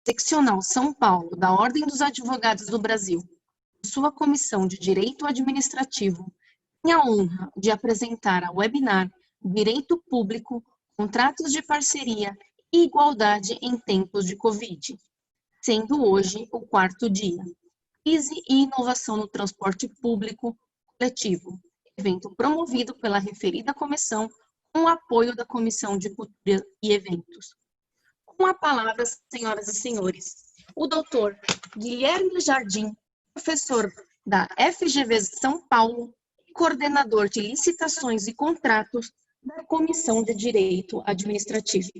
Seccional São Paulo da Ordem dos Advogados do Brasil, sua Comissão de Direito Administrativo, tem a honra de apresentar a webinar Direito Público, Contratos de Parceria e Igualdade em Tempos de Covid, sendo hoje o quarto dia. Crise e inovação no transporte público coletivo, evento promovido pela referida comissão com o apoio da Comissão de Cultura e Eventos. Com a palavra, senhoras e senhores, o doutor Guilherme Jardim, professor da FGV São Paulo e coordenador de licitações e contratos da Comissão de Direito Administrativo.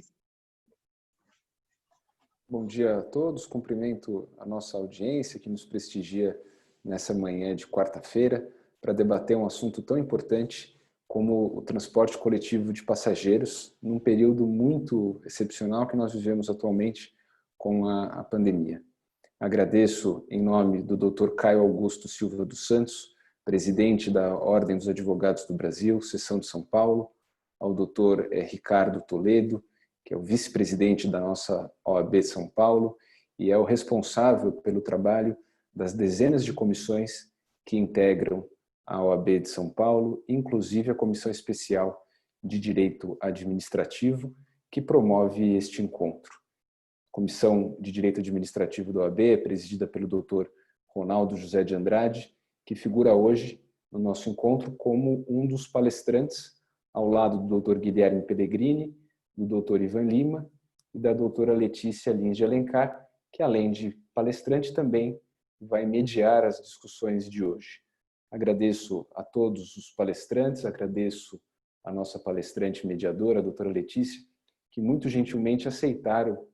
Bom dia a todos, cumprimento a nossa audiência que nos prestigia nessa manhã de quarta-feira para debater um assunto tão importante como o transporte coletivo de passageiros, num período muito excepcional que nós vivemos atualmente com a pandemia. Agradeço em nome do Dr. Caio Augusto Silva dos Santos, presidente da Ordem dos Advogados do Brasil, seção de São Paulo, ao Dr. Ricardo Toledo, que é o vice-presidente da nossa OAB de São Paulo e é o responsável pelo trabalho das dezenas de comissões que integram a OAB de São Paulo, inclusive a Comissão Especial de Direito Administrativo, que promove este encontro. A Comissão de Direito Administrativo da OAB é presidida pelo Dr. Ronaldo José de Andrade, que figura hoje no nosso encontro como um dos palestrantes, ao lado do Dr. Guilherme Pellegrini, do Dr. Ivan Lima e da doutora Letícia Lins de Alencar, que além de palestrante também vai mediar as discussões de hoje. Agradeço a todos os palestrantes, agradeço a nossa palestrante mediadora, a doutora Letícia, que muito gentilmente aceitaram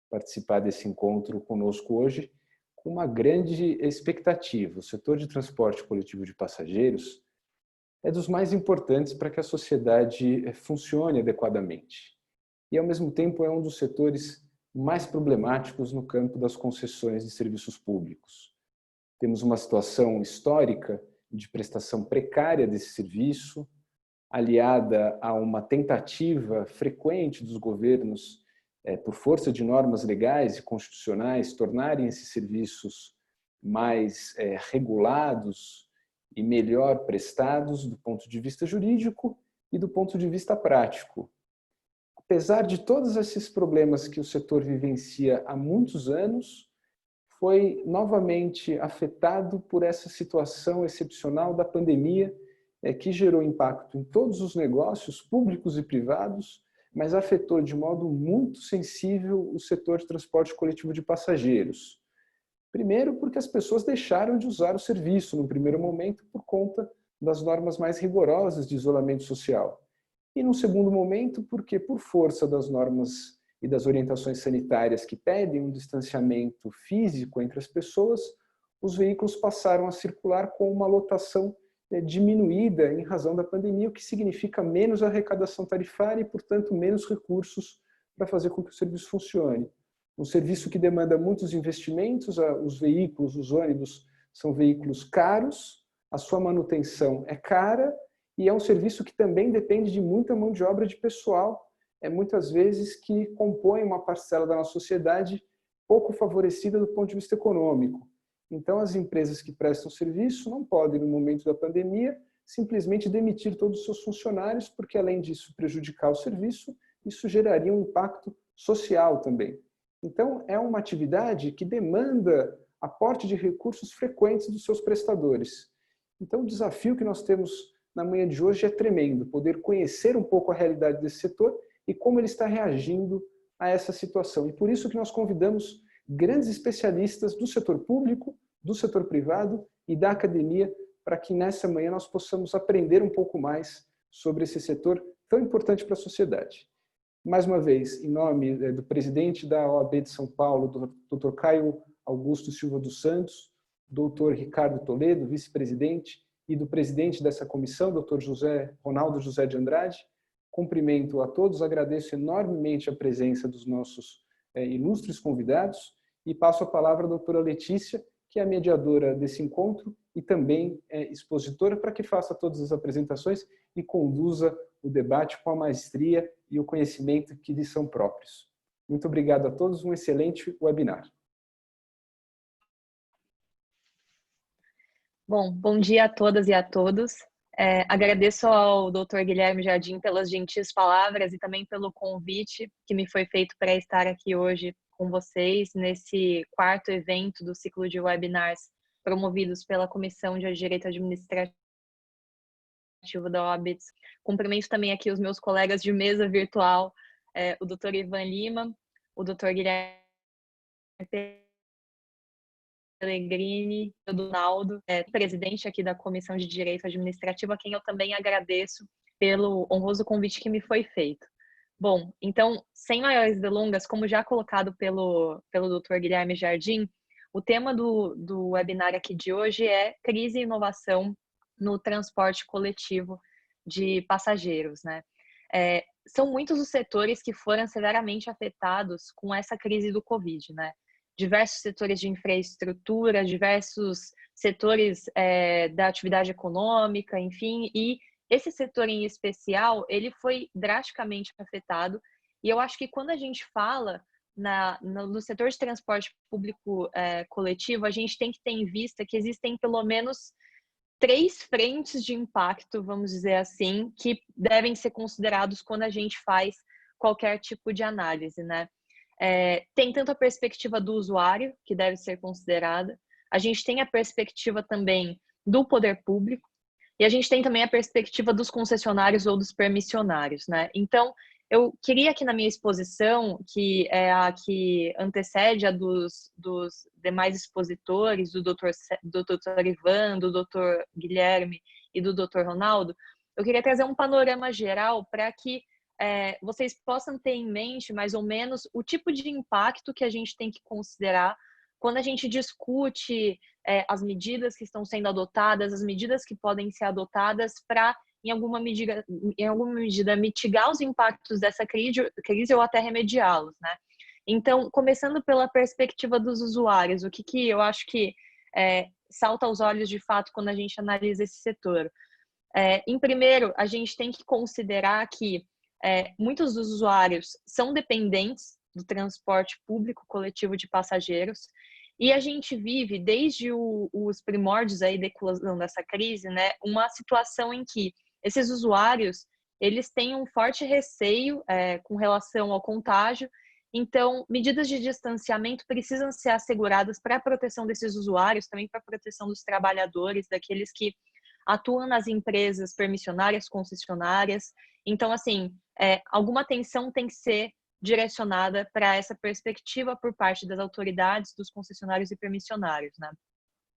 participar desse encontro conosco hoje, com uma grande expectativa. O setor de transporte coletivo de passageiros é dos mais importantes para que a sociedade funcione adequadamente. E, ao mesmo tempo, é um dos setores mais problemáticos no campo das concessões de serviços públicos. Temos uma situação histórica de prestação precária desse serviço, aliada a uma tentativa frequente dos governos, por força de normas legais e constitucionais, tornarem esses serviços mais regulados e melhor prestados do ponto de vista jurídico e do ponto de vista prático. Apesar de todos esses problemas que o setor vivencia há muitos anos, foi novamente afetado por essa situação excepcional da pandemia, que gerou impacto em todos os negócios públicos e privados, mas afetou de modo muito sensível o setor de transporte coletivo de passageiros. Primeiro, porque as pessoas deixaram de usar o serviço no primeiro momento por conta das normas mais rigorosas de isolamento social. E, num segundo momento, porque, por força das normas e das orientações sanitárias que pedem um distanciamento físico entre as pessoas, os veículos passaram a circular com uma lotação diminuída em razão da pandemia, o que significa menos arrecadação tarifária e, portanto, menos recursos para fazer com que o serviço funcione. Um serviço que demanda muitos investimentos, os veículos, os ônibus, são veículos caros, a sua manutenção é cara, e é um serviço que também depende de muita mão de obra de pessoal, muitas vezes que compõe uma parcela da nossa sociedade pouco favorecida do ponto de vista econômico. Então, as empresas que prestam serviço não podem, no momento da pandemia, simplesmente demitir todos os seus funcionários, porque, além disso, prejudicar o serviço, isso geraria um impacto social também. Então, é uma atividade que demanda aporte de recursos frequentes dos seus prestadores. Então, o desafio que nós temos na manhã de hoje é tremendo, poder conhecer um pouco a realidade desse setor e como ele está reagindo a essa situação. E por isso que nós convidamos grandes especialistas do setor público, do setor privado e da academia, para que nessa manhã nós possamos aprender um pouco mais sobre esse setor tão importante para a sociedade. Mais uma vez, em nome do presidente da OAB de São Paulo, Dr. Caio Augusto Silva dos Santos, Dr. Ricardo Toledo, vice-presidente, e do presidente dessa comissão, Dr. Ronaldo José de Andrade, cumprimento a todos, agradeço enormemente a presença dos nossos ilustres convidados e passo a palavra à doutora Letícia, que é a mediadora desse encontro e também expositora, para que faça todas as apresentações e conduza o debate com a maestria e o conhecimento que lhes são próprios. Muito obrigado a todos, um excelente webinar. Bom dia a todas e a todos. Agradeço ao Dr. Guilherme Jardim pelas gentis palavras e também pelo convite que me foi feito para estar aqui hoje com vocês nesse quarto evento do ciclo de webinars promovidos pela Comissão de Direito Administrativo da OABITS. Cumprimento também aqui os meus colegas de mesa virtual, o Dr. Ivan Lima, o Dr. Guilherme Pellegrini, o Donaldo, presidente aqui da Comissão de Direito Administrativo, a quem eu também agradeço pelo honroso convite que me foi feito. Bom, então, sem maiores delongas, como já colocado pelo Dr. Guilherme Jardim, o tema do webinar aqui de hoje é crise e inovação no transporte coletivo de passageiros, né? São muitos os setores que foram severamente afetados com essa crise do Covid, né? Diversos setores de infraestrutura, diversos setores da atividade econômica, enfim, e esse setor em especial, ele foi drasticamente afetado, e eu acho que quando a gente fala no setor de transporte público coletivo, a gente tem que ter em vista que existem pelo menos 3 frentes de impacto, vamos dizer assim, que devem ser considerados quando a gente faz qualquer tipo de análise, né? Tem tanto a perspectiva do usuário, que deve ser considerada, a gente tem a perspectiva também do poder público, e a gente tem também a perspectiva dos concessionários ou dos permissionários, né? Então, eu queria aqui na minha exposição, que é a que antecede a dos demais expositores, do Dr. Ivan, do Dr. Guilherme e do Dr. Ronaldo, eu queria trazer um panorama geral para que vocês possam ter em mente mais ou menos o tipo de impacto que a gente tem que considerar quando a gente discute as medidas que estão sendo adotadas, as medidas que podem ser adotadas para, em alguma medida, mitigar os impactos dessa crise ou até remediá-los, né? Então, começando pela perspectiva dos usuários, o que eu acho que salta aos olhos de fato quando a gente analisa esse setor. Em primeiro, a gente tem que considerar que muitos dos usuários são dependentes do transporte público coletivo de passageiros, e a gente vive, desde os primórdios aí da eclosão dessa crise, né, uma situação em que esses usuários, eles têm um forte receio com relação ao contágio, então medidas de distanciamento precisam ser asseguradas para a proteção desses usuários, também para a proteção dos trabalhadores, daqueles que atuam nas empresas permissionárias, concessionárias. Então, assim, alguma atenção tem que ser direcionada para essa perspectiva por parte das autoridades, dos concessionários e permissionários, né?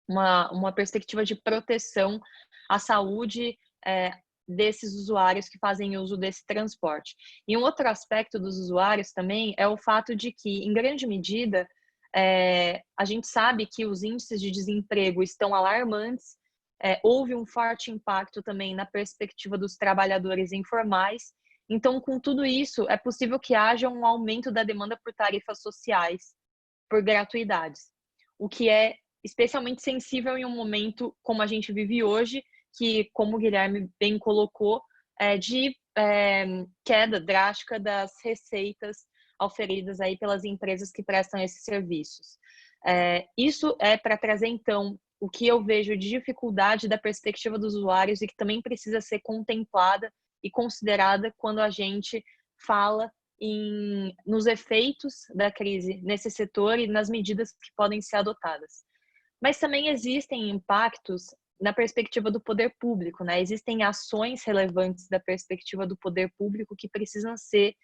Uma perspectiva de proteção à saúde desses usuários que fazem uso desse transporte. E um outro aspecto dos usuários também é o fato de que, em grande medida, a gente sabe que os índices de desemprego estão alarmantes. Houve um forte impacto também na perspectiva dos trabalhadores informais. Então, com tudo isso, é possível que haja um aumento da demanda por tarifas sociais, por gratuidades, o que é especialmente sensível em um momento como a gente vive hoje, que, como o Guilherme bem colocou, de queda drástica das receitas auferidas aí pelas empresas que prestam esses serviços. Isso é para trazer, então, o que eu vejo de dificuldade da perspectiva dos usuários e que também precisa ser contemplada e considerada quando a gente fala nos efeitos da crise nesse setor e nas medidas que podem ser adotadas. Mas também existem impactos na perspectiva do poder público, né? Existem ações relevantes da perspectiva do poder público que precisam ser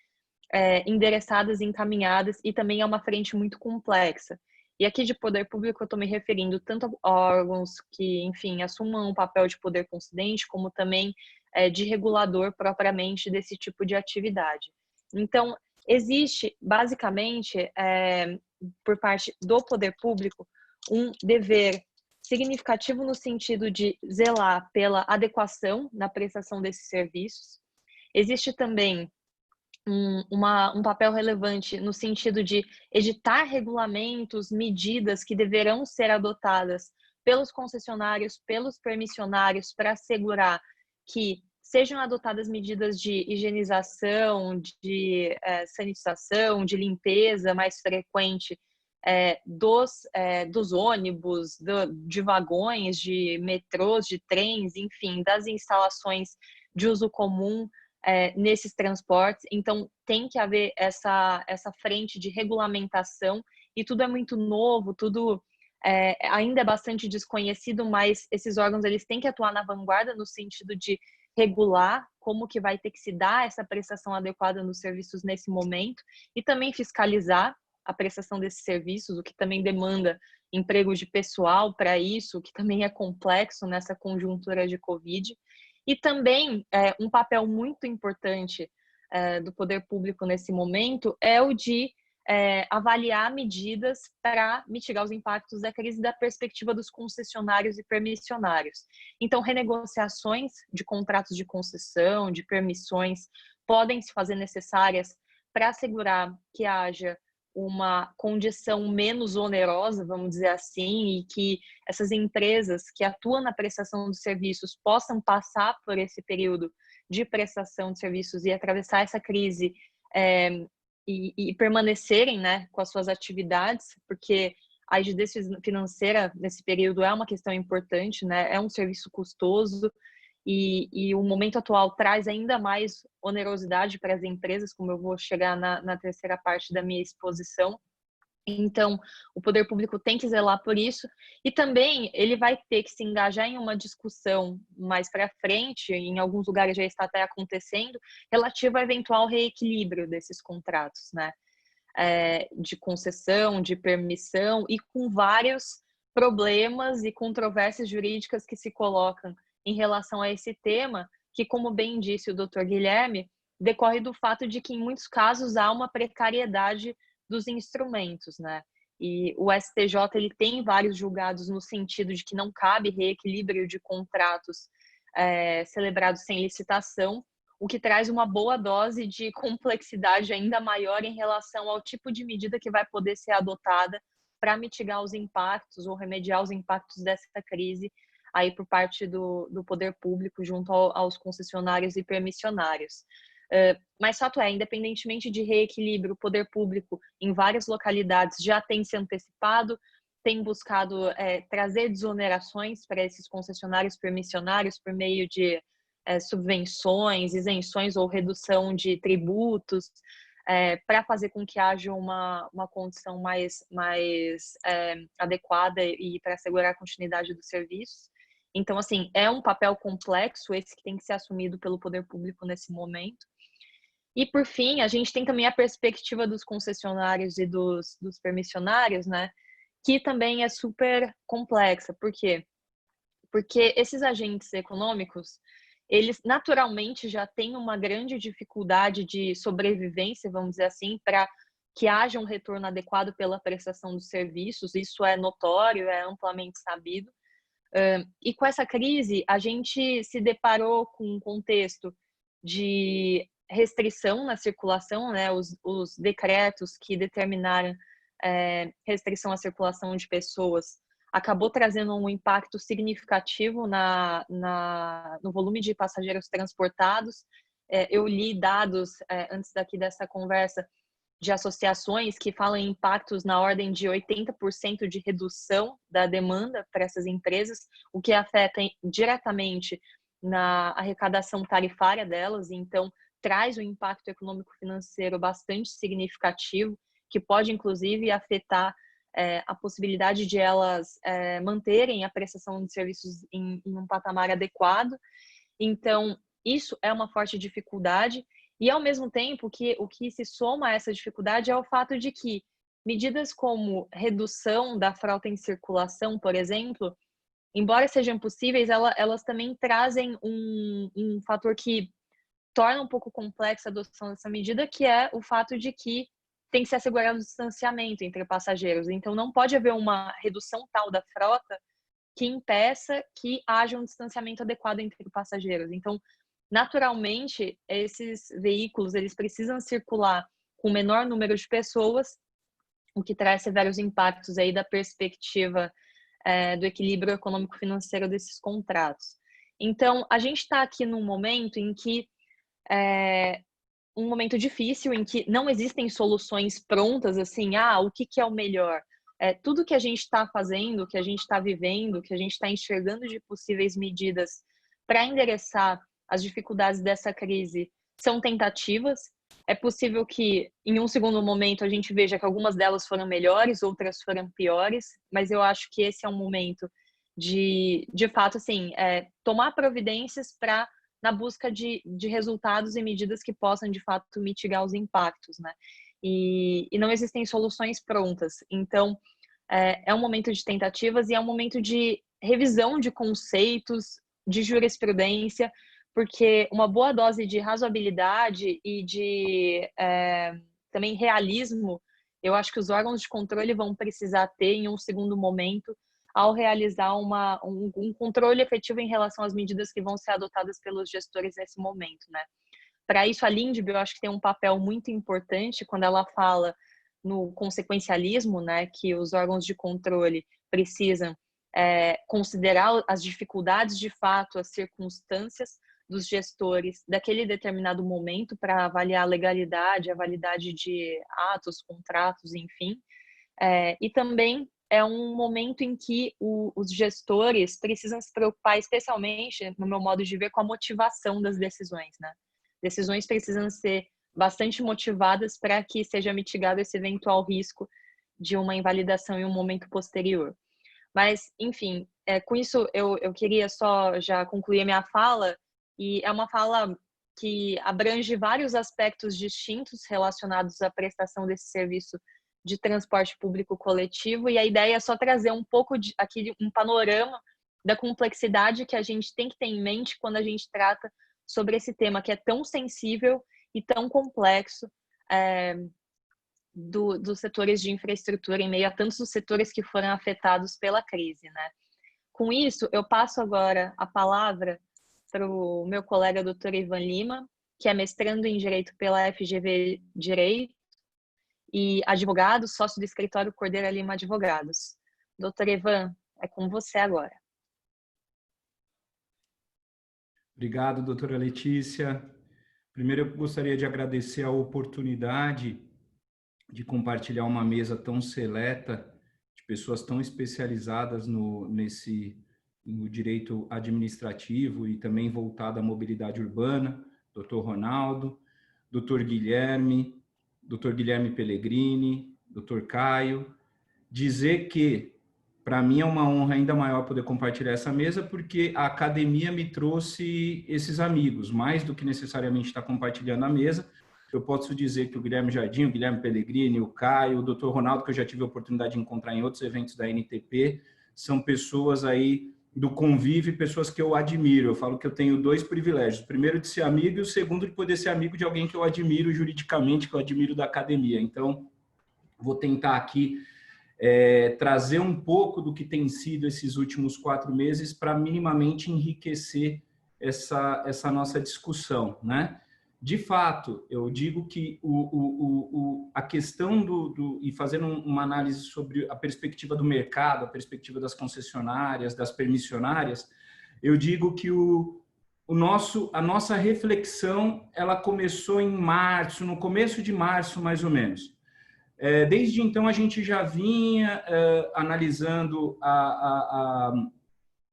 endereçadas e encaminhadas, e também é uma frente muito complexa. E aqui de poder público eu estou me referindo tanto a órgãos que, enfim, assumam um papel de poder concedente, como também de regulador propriamente desse tipo de atividade. Então, existe, basicamente, por parte do poder público, um dever significativo no sentido de zelar pela adequação na prestação desses serviços. Existe também um papel relevante no sentido de editar regulamentos, medidas que deverão ser adotadas pelos concessionários, pelos permissionários, para assegurar que sejam adotadas medidas de higienização, de sanitização, de limpeza mais frequente dos ônibus, de vagões, de metrôs, de trens, enfim, das instalações de uso comum nesses transportes. Então, tem que haver essa frente de regulamentação, e tudo é muito novo, tudo ainda é bastante desconhecido, mas esses órgãos eles têm que atuar na vanguarda no sentido de regular como que vai ter que se dar essa prestação adequada nos serviços nesse momento, e também fiscalizar a prestação desses serviços, o que também demanda emprego de pessoal para isso, o que também é complexo nessa conjuntura de Covid. E também um papel muito importante do poder público nesse momento é o de avaliar medidas para mitigar os impactos da crise da perspectiva dos concessionários e permissionários. Então, renegociações de contratos de concessão, de permissões, podem se fazer necessárias para assegurar que haja uma condição menos onerosa, vamos dizer assim, e que essas empresas que atuam na prestação de serviços possam passar por esse período de prestação de serviços e atravessar essa crise e permanecerem, né, com as suas atividades, porque a rigidez financeira nesse período é uma questão importante, né, é um serviço custoso, e o momento atual traz ainda mais onerosidade para as empresas, como eu vou chegar na terceira parte da minha exposição. Então, o poder público tem que zelar por isso, e também ele vai ter que se engajar em uma discussão mais para frente, em alguns lugares já está até acontecendo, relativa ao eventual reequilíbrio desses contratos, né? De concessão, de permissão, e com vários problemas e controvérsias jurídicas que se colocam em relação a esse tema, que, como bem disse o Dr. Guilherme, decorre do fato de que, em muitos casos, há uma precariedade dos instrumentos, né? E o STJ ele tem vários julgados no sentido de que não cabe reequilíbrio de contratos celebrados sem licitação, o que traz uma boa dose de complexidade ainda maior em relação ao tipo de medida que vai poder ser adotada para mitigar os impactos ou remediar os impactos dessa crise aí por parte do poder público junto aos concessionários e permissionários. Mas fato independentemente de reequilíbrio, o poder público em várias localidades já tem se antecipado, tem buscado trazer desonerações para esses concessionários permissionários por meio de subvenções, isenções ou redução de tributos, para fazer com que haja uma condição mais adequada e para assegurar a continuidade dos serviços. Então, assim, é um papel complexo esse que tem que ser assumido pelo poder público nesse momento. E, por fim, a gente tem também a perspectiva dos concessionários e dos permissionários, né? Que também é super complexa. Por quê? Porque esses agentes econômicos, eles naturalmente já têm uma grande dificuldade de sobrevivência, vamos dizer assim, para que haja um retorno adequado pela prestação dos serviços. Isso é notório, é amplamente sabido. E com essa crise, a gente se deparou com um contexto de restrição na circulação, né? Os decretos que determinaram restrição à circulação de pessoas acabou trazendo um impacto significativo no volume de passageiros transportados. Eu li dados antes daqui dessa conversa de associações que falam em impactos na ordem de 80% de redução da demanda para essas empresas, o que afeta diretamente na arrecadação tarifária delas. Então, traz um impacto econômico-financeiro bastante significativo, que pode, inclusive, afetar a possibilidade de elas manterem a prestação de serviços em um patamar adequado. Então, isso é uma forte dificuldade. E, ao mesmo tempo, o que se soma a essa dificuldade é o fato de que medidas como redução da frota em circulação, por exemplo, embora sejam possíveis, elas também trazem um fator que torna um pouco complexa a adoção dessa medida, que é o fato de que tem que se assegurar o distanciamento entre passageiros. Então, não pode haver uma redução tal da frota que impeça que haja um distanciamento adequado entre passageiros. Então, naturalmente, esses veículos eles precisam circular com o menor número de pessoas, o que traz severos impactos aí da perspectiva do equilíbrio econômico-financeiro desses contratos. Então, a gente está aqui num momento em que um momento difícil, em que não existem soluções prontas, assim, o que é o melhor? Tudo que a gente está fazendo, que a gente está vivendo, que a gente está enxergando de possíveis medidas para endereçar as dificuldades dessa crise são tentativas. É possível que, em um segundo momento, a gente veja que algumas delas foram melhores, outras foram piores, mas eu acho que esse é um momento de fato, assim, tomar providências na busca de resultados e medidas que possam, de fato, mitigar os impactos, né? E não existem soluções prontas. Então, é um momento de tentativas e é um momento de revisão de conceitos, de jurisprudência, porque uma boa dose de razoabilidade e de também realismo, eu acho que os órgãos de controle vão precisar ter em um segundo momento ao realizar um controle efetivo em relação às medidas que vão ser adotadas pelos gestores nesse momento, né? Para isso, a Lindb, eu acho que tem um papel muito importante quando ela fala no consequencialismo, né, que os órgãos de controle precisam considerar as dificuldades de fato, as circunstâncias dos gestores daquele determinado momento para avaliar a legalidade, a validade de atos, contratos, enfim. E também é um momento em que os gestores precisam se preocupar, especialmente, no meu modo de ver, com a motivação das decisões, né? Decisões precisam ser bastante motivadas para que seja mitigado esse eventual risco de uma invalidação em um momento posterior. Mas, enfim, com isso eu queria só já concluir a minha fala, e é uma fala que abrange vários aspectos distintos relacionados à prestação desse serviço de transporte público coletivo, e a ideia é só trazer um pouco aqui um panorama da complexidade que a gente tem que ter em mente quando a gente trata sobre esse tema que é tão sensível e tão complexo dos setores de infraestrutura em meio a tantos setores que foram afetados pela crise, né? Com isso, eu passo agora a palavra para o meu colega Dr. Ivan Lima, que é mestrando em Direito pela FGV Direito e advogado, sócio do escritório Cordeiro Lima Advogados. Doutor Ivan, é com você agora. Obrigado, doutora Letícia. Primeiro, eu gostaria de agradecer a oportunidade de compartilhar uma mesa tão seleta, de pessoas tão especializadas no direito administrativo e também voltado à mobilidade urbana, doutor Ronaldo, doutor Guilherme Pellegrini, doutor Caio. Dizer que, para mim, é uma honra ainda maior poder compartilhar essa mesa, porque a academia me trouxe esses amigos, mais do que necessariamente estar compartilhando a mesa. Eu posso dizer que o Guilherme Jardim, o Guilherme Pellegrini, o Caio, o doutor Ronaldo, que eu já tive a oportunidade de encontrar em outros eventos da NTP, são pessoas aí do convívio, pessoas que eu admiro. Eu falo que eu tenho dois privilégios. O primeiro, de ser amigo, e o segundo, de poder ser amigo de alguém que eu admiro juridicamente, que eu admiro da academia. Então, vou tentar aqui trazer um pouco do que tem sido esses últimos 4 meses para minimamente enriquecer essa nossa discussão, né? De fato, eu digo que a questão e fazendo uma análise sobre a perspectiva do mercado, a perspectiva das concessionárias, das permissionárias, eu digo que a nossa reflexão ela começou em março, no começo de março, mais ou menos. Desde então, a gente já vinha analisando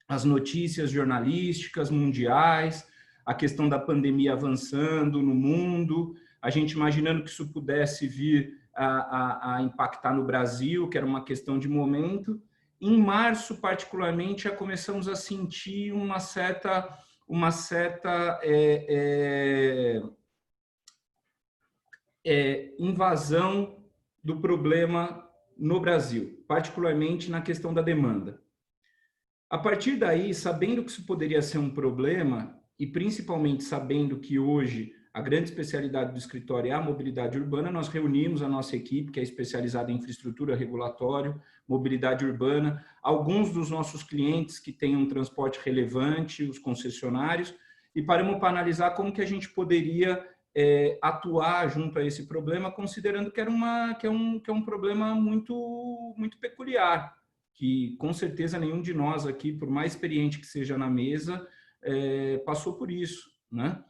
as notícias jornalísticas mundiais, a questão da pandemia avançando no mundo, a gente imaginando que isso pudesse vir a impactar no Brasil, que era uma questão de momento. Em março, particularmente, já começamos a sentir uma certa invasão do problema no Brasil, particularmente na questão da demanda. A partir daí, sabendo que isso poderia ser um problema, e principalmente sabendo que hoje a grande especialidade do escritório é a mobilidade urbana, nós reunimos a nossa equipe, que é especializada em infraestrutura, regulatório, mobilidade urbana, alguns dos nossos clientes que têm um transporte relevante, os concessionários, e paramos para analisar como que a gente poderia atuar junto a esse problema, considerando que é um problema muito peculiar, que com certeza nenhum de nós aqui, por mais experiente que seja na mesa, passou por isso, né?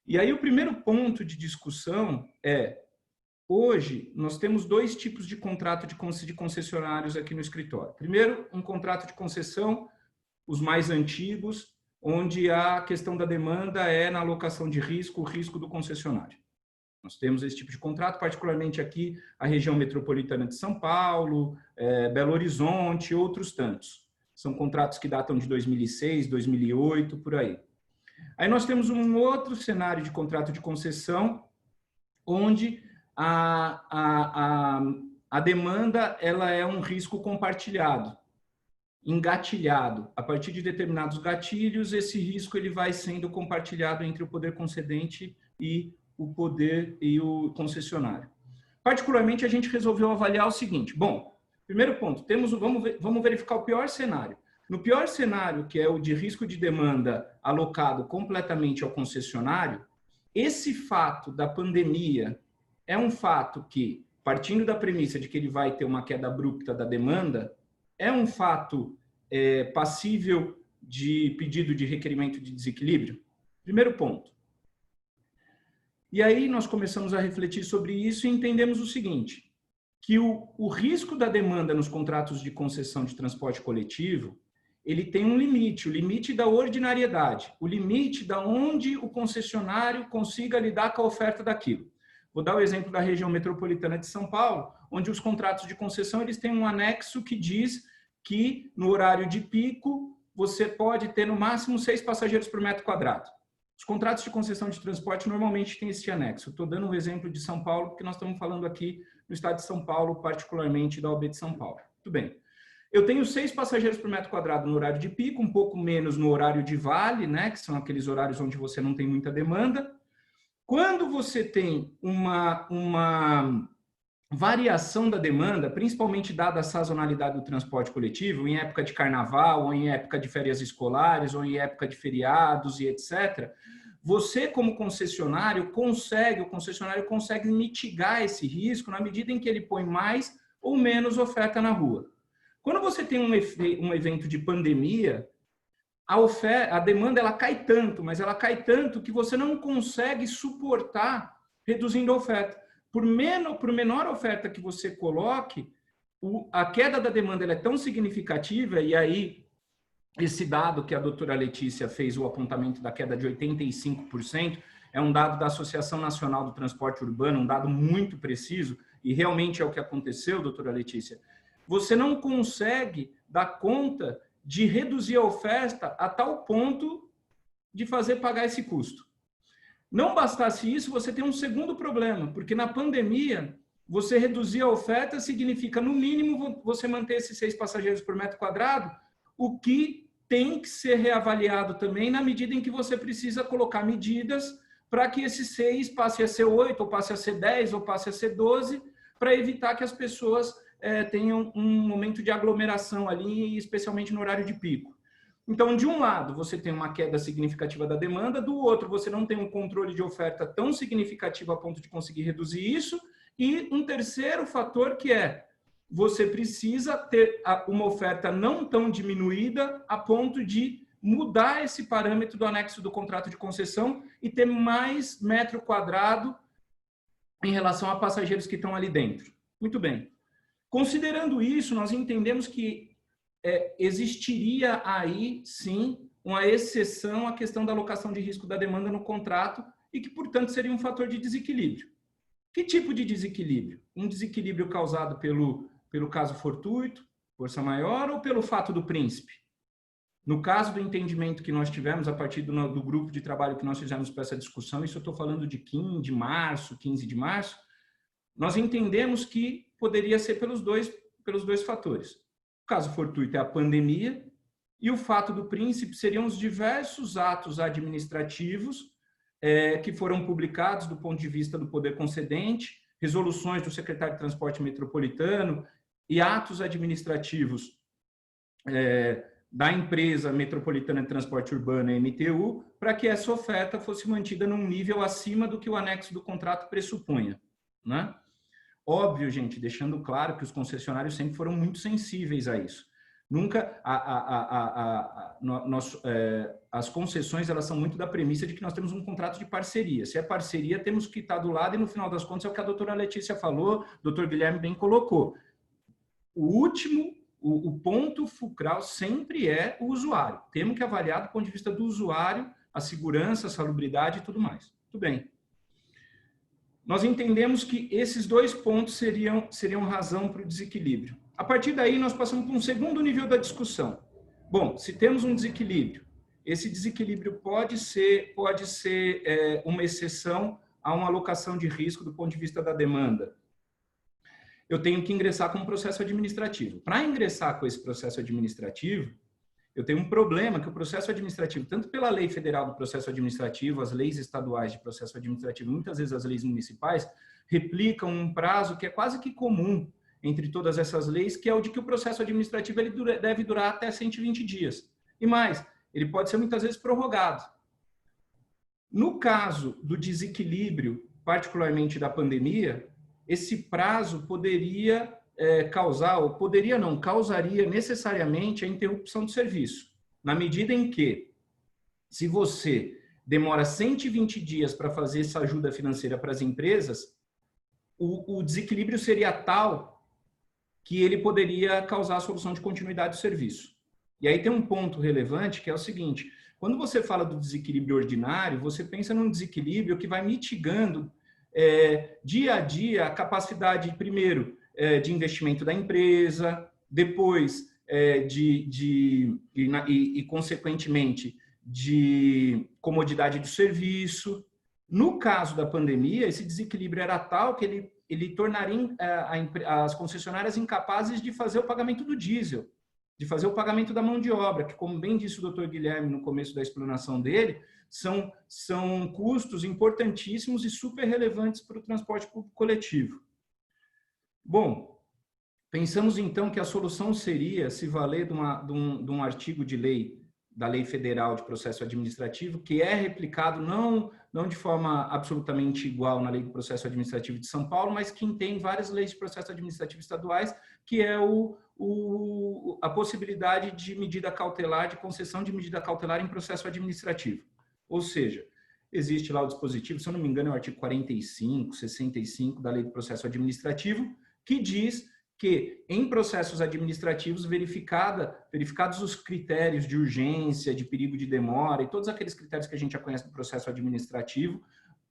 E aí o primeiro ponto de discussão hoje nós temos dois tipos de contrato de concessionários aqui no escritório. Primeiro, um contrato de concessão, os mais antigos, onde a questão da demanda é na alocação de risco, o risco do concessionário. Nós temos esse tipo de contrato, particularmente aqui a região metropolitana de São Paulo, Belo Horizonte e outros tantos. São contratos que datam de 2006, 2008, por aí. Aí nós temos um outro cenário de contrato de concessão, onde a demanda ela é um risco compartilhado, engatilhado. A partir de determinados gatilhos, esse risco ele vai sendo compartilhado entre o poder concedente e o poder e o concessionário. Particularmente, a gente resolveu avaliar o seguinte. Bom, primeiro ponto, vamos verificar o pior cenário. No pior cenário, que é o de risco de demanda alocado completamente ao concessionário, esse fato da pandemia é um fato que, partindo da premissa de que ele vai ter uma queda abrupta da demanda, é um fato passível de pedido de requerimento de desequilíbrio? Primeiro ponto. E aí nós começamos a refletir sobre isso e entendemos o seguinte, que o risco da demanda nos contratos de concessão de transporte coletivo, ele tem um limite, o limite da ordinariedade, o limite da onde o concessionário consiga lidar com a oferta daquilo. Vou dar o exemplo da região metropolitana de São Paulo, onde os contratos de concessão eles têm um anexo que diz que no horário de pico você pode ter no máximo 6 passageiros por metro quadrado. Os contratos de concessão de transporte normalmente têm esse anexo. Estou dando um exemplo de São Paulo, porque nós estamos falando aqui no estado de São Paulo, particularmente da OAB de São Paulo. Muito bem. Eu tenho 6 passageiros por metro quadrado no horário de pico, um pouco menos no horário de vale, né, que são aqueles horários onde você não tem muita demanda. Quando você tem uma variação da demanda, principalmente dada a sazonalidade do transporte coletivo, em época de carnaval, ou em época de férias escolares, ou em época de feriados e etc., você, como concessionário, o concessionário consegue mitigar esse risco na medida em que ele põe mais ou menos oferta na rua. Quando você tem um evento de pandemia, a demanda ela cai tanto, mas ela cai tanto que você não consegue suportar reduzindo a oferta. Por menor oferta que você coloque, a queda da demanda ela é tão significativa, e aí esse dado que a doutora Letícia fez, o apontamento da queda de 85%, é um dado da Associação Nacional do Transporte Urbano, um dado muito preciso, e realmente é o que aconteceu, doutora Letícia. Você não consegue dar conta de reduzir a oferta a tal ponto de fazer pagar esse custo. Não bastasse isso, você tem um segundo problema, porque na pandemia, você reduzir a oferta significa, no mínimo, você manter esses 6 passageiros por metro quadrado, o que tem que ser reavaliado também na medida em que você precisa colocar medidas para que esses 6 passe a ser 8, ou passe a ser 10, ou passe a ser 12, para evitar que as pessoas tenham um momento de aglomeração ali, especialmente no horário de pico. Então, de um lado, você tem uma queda significativa da demanda, do outro, você não tem um controle de oferta tão significativo a ponto de conseguir reduzir isso, e um terceiro fator que você precisa ter uma oferta não tão diminuída a ponto de mudar esse parâmetro do anexo do contrato de concessão e ter mais metro quadrado em relação a passageiros que estão ali dentro. Muito bem. Considerando isso, nós entendemos que existiria aí, sim, uma exceção à questão da alocação de risco da demanda no contrato e que, portanto, seria um fator de desequilíbrio. Que tipo de desequilíbrio? Um desequilíbrio causado pelo caso fortuito, força maior, ou pelo fato do príncipe? No caso do entendimento que nós tivemos a partir do grupo de trabalho que nós fizemos para essa discussão, isso eu estou falando de 15 de março, nós entendemos que poderia ser pelos dois fatores. O caso fortuito é a pandemia e o fato do príncipe seriam os diversos atos administrativos que foram publicados do ponto de vista do poder concedente, resoluções do secretário de Transporte Metropolitano e atos administrativos da empresa Metropolitana de Transporte Urbano, MTU, para que essa oferta fosse mantida num nível acima do que o anexo do contrato pressupunha, né? Óbvio, gente, deixando claro que os concessionários sempre foram muito sensíveis a isso. Nunca as concessões, elas são muito da premissa de que nós temos um contrato de parceria. Se é parceria, temos que estar do lado e, no final das contas, é o que a doutora Letícia falou, o doutor Guilherme bem colocou. O ponto fulcral sempre é o usuário. Temos que avaliar do ponto de vista do usuário a segurança, a salubridade e tudo mais. Tudo bem. Nós entendemos que esses dois pontos seriam razão para o desequilíbrio. A partir daí, nós passamos para um segundo nível da discussão. Bom, se temos um desequilíbrio, esse desequilíbrio pode ser uma exceção a uma alocação de risco do ponto de vista da demanda. Eu tenho que ingressar com um processo administrativo. Para ingressar com esse processo administrativo, eu tenho um problema que o processo administrativo, tanto pela lei federal do processo administrativo, as leis estaduais de processo administrativo, muitas vezes as leis municipais, replicam um prazo que é quase que comum entre todas essas leis, que é o de que o processo administrativo deve durar até 120 dias. E mais, ele pode ser muitas vezes prorrogado. No caso do desequilíbrio, particularmente da pandemia, esse prazo poderia causaria necessariamente a interrupção do serviço. Na medida em que, se você demora 120 dias para fazer essa ajuda financeira para as empresas, o desequilíbrio seria tal que ele poderia causar a solução de continuidade do serviço. E aí tem um ponto relevante, que é o seguinte: quando você fala do desequilíbrio ordinário, você pensa num desequilíbrio que vai mitigando dia a dia a capacidade, primeiro, de investimento da empresa, depois consequentemente, de comodidade do serviço. No caso da pandemia, esse desequilíbrio era tal que ele tornaria as concessionárias incapazes de fazer o pagamento do diesel, de fazer o pagamento da mão de obra, que, como bem disse o doutor Guilherme no começo da explanação dele, são custos importantíssimos e super relevantes para o transporte público coletivo. Bom, pensamos então que a solução seria se valer de um artigo de lei, da Lei Federal de Processo Administrativo, que é replicado não de forma absolutamente igual na Lei do Processo Administrativo de São Paulo, mas que tem várias leis de processo administrativo estaduais, que é a possibilidade de medida cautelar, de concessão de medida cautelar em processo administrativo. Ou seja, existe lá o dispositivo, se eu não me engano, é o artigo 45, 65 da Lei do Processo Administrativo, que diz que, em processos administrativos, verificados os critérios de urgência, de perigo de demora e todos aqueles critérios que a gente já conhece do processo administrativo,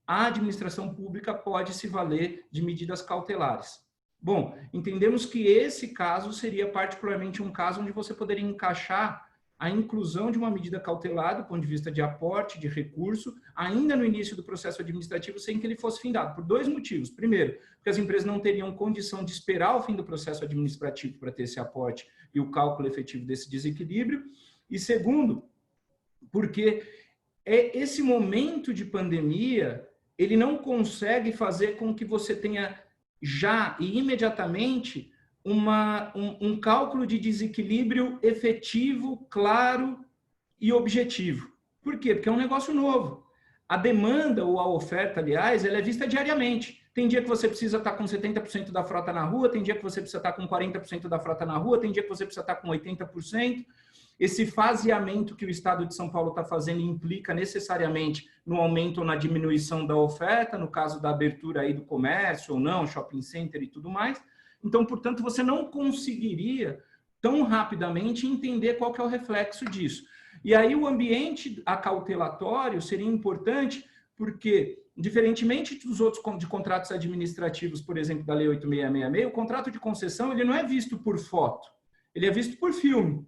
a administração pública pode se valer de medidas cautelares. Bom, entendemos que esse caso seria particularmente um caso onde você poderia encaixar a inclusão de uma medida cautelar do ponto de vista de aporte de recurso, ainda no início do processo administrativo, sem que ele fosse findado, por dois motivos. Primeiro, porque as empresas não teriam condição de esperar o fim do processo administrativo para ter esse aporte e o cálculo efetivo desse desequilíbrio. E segundo, porque esse momento de pandemia, ele não consegue fazer com que você tenha já e imediatamente um cálculo de desequilíbrio efetivo, claro e objetivo. Por quê? Porque é um negócio novo. A demanda ou a oferta, aliás, ela é vista diariamente. Tem dia que você precisa estar com 70% da frota na rua, tem dia que você precisa estar com 40% da frota na rua, tem dia que você precisa estar com 80%. Esse faseamento que o Estado de São Paulo está fazendo implica necessariamente no aumento ou na diminuição da oferta, no caso da abertura aí do comércio ou não, shopping center e tudo mais. Então, portanto, você não conseguiria tão rapidamente entender qual que é o reflexo disso. E aí o ambiente acautelatório seria importante porque, diferentemente dos outros de contratos administrativos, por exemplo, da Lei 8666, o contrato de concessão ele não é visto por foto, ele é visto por filme.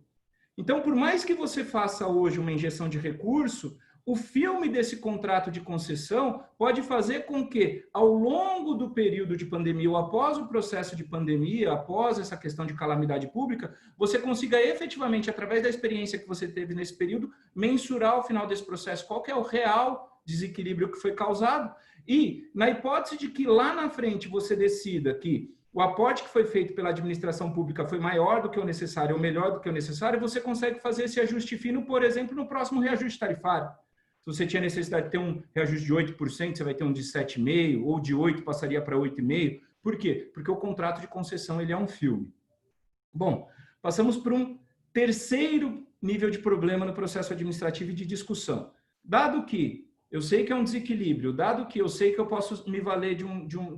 Então, por mais que você faça hoje uma injeção de recurso, o filme desse contrato de concessão pode fazer com que, ao longo do período de pandemia ou após o processo de pandemia, após essa questão de calamidade pública, você consiga efetivamente, através da experiência que você teve nesse período, mensurar ao final desse processo qual que é o real desequilíbrio que foi causado e, na hipótese de que lá na frente você decida que o aporte que foi feito pela administração pública foi maior do que o necessário ou melhor do que o necessário, você consegue fazer esse ajuste fino, por exemplo, no próximo reajuste tarifário. Se você tinha necessidade de ter um reajuste de 8%, você vai ter um de 7,5%, ou de 8% passaria para 8,5%. Por quê? Porque o contrato de concessão ele é um filme. Bom, passamos por um terceiro nível de problema no processo administrativo e de discussão. Dado que eu sei que é um desequilíbrio, dado que eu sei que eu posso me valer de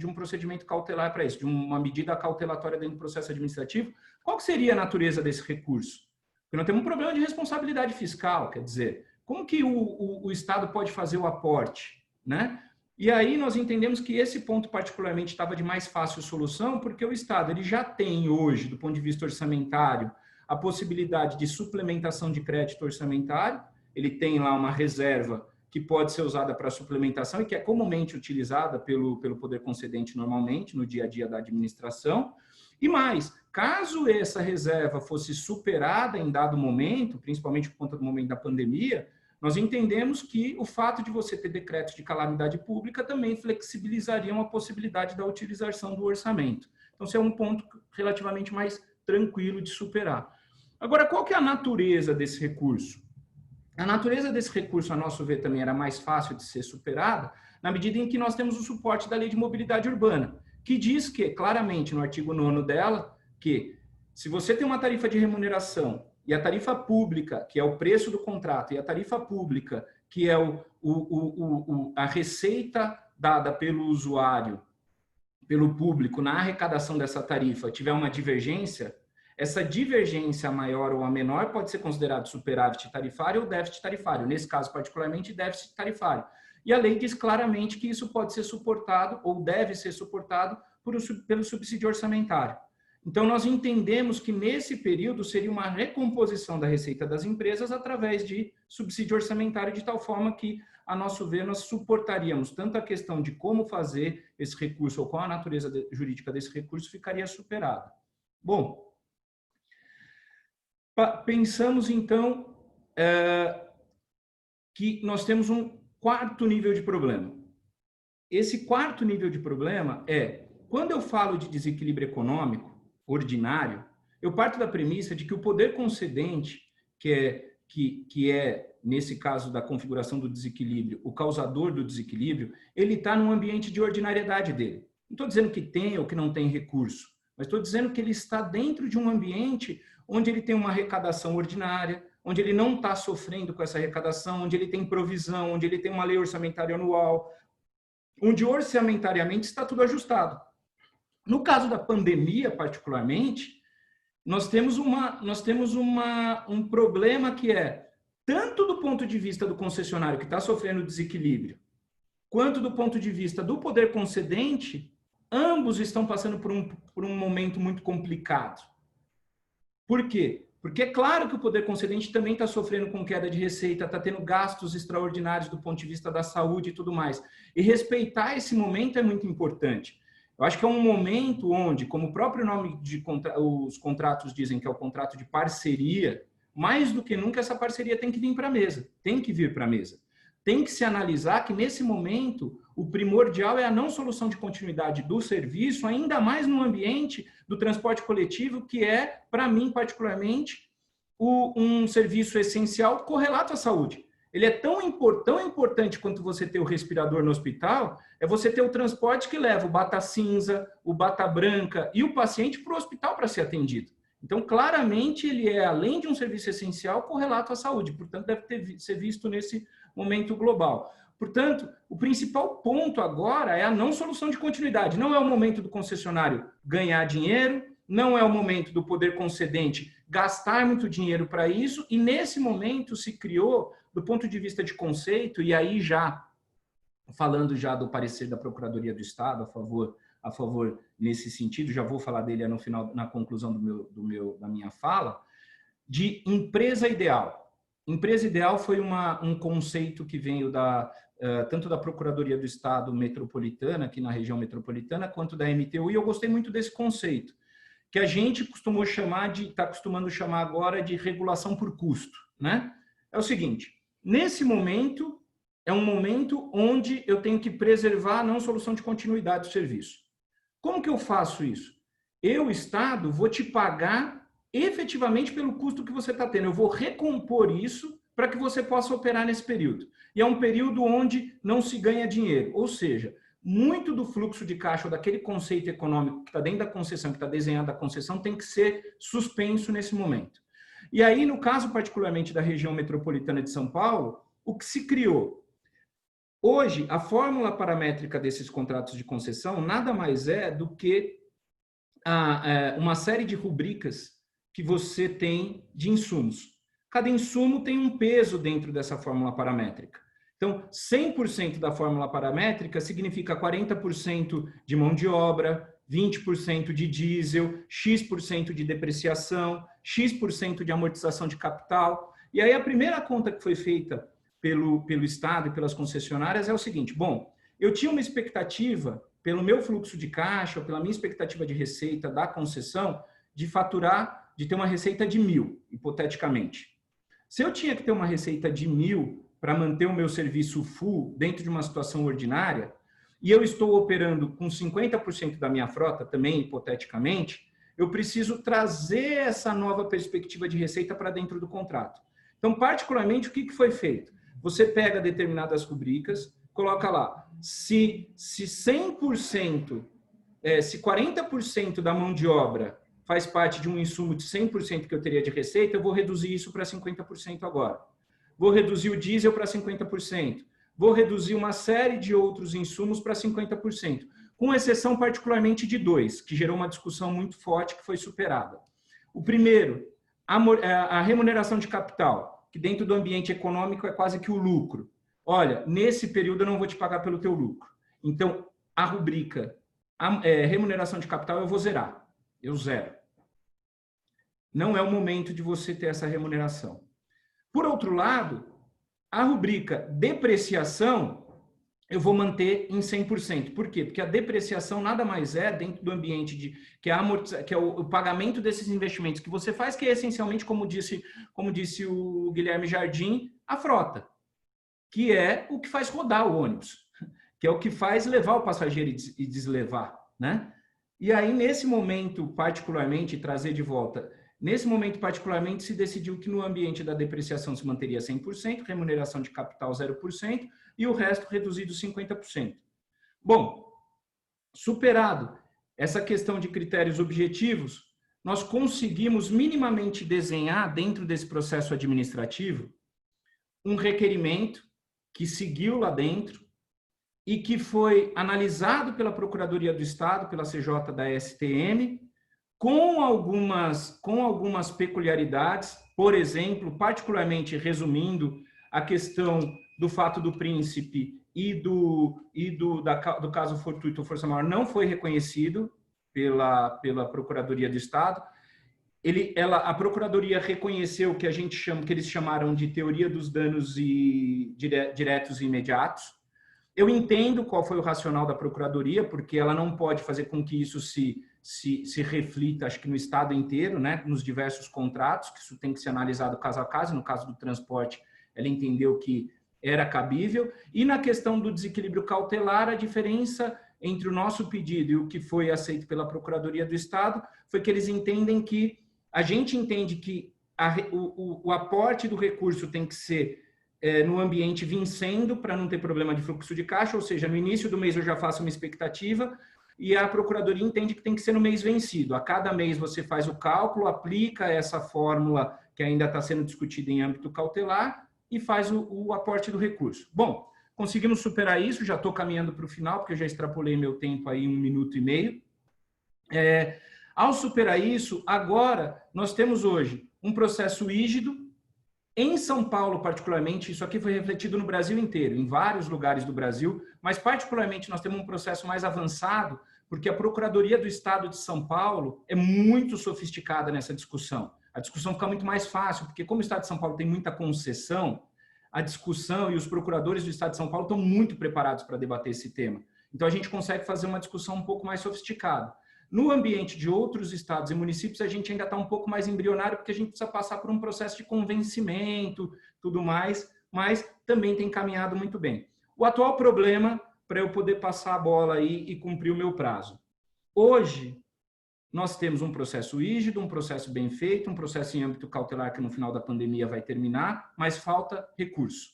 um procedimento cautelar para isso, de uma medida cautelatória dentro do processo administrativo, qual que seria a natureza desse recurso? Porque nós temos um problema de responsabilidade fiscal, quer dizer, como que o Estado pode fazer o aporte, né? E aí nós entendemos que esse ponto particularmente estava de mais fácil solução, porque o Estado ele já tem hoje, do ponto de vista orçamentário, a possibilidade de suplementação de crédito orçamentário, ele tem lá uma reserva que pode ser usada para suplementação e que é comumente utilizada pelo poder concedente normalmente, no dia a dia da administração. E mais, caso essa reserva fosse superada em dado momento, principalmente por conta do momento da pandemia, nós entendemos que o fato de você ter decretos de calamidade pública também flexibilizariam a possibilidade da utilização do orçamento. Então, esse é um ponto relativamente mais tranquilo de superar. Agora, qual que é a natureza desse recurso? A natureza desse recurso, a nosso ver, também era mais fácil de ser superada, na medida em que nós temos o suporte da Lei de Mobilidade Urbana, que diz que, claramente, no artigo 9º dela, que se você tem uma tarifa de remuneração e a tarifa pública, que é o preço do contrato, e a tarifa pública, que é a receita dada pelo usuário, pelo público, na arrecadação dessa tarifa, tiver uma divergência, essa divergência maior ou a menor pode ser considerado superávit tarifário ou déficit tarifário. Nesse caso, particularmente, déficit tarifário. E a lei diz claramente que isso pode ser suportado ou deve ser suportado pelo subsídio orçamentário. Então, nós entendemos que nesse período seria uma recomposição da receita das empresas através de subsídio orçamentário, de tal forma que, a nosso ver, nós suportaríamos tanto a questão de como fazer esse recurso ou qual a natureza jurídica desse recurso ficaria superada. Bom, pensamos, então, que nós temos um quarto nível de problema. Esse quarto nível de problema é, quando eu falo de desequilíbrio econômico ordinário, eu parto da premissa de que o poder concedente, que é, nesse caso da configuração do desequilíbrio, o causador do desequilíbrio, ele está num ambiente de ordinariedade dele. Não estou dizendo que tem ou que não tem recurso, mas estou dizendo que ele está dentro de um ambiente onde ele tem uma arrecadação ordinária, onde ele não está sofrendo com essa arrecadação, onde ele tem provisão, onde ele tem uma lei orçamentária anual, onde orçamentariamente está tudo ajustado. No caso da pandemia, particularmente, nós temos um problema que é, tanto do ponto de vista do concessionário que está sofrendo desequilíbrio, quanto do ponto de vista do poder concedente, ambos estão passando por um momento muito complicado. Por quê? Porque é claro que o poder concedente também está sofrendo com queda de receita, está tendo gastos extraordinários do ponto de vista da saúde e tudo mais. E respeitar esse momento é muito importante. Eu acho que é um momento onde, como o próprio nome os contratos dizem que é o contrato de parceria, mais do que nunca essa parceria tem que vir para a mesa, tem que vir para a mesa. Tem que se analisar que, nesse momento, o primordial é a não solução de continuidade do serviço, ainda mais no ambiente do transporte coletivo, que é, para mim, particularmente, um serviço essencial correlato à saúde. Ele é tão importante quanto você ter o respirador no hospital, é você ter o transporte que leva o bata cinza, o bata branca e o paciente para o hospital para ser atendido. Então, claramente, ele é, além de um serviço essencial, correlato à saúde. Portanto, deve ser visto nesse momento global. Portanto, o principal ponto agora é a não solução de continuidade. Não é o momento do concessionário ganhar dinheiro, não é o momento do poder concedente gastar muito dinheiro para isso, e nesse momento se criou, do ponto de vista de conceito, e aí já, falando já do parecer da Procuradoria do Estado a favor nesse sentido, já vou falar dele no final, na conclusão da minha fala, de empresa ideal. Empresa ideal foi um conceito que veio tanto da Procuradoria do Estado metropolitana, aqui na região metropolitana, quanto da MTU, e eu gostei muito desse conceito, que a gente está acostumando chamar agora de regulação por custo, né? É o seguinte, nesse momento, é um momento onde eu tenho que preservar a não solução de continuidade do serviço. Como que eu faço isso? Eu, Estado, vou te pagar efetivamente pelo custo que você está tendo. Eu vou recompor isso para que você possa operar nesse período. E é um período onde não se ganha dinheiro. Ou seja, muito do fluxo de caixa, ou daquele conceito econômico que está dentro da concessão, que está desenhado a concessão, tem que ser suspenso nesse momento. E aí, no caso particularmente da região metropolitana de São Paulo, o que se criou? Hoje, a fórmula paramétrica desses contratos de concessão nada mais é do que uma série de rubricas que você tem de insumos. Cada insumo tem um peso dentro dessa fórmula paramétrica. Então, 100% da fórmula paramétrica significa 40% de mão de obra, 20% de diesel, X% de depreciação, X% de amortização de capital. E aí a primeira conta que foi feita pelo Estado e pelas concessionárias é o seguinte: bom, eu tinha uma expectativa, pelo meu fluxo de caixa, ou pela minha expectativa de receita da concessão, de faturar, de ter uma receita de 1.000, hipoteticamente. Se eu tinha que ter uma receita de 1.000 para manter o meu serviço full dentro de uma situação ordinária, e eu estou operando com 50% da minha frota, também hipoteticamente, eu preciso trazer essa nova perspectiva de receita para dentro do contrato. Então, particularmente, o que foi feito? Você pega determinadas rubricas, coloca lá, se 100%, se 40% da mão de obra faz parte de um insumo de 100% que eu teria de receita, eu vou reduzir isso para 50% agora. Vou reduzir o diesel para 50%. Vou reduzir uma série de outros insumos para 50%, com exceção particularmente de 2, que gerou uma discussão muito forte que foi superada. O primeiro, a remuneração de capital, que dentro do ambiente econômico é quase que o lucro. Olha, nesse período eu não vou te pagar pelo teu lucro. Então, a rubrica remuneração de capital eu vou zerar. Eu zero. Não é o momento de você ter essa remuneração. Por outro lado, a rubrica depreciação eu vou manter em 100%. Por quê? Porque a depreciação nada mais é dentro do ambiente que é o pagamento desses investimentos que você faz, que é essencialmente, como disse o Guilherme Jardim, a frota, que é o que faz rodar o ônibus, que é o que faz levar o passageiro e deslevar, né? E aí, nesse momento, particularmente, trazer de volta, nesse momento, particularmente, se decidiu que no ambiente da depreciação se manteria 100%, remuneração de capital 0%, e o resto reduzido 50%. Bom, superado essa questão de critérios objetivos, nós conseguimos minimamente desenhar, dentro desse processo administrativo, um requerimento que seguiu lá dentro e que foi analisado pela Procuradoria do Estado, pela CJ da STM, com algumas peculiaridades, por exemplo, particularmente resumindo a questão do fato do príncipe e do caso fortuito ou força maior não foi reconhecido pela Procuradoria do Estado. A Procuradoria reconheceu o que que eles chamaram de teoria dos danos diretos e imediatos. Eu entendo qual foi o racional da Procuradoria, porque ela não pode fazer com que isso se reflita, acho que no Estado inteiro, né, nos diversos contratos, que isso tem que ser analisado caso a caso. No caso do transporte, ela entendeu que era cabível. E na questão do desequilíbrio cautelar, a diferença entre o nosso pedido e o que foi aceito pela Procuradoria do Estado foi que eles entendem que a gente entende que o aporte do recurso tem que ser no ambiente vencendo para não ter problema de fluxo de caixa, ou seja, no início do mês eu já faço uma expectativa e a Procuradoria entende que tem que ser no mês vencido. A cada mês você faz o cálculo, aplica essa fórmula que ainda está sendo discutida em âmbito cautelar e faz o aporte do recurso. Bom, conseguimos superar isso, já estou caminhando para o final, porque eu já extrapolei meu tempo aí 1 minuto e meio. Ao superar isso, agora nós temos hoje um processo rígido. Em São Paulo, particularmente, isso aqui foi refletido no Brasil inteiro, em vários lugares do Brasil, mas particularmente nós temos um processo mais avançado, porque a Procuradoria do Estado de São Paulo é muito sofisticada nessa discussão. A discussão fica muito mais fácil, porque como o Estado de São Paulo tem muita concessão, a discussão e os procuradores do Estado de São Paulo estão muito preparados para debater esse tema. Então a gente consegue fazer uma discussão um pouco mais sofisticada. No ambiente de outros estados e municípios, a gente ainda está um pouco mais embrionário, porque a gente precisa passar por um processo de convencimento, tudo mais, mas também tem caminhado muito bem. O atual problema, para eu poder passar a bola aí e cumprir o meu prazo. Hoje, nós temos um processo rígido, um processo bem feito, um processo em âmbito cautelar que no final da pandemia vai terminar, mas falta recurso.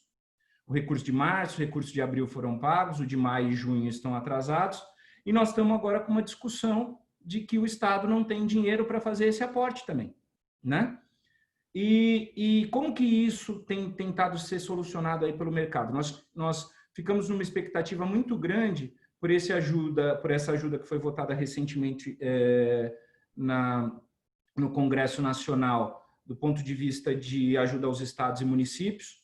O recurso de março, o recurso de abril foram pagos, o de maio e junho estão atrasados, e nós estamos agora com uma discussão de que o Estado não tem dinheiro para fazer esse aporte também, né? E como que isso tem tentado ser solucionado aí pelo mercado? Nós ficamos numa expectativa muito grande por essa ajuda que foi votada recentemente no Congresso Nacional, do ponto de vista de ajuda aos estados e municípios.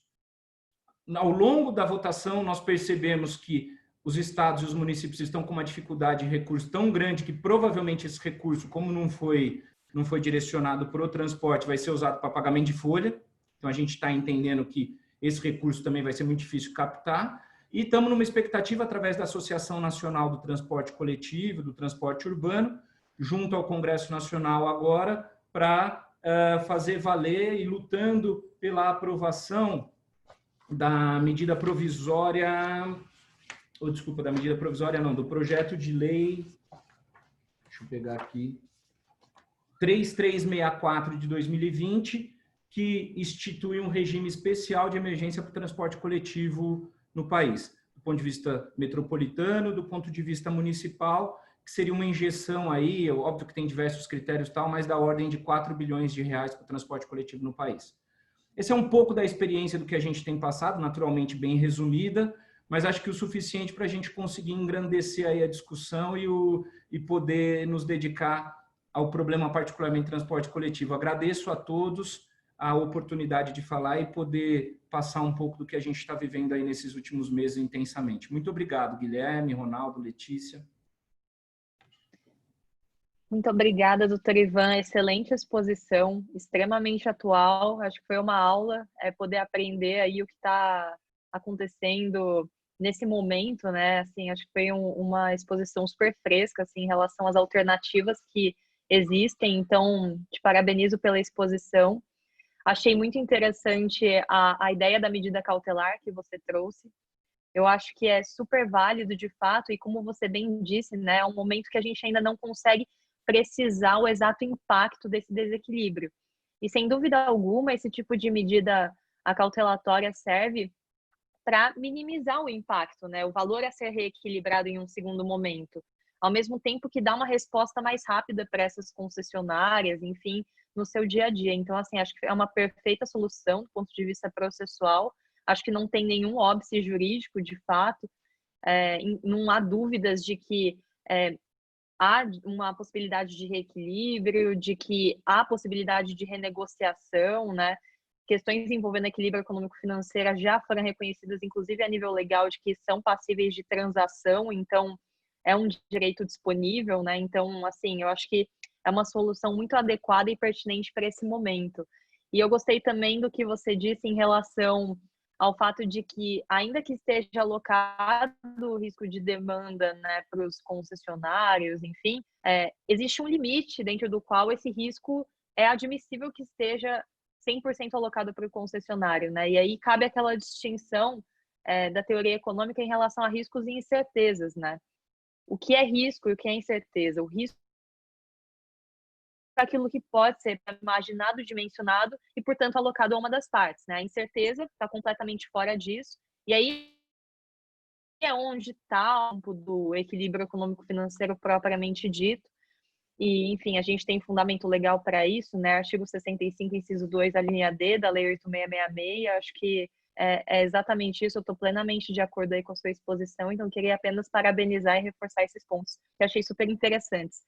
Ao longo da votação, nós percebemos que os estados e os municípios estão com uma dificuldade de recurso tão grande que provavelmente esse recurso, como não foi direcionado para o transporte, vai ser usado para pagamento de folha. Então, a gente está entendendo que esse recurso também vai ser muito difícil captar. E estamos numa expectativa, através da Associação Nacional do Transporte Coletivo, do Transporte Urbano, junto ao Congresso Nacional agora, para fazer valer e lutando pela aprovação da medida provisória, do projeto de lei, deixa eu pegar aqui, 3364 de 2020, que institui um regime especial de emergência para o transporte coletivo no país, do ponto de vista metropolitano, do ponto de vista municipal, que seria uma injeção aí, óbvio que tem diversos critérios tal, mas da ordem de 4 bilhões de reais para o transporte coletivo no país. Esse é um pouco da experiência do que a gente tem passado, naturalmente bem resumida, mas acho que o suficiente para a gente conseguir engrandecer aí a discussão e poder nos dedicar ao problema particularmente transporte coletivo. Agradeço a todos a oportunidade de falar e poder passar um pouco do que a gente está vivendo aí nesses últimos meses intensamente. Muito obrigado, Guilherme, Ronaldo, Letícia. Muito obrigada, doutor Ivan. Excelente exposição, extremamente atual. Acho que foi uma aula poder aprender aí o que está acontecendo nesse momento, né? Assim, acho que foi uma exposição super fresca assim, em relação às alternativas que existem. Então, te parabenizo pela exposição. Achei muito interessante a ideia da medida cautelar que você trouxe. Eu acho que é super válido, de fato, e como você bem disse, né, é um momento que a gente ainda não consegue precisar o exato impacto desse desequilíbrio. E, sem dúvida alguma, esse tipo de medida cautelatória serve para minimizar o impacto, né, o valor a ser reequilibrado em um segundo momento, ao mesmo tempo que dá uma resposta mais rápida para essas concessionárias, enfim, no seu dia a dia. Então, assim, acho que é uma perfeita solução do ponto de vista processual. Acho que não tem nenhum óbice jurídico, de fato. Não há dúvidas de que há uma possibilidade de reequilíbrio, de que há possibilidade de renegociação, né? Questões envolvendo equilíbrio econômico-financeiro já foram reconhecidas, inclusive a nível legal, de que são passíveis de transação, então é um direito disponível, né? Então, assim, eu acho que é uma solução muito adequada e pertinente para esse momento. E eu gostei também do que você disse em relação ao fato de que, ainda que esteja alocado o risco de demanda, né, para os concessionários, enfim, existe um limite dentro do qual esse risco é admissível que esteja 100% alocado para o concessionário, né? E aí cabe aquela distinção da teoria econômica em relação a riscos e incertezas, né? O que é risco e o que é incerteza? O risco aquilo que pode ser imaginado, dimensionado e, portanto, alocado a uma das partes, né? A incerteza está completamente fora disso. E aí é onde está o do equilíbrio econômico-financeiro propriamente dito. E, enfim, a gente tem fundamento legal para isso, né? Artigo 65, inciso 2, a linha D da Lei 8666. Acho que é exatamente isso. Eu estou plenamente de acordo aí com a sua exposição, então queria apenas parabenizar e reforçar esses pontos que achei super interessantes.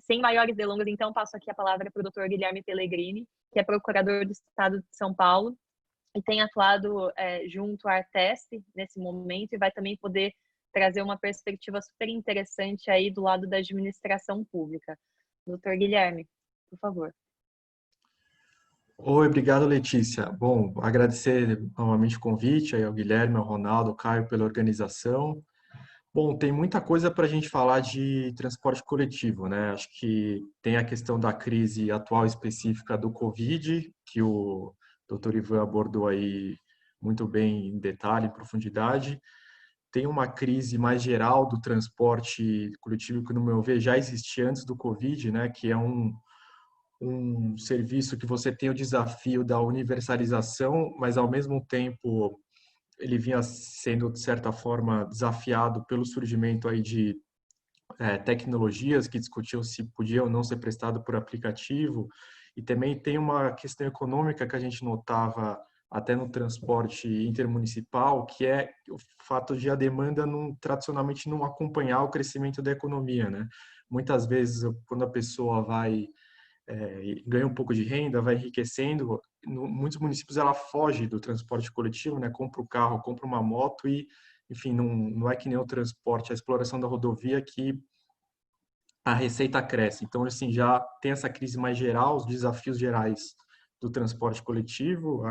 Sem maiores delongas, então, passo aqui a palavra para o Dr. Guilherme Pellegrini, que é procurador do Estado de São Paulo e tem atuado junto à Artesp nesse momento e vai também poder trazer uma perspectiva super interessante aí do lado da administração pública. Dr. Guilherme, por favor. Oi, obrigado, Letícia. Bom, agradecer novamente o convite aí ao Guilherme, ao Ronaldo, ao Caio pela organização. Bom, tem muita coisa para a gente falar de transporte coletivo, né? Acho que tem a questão da crise atual específica do Covid, que o Dr. Ivan abordou aí muito bem em detalhe, em profundidade. Tem uma crise mais geral do transporte coletivo que, no meu ver, já existia antes do Covid, né? Que é um serviço que você tem o desafio da universalização, mas, ao mesmo tempo, ele vinha sendo, de certa forma, desafiado pelo surgimento aí de tecnologias que discutiam se podia ou não ser prestado por aplicativo. E também tem uma questão econômica que a gente notava até no transporte intermunicipal, que é o fato de a demanda tradicionalmente não acompanhar o crescimento da economia, né? Muitas vezes, quando a pessoa ganha um pouco de renda, vai enriquecendo, muitos municípios ela foge do transporte coletivo, né? Compra o carro, compra uma moto e, enfim, não é que nem o transporte, a exploração da rodovia que a receita cresce. Então, assim, já tem essa crise mais geral, os desafios gerais do transporte coletivo,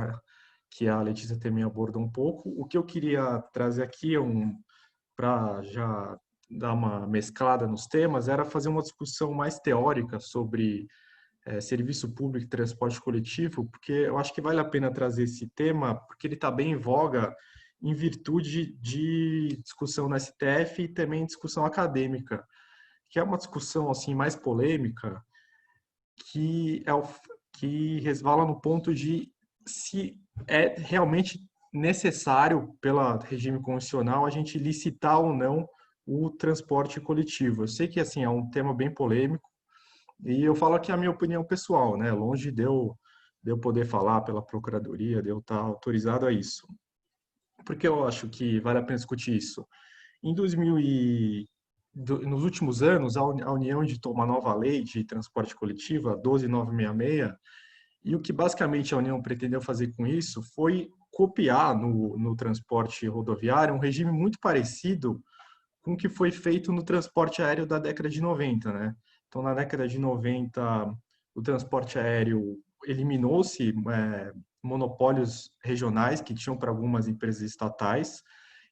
que a Letícia também abordou um pouco. O que eu queria trazer aqui para já dar uma mesclada nos temas, era fazer uma discussão mais teórica sobre serviço público e transporte coletivo, porque eu acho que vale a pena trazer esse tema, porque ele está bem em voga em virtude de discussão na STF e também discussão acadêmica, que é uma discussão assim mais polêmica, que resvala no ponto de se é realmente necessário, pelo regime constitucional, a gente licitar ou não o transporte coletivo. Eu sei que assim é um tema bem polêmico, e eu falo aqui a minha opinião pessoal, né? Longe de eu poder falar pela Procuradoria, de eu estar autorizado a isso. Por que eu acho que vale a pena discutir isso? Em nos últimos anos, a União editou uma nova lei de transporte coletivo, a 12.966, e o que basicamente a União pretendeu fazer com isso foi copiar no transporte rodoviário um regime muito parecido com o que foi feito no transporte aéreo da década de 90, né? Então, na década de 90, o transporte aéreo eliminou-se monopólios regionais que tinham para algumas empresas estatais,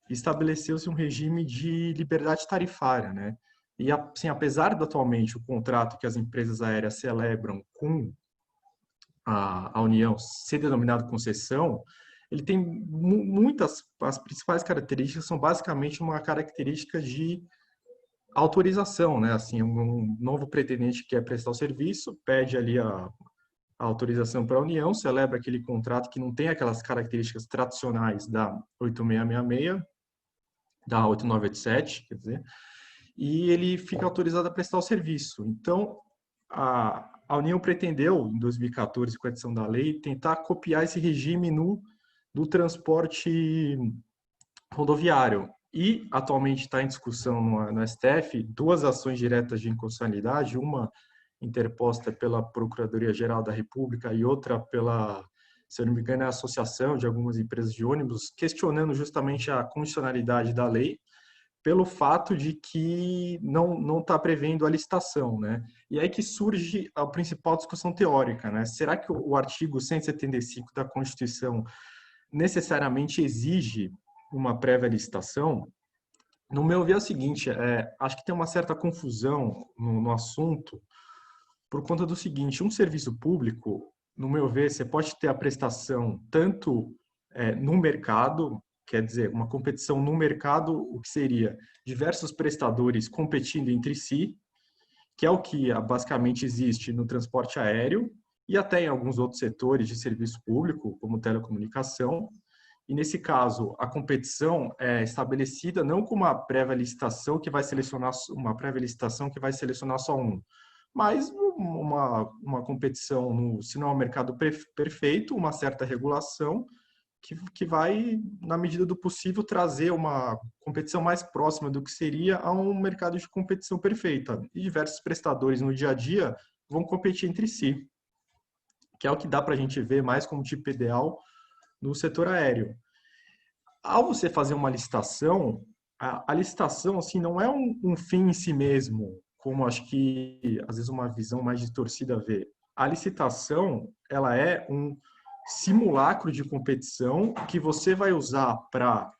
e estabeleceu-se um regime de liberdade tarifária, né? E, assim, apesar de atualmente o contrato que as empresas aéreas celebram com a União ser denominado concessão, ele tem as principais características são basicamente uma característica de autorização, né? Assim, um novo pretendente que quer prestar o serviço, pede ali a autorização para a União, celebra aquele contrato que não tem aquelas características tradicionais da 8666, da 8987, quer dizer, e ele fica autorizado a prestar o serviço. Então, a União pretendeu, em 2014, com a edição da lei, tentar copiar esse regime do transporte rodoviário. E, atualmente, está em discussão no STF duas ações diretas de inconstitucionalidade, uma interposta pela Procuradoria-Geral da República e outra pela, se eu não me engano, a Associação de algumas empresas de ônibus, questionando justamente a constitucionalidade da lei, pelo fato de que não está prevendo a licitação, né? E aí que surge a principal discussão teórica, né? Será que o artigo 175 da Constituição necessariamente exige uma prévia licitação? No meu ver é o seguinte, acho que tem uma certa confusão no assunto por conta do seguinte: um serviço público, no meu ver, você pode ter a prestação tanto no mercado, quer dizer, uma competição no mercado, o que seria diversos prestadores competindo entre si, que é o que basicamente existe no transporte aéreo e até em alguns outros setores de serviço público, como telecomunicação. E nesse caso, a competição é estabelecida não com uma prévia licitação que vai selecionar só um, mas uma competição, se não é um mercado perfeito, uma certa regulação que vai, na medida do possível, trazer uma competição mais próxima do que seria a um mercado de competição perfeita. E diversos prestadores no dia a dia vão competir entre si, que é o que dá para a gente ver mais como tipo ideal no setor aéreo. Ao você fazer uma licitação, a licitação assim, não é um fim em si mesmo, como acho que às vezes uma visão mais distorcida vê. A licitação, ela é um simulacro de competição que você vai usar para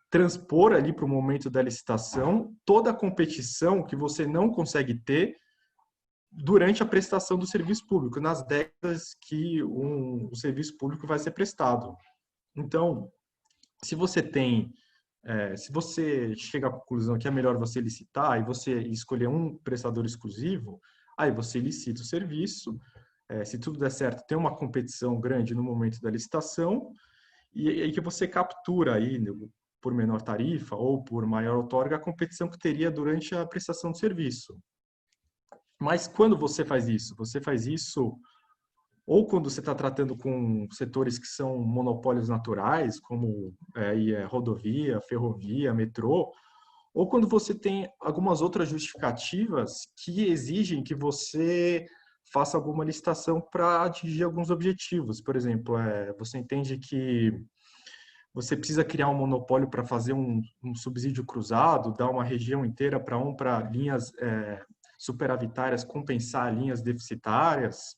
transpor ali para o momento da licitação toda a competição que você não consegue ter durante a prestação do serviço público, nas décadas que o serviço público vai ser prestado. Então, se você chega à conclusão que é melhor você licitar e você escolher um prestador exclusivo, aí você licita o serviço. Se tudo der certo, tem uma competição grande no momento da licitação, e aí que você captura aí, por menor tarifa ou por maior outorga, a competição que teria durante a prestação do serviço. Mas quando você faz isso? Você faz isso ou quando você está tratando com setores que são monopólios naturais, como rodovia, ferrovia, metrô, ou quando você tem algumas outras justificativas que exigem que você faça alguma licitação para atingir alguns objetivos. Por exemplo, você entende que você precisa criar um monopólio para fazer um subsídio cruzado, dar uma região inteira para linhas superavitárias compensar linhas deficitárias.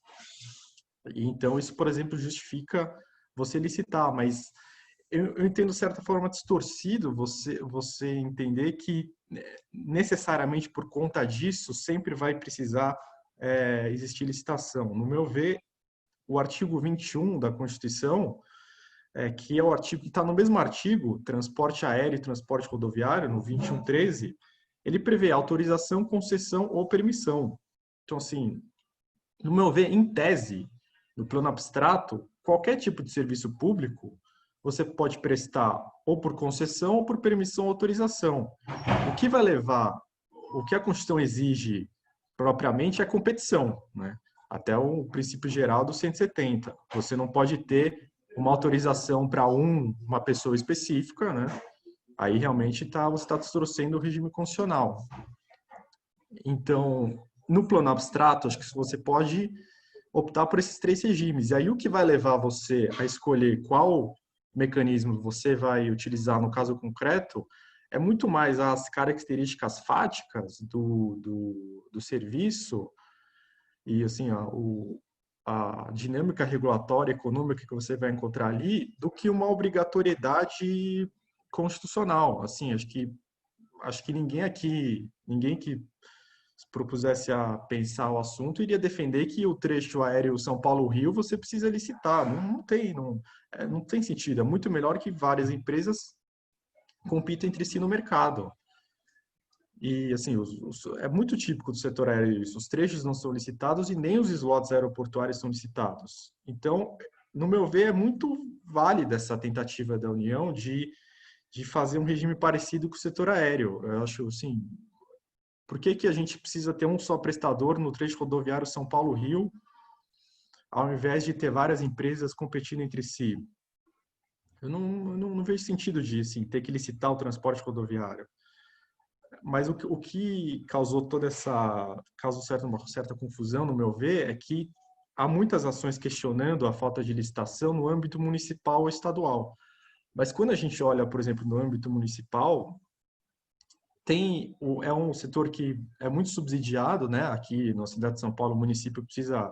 E então, isso, por exemplo, justifica você licitar, mas eu entendo, de certa forma, distorcido você entender que necessariamente por conta disso sempre vai precisar existir licitação. No meu ver, o artigo 21 da Constituição, que é o artigo que está no mesmo artigo, transporte aéreo e transporte rodoviário, no 21.13, ele prevê autorização, concessão ou permissão. Então, assim, no meu ver, em tese, no plano abstrato, qualquer tipo de serviço público você pode prestar ou por concessão ou por permissão ou autorização. O que vai levar, o que a Constituição exige propriamente é a competição, né? Até o princípio geral do 170. Você não pode ter uma autorização para uma pessoa específica, né? Aí realmente você está distorcendo o regime constitucional. Então, no plano abstrato, acho que você pode optar por esses 3 regimes. E aí o que vai levar você a escolher qual mecanismo você vai utilizar no caso concreto é muito mais as características fáticas do serviço e assim a dinâmica regulatória econômica que você vai encontrar ali do que uma obrigatoriedade constitucional. Assim, acho que ninguém que se propusesse a pensar o assunto, iria defender que o trecho aéreo São Paulo-Rio você precisa licitar. Não tem sentido. É muito melhor que várias empresas compitam entre si no mercado. E, assim, é muito típico do setor aéreo isso. Os trechos não são licitados e nem os slots aeroportuários são licitados. Então, no meu ver, é muito válida essa tentativa da União de fazer um regime parecido com o setor aéreo. Eu acho, assim, por que a gente precisa ter um só prestador no trecho rodoviário São Paulo-Rio, ao invés de ter várias empresas competindo entre si? Eu não vejo sentido de assim, ter que licitar o transporte rodoviário. Mas o que causou uma certa confusão, no meu ver, é que há muitas ações questionando a falta de licitação no âmbito municipal ou estadual. Mas quando a gente olha, por exemplo, no âmbito municipal, é um setor que é muito subsidiado, né? Aqui na cidade de São Paulo, o município precisa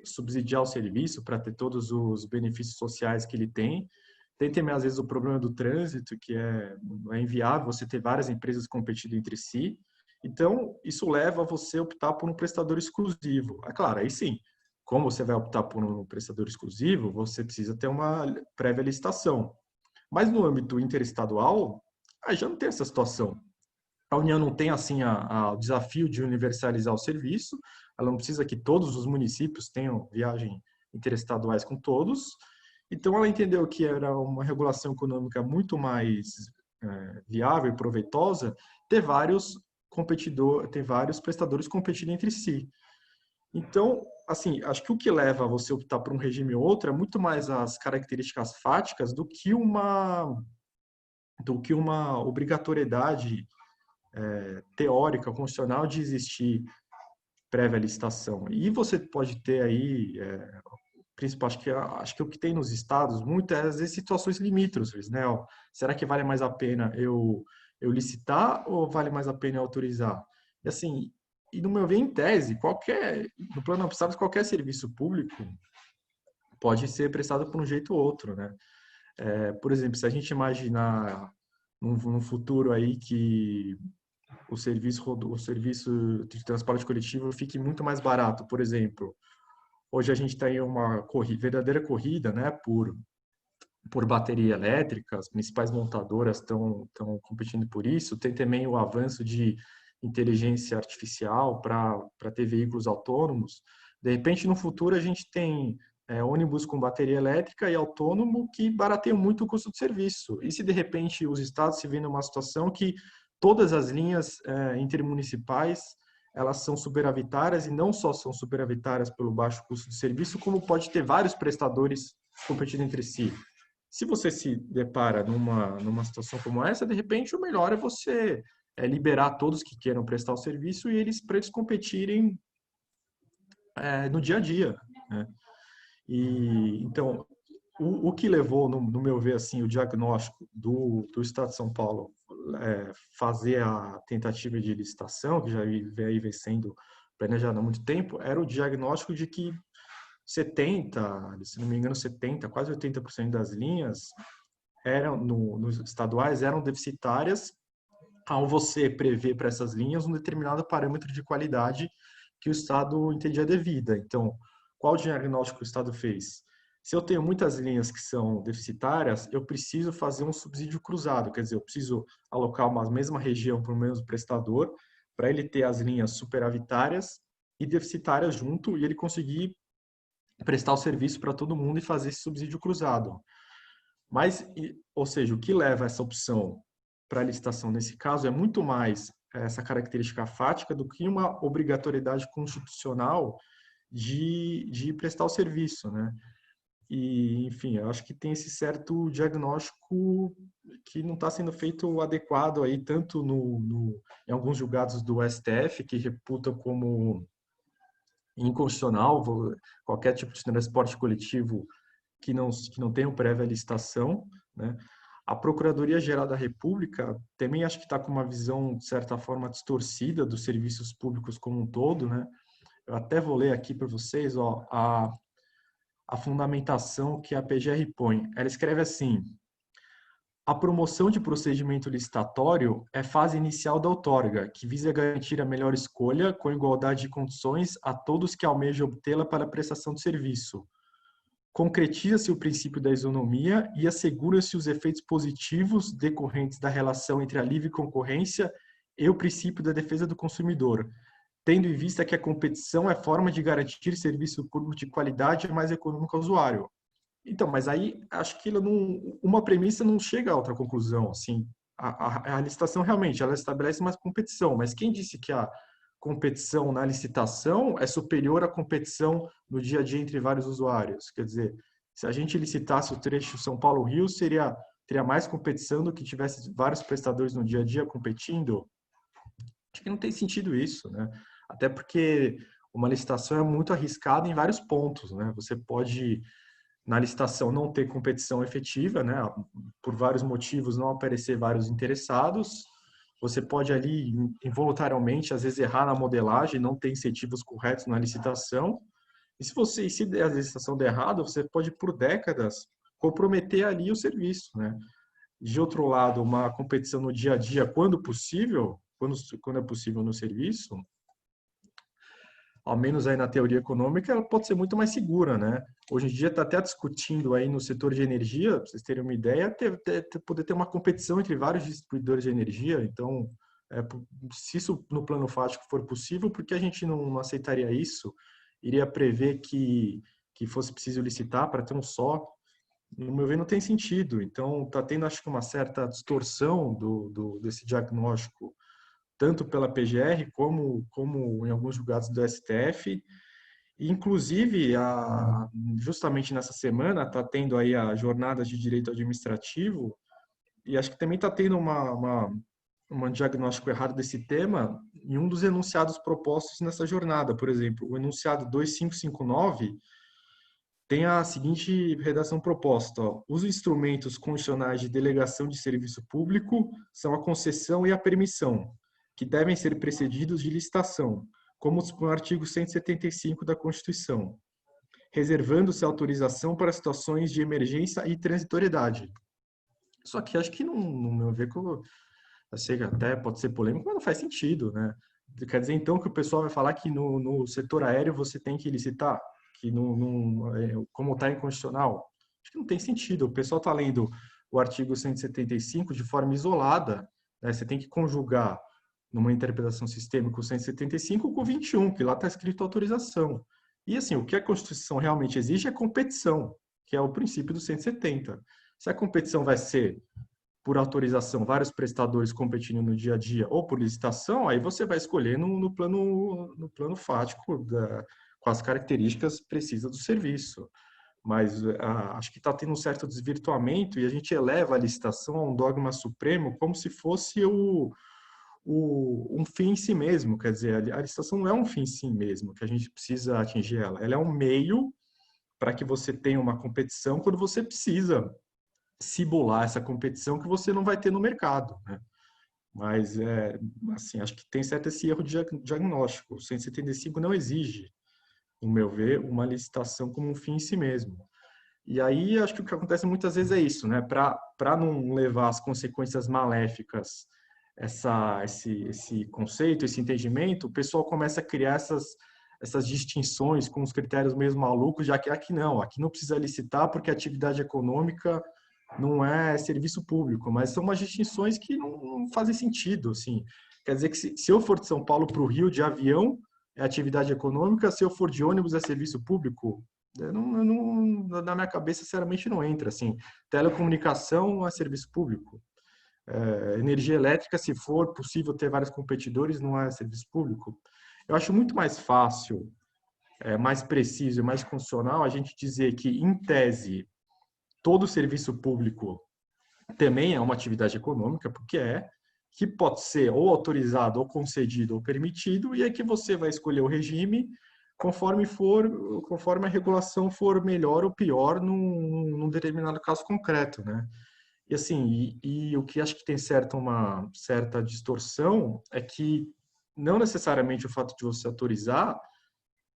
subsidiar o serviço para ter todos os benefícios sociais que ele tem. Tem também, às vezes, o problema do trânsito, que não é inviável você ter várias empresas competindo entre si. Então, isso leva a você a optar por um prestador exclusivo. É claro, aí sim, como você vai optar por um prestador exclusivo, você precisa ter uma prévia licitação. Mas no âmbito interestadual, aí já não tem essa situação. A União não tem, assim, o desafio de universalizar o serviço, ela não precisa que todos os municípios tenham viagem interestaduais com todos. Então, ela entendeu que era uma regulação econômica muito mais viável e proveitosa ter vários prestadores competindo entre si. Então, assim, acho que o que leva a você optar por um regime ou outro é muito mais as características fáticas do que uma obrigatoriedade teórica, constitucional de existir prévia licitação. E você pode ter aí acho que o que tem nos estados muito é às vezes situações limítrofes, né? Será que vale mais a pena eu licitar ou vale mais a pena eu autorizar? E assim, no meu ver, em tese, no plano abstrato, qualquer serviço público pode ser prestado por um jeito ou outro, né? Por exemplo, se a gente imaginar num futuro aí que o serviço de transporte coletivo fique muito mais barato, por exemplo, hoje a gente tem uma verdadeira corrida, né, por bateria elétrica, as principais montadoras estão competindo por isso. Tem também o avanço de inteligência artificial para ter veículos autônomos. De repente, no futuro, a gente tem ônibus com bateria elétrica e autônomo que barateiam muito o custo do serviço. E se, de repente, os estados se veem numa situação que todas as linhas intermunicipais elas são superavitárias e não só são superavitárias pelo baixo custo de serviço, como pode ter vários prestadores competindo entre si. Se você se depara numa situação como essa, de repente o melhor é você liberar todos que queiram prestar o serviço para eles competirem no dia a dia, né? E então o que levou, no meu ver, assim, o diagnóstico do Estado de São Paulo fazer a tentativa de licitação, que já vem sendo planejada há muito tempo, era o diagnóstico de que 70, se não me engano, 70, quase 80% das linhas nos estaduais eram deficitárias ao você prever para essas linhas um determinado parâmetro de qualidade que o Estado entendia devida. Então, qual o diagnóstico que o Estado fez? Se eu tenho muitas linhas que são deficitárias, eu preciso fazer um subsídio cruzado, quer dizer, eu preciso alocar uma mesma região para o mesmo prestador, para ele ter as linhas superavitárias e deficitárias junto, e ele conseguir prestar o serviço para todo mundo e fazer esse subsídio cruzado. Mas, ou seja, o que leva essa opção para a licitação nesse caso é muito mais essa característica fática do que uma obrigatoriedade constitucional de prestar o serviço, né? E, enfim, eu acho que tem esse certo diagnóstico que não está sendo feito adequado aí, tanto em alguns julgados do STF, que reputam como inconstitucional qualquer tipo de transporte coletivo que não tenha prévia licitação, né? A Procuradoria-Geral da República também acho que está com uma visão, de certa forma, distorcida dos serviços públicos como um todo, né? Eu até vou ler aqui para vocês a fundamentação que a PGR põe. Ela escreve assim: a promoção de procedimento licitatório é fase inicial da outorga, que visa garantir a melhor escolha com igualdade de condições a todos que almejam obtê-la para a prestação de serviço. Concretiza-se o princípio da isonomia e assegura-se os efeitos positivos decorrentes da relação entre a livre concorrência e o princípio da defesa do consumidor, tendo em vista que a competição é forma de garantir serviço público de qualidade e mais econômico ao usuário. Então, mas aí acho que uma premissa não chega a outra conclusão. Assim, a licitação realmente ela estabelece uma competição, mas quem disse que a competição na licitação é superior à competição no dia a dia entre vários usuários? Quer dizer, se a gente licitasse o trecho São Paulo-Rio, teria mais competição do que tivesse vários prestadores no dia a dia competindo? Acho que não tem sentido isso, né? Até porque uma licitação é muito arriscada em vários pontos, né? Você pode, na licitação, não ter competição efetiva, né? Por vários motivos, não aparecer vários interessados. Você pode ali, involuntariamente, às vezes errar na modelagem, não ter incentivos corretos na licitação. E se a licitação der errado, você pode, por décadas, comprometer ali o serviço, né? De outro lado, uma competição no dia a dia, quando possível, quando é possível no serviço, ao menos aí na teoria econômica, ela pode ser muito mais segura, né? Hoje em dia está até discutindo aí no setor de energia, para vocês terem uma ideia, poder ter uma competição entre vários distribuidores de energia. Então, se isso no plano fático for possível, por que a gente não aceitaria isso? Iria prever que fosse preciso licitar para ter um só? No meu ver, não tem sentido. Então, está tendo, acho que, uma certa distorção desse diagnóstico, tanto pela PGR como em alguns julgados do STF. E, inclusive, justamente nessa semana, está tendo aí a jornada de direito administrativo, e acho que também está tendo um diagnóstico errado desse tema em um dos enunciados propostos nessa jornada. Por exemplo, o enunciado 2559 tem a seguinte redação proposta: ó, os instrumentos constitucionais de delegação de serviço público são a concessão e a permissão, que devem ser precedidos de licitação, como dispõe o artigo 175 da Constituição, reservando-se a autorização para situações de emergência e transitoriedade. Só que acho que, no meu ver, eu sei que até pode ser polêmico, mas não faz sentido, né? Quer dizer, então, que o pessoal vai falar que no setor aéreo você tem que licitar, que como está inconstitucional? Acho que não tem sentido. O pessoal está lendo o artigo 175 de forma isolada, né? Você tem que conjugar numa interpretação sistêmica o 175 com o 21, que lá está escrito autorização. E assim, o que a Constituição realmente exige é competição, que é o princípio do 170. Se a competição vai ser por autorização, vários prestadores competindo no dia a dia, ou por licitação, aí você vai escolher no plano fático, com as características precisas do serviço. Mas acho que está tendo um certo desvirtuamento e a gente eleva a licitação a um dogma supremo como se fosse um fim em si mesmo. Quer dizer, a licitação não é um fim em si mesmo, que a gente precisa atingir ela. Ela é um meio para que você tenha uma competição quando você precisa simular essa competição que você não vai ter no mercado, né? Mas, assim, acho que tem certo esse erro de diagnóstico. O 175 não exige, no meu ver, uma licitação como um fim em si mesmo. E aí, acho que o que acontece muitas vezes é isso, né? Para não levar as consequências maléficas esse conceito, esse entendimento, o pessoal começa a criar essas distinções com os critérios mesmo malucos, já que aqui não precisa licitar porque a atividade econômica não é serviço público, mas são umas distinções que não fazem sentido, assim. Quer dizer que se eu for de São Paulo para o Rio de avião, é atividade econômica, se eu for de ônibus é serviço público? Na minha cabeça, sinceramente, não entra, assim. Telecomunicação é serviço público. Energia elétrica, se for possível ter vários competidores, não é serviço público. Eu acho muito mais fácil, mais preciso e mais funcional a gente dizer que, em tese, todo serviço público também é uma atividade econômica, porque que pode ser ou autorizado, ou concedido, ou permitido, e é que você vai escolher o regime conforme a regulação for melhor ou pior num determinado caso concreto, né? E assim, e o que acho que tem uma certa distorção é que não necessariamente o fato de você autorizar,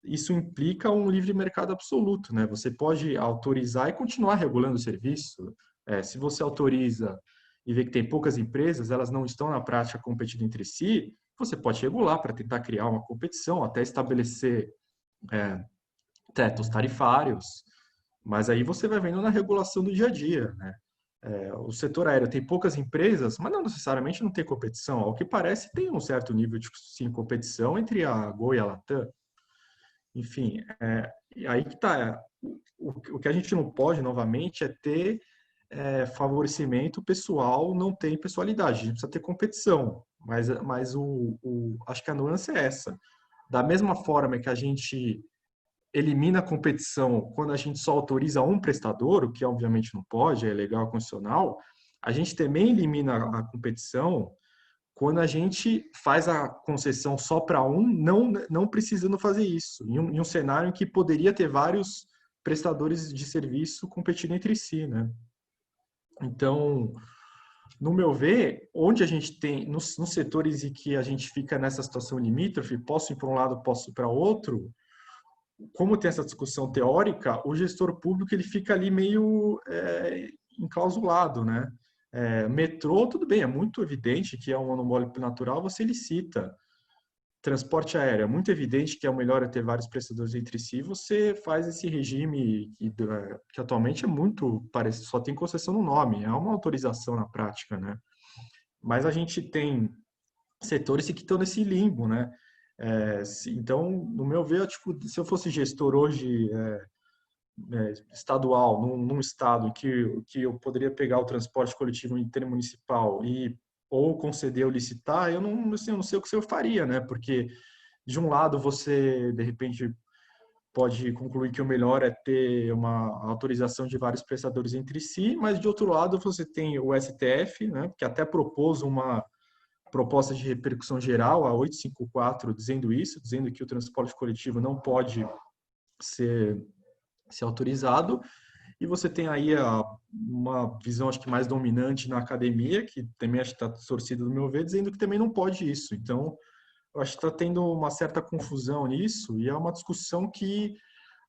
isso implica um livre mercado absoluto, né? Você pode autorizar e continuar regulando o serviço. Se você autoriza e vê que tem poucas empresas, elas não estão na prática competindo entre si, você pode regular para tentar criar uma competição, até estabelecer tetos tarifários, mas aí você vai vendo na regulação do dia a dia, né? O setor aéreo tem poucas empresas, mas não necessariamente não tem competição. Ao que parece, tem um certo nível de sim, competição entre a Gol e a Latam. Enfim, aí que está. O que a gente não pode, novamente, é ter favorecimento pessoal, não tem pessoalidade. A gente precisa ter competição, mas acho que a nuance é essa. Da mesma forma que a gente elimina a competição quando a gente só autoriza um prestador, o que obviamente não pode, é legal constitucional, a gente também elimina a competição quando a gente faz a concessão só para um, não precisando fazer isso, em um cenário em que poderia ter vários prestadores de serviço competindo entre si, né? Então, no meu ver, onde a gente tem, nos setores em que a gente fica nessa situação limítrofe, posso ir para um lado, posso ir para outro, como tem essa discussão teórica, o gestor público ele fica ali meio enclausulado, né? Metrô, tudo bem, é muito evidente que é um monopólio natural, você licita. Transporte aéreo, é muito evidente que é o melhor ter vários prestadores entre si, você faz esse regime que atualmente é muito parecido, só tem concessão no nome, é uma autorização na prática, né? Mas a gente tem setores que estão nesse limbo, né? Então, no meu ver, tipo, se eu fosse gestor hoje estadual, num estado que eu poderia pegar o transporte coletivo intermunicipal ou conceder ou licitar, eu não sei o que eu faria, né? Porque, de um lado, você, de repente, pode concluir que o melhor é ter uma autorização de vários prestadores entre si, mas, de outro lado, você tem o STF, né? Que até propôs uma proposta de repercussão geral, a 854, dizendo que o transporte coletivo não pode ser autorizado, e você tem aí uma visão, acho que mais dominante na academia, que também acho que está distorcida do meu ver, dizendo que também não pode isso. Então, eu acho que está tendo uma certa confusão nisso, e é uma discussão que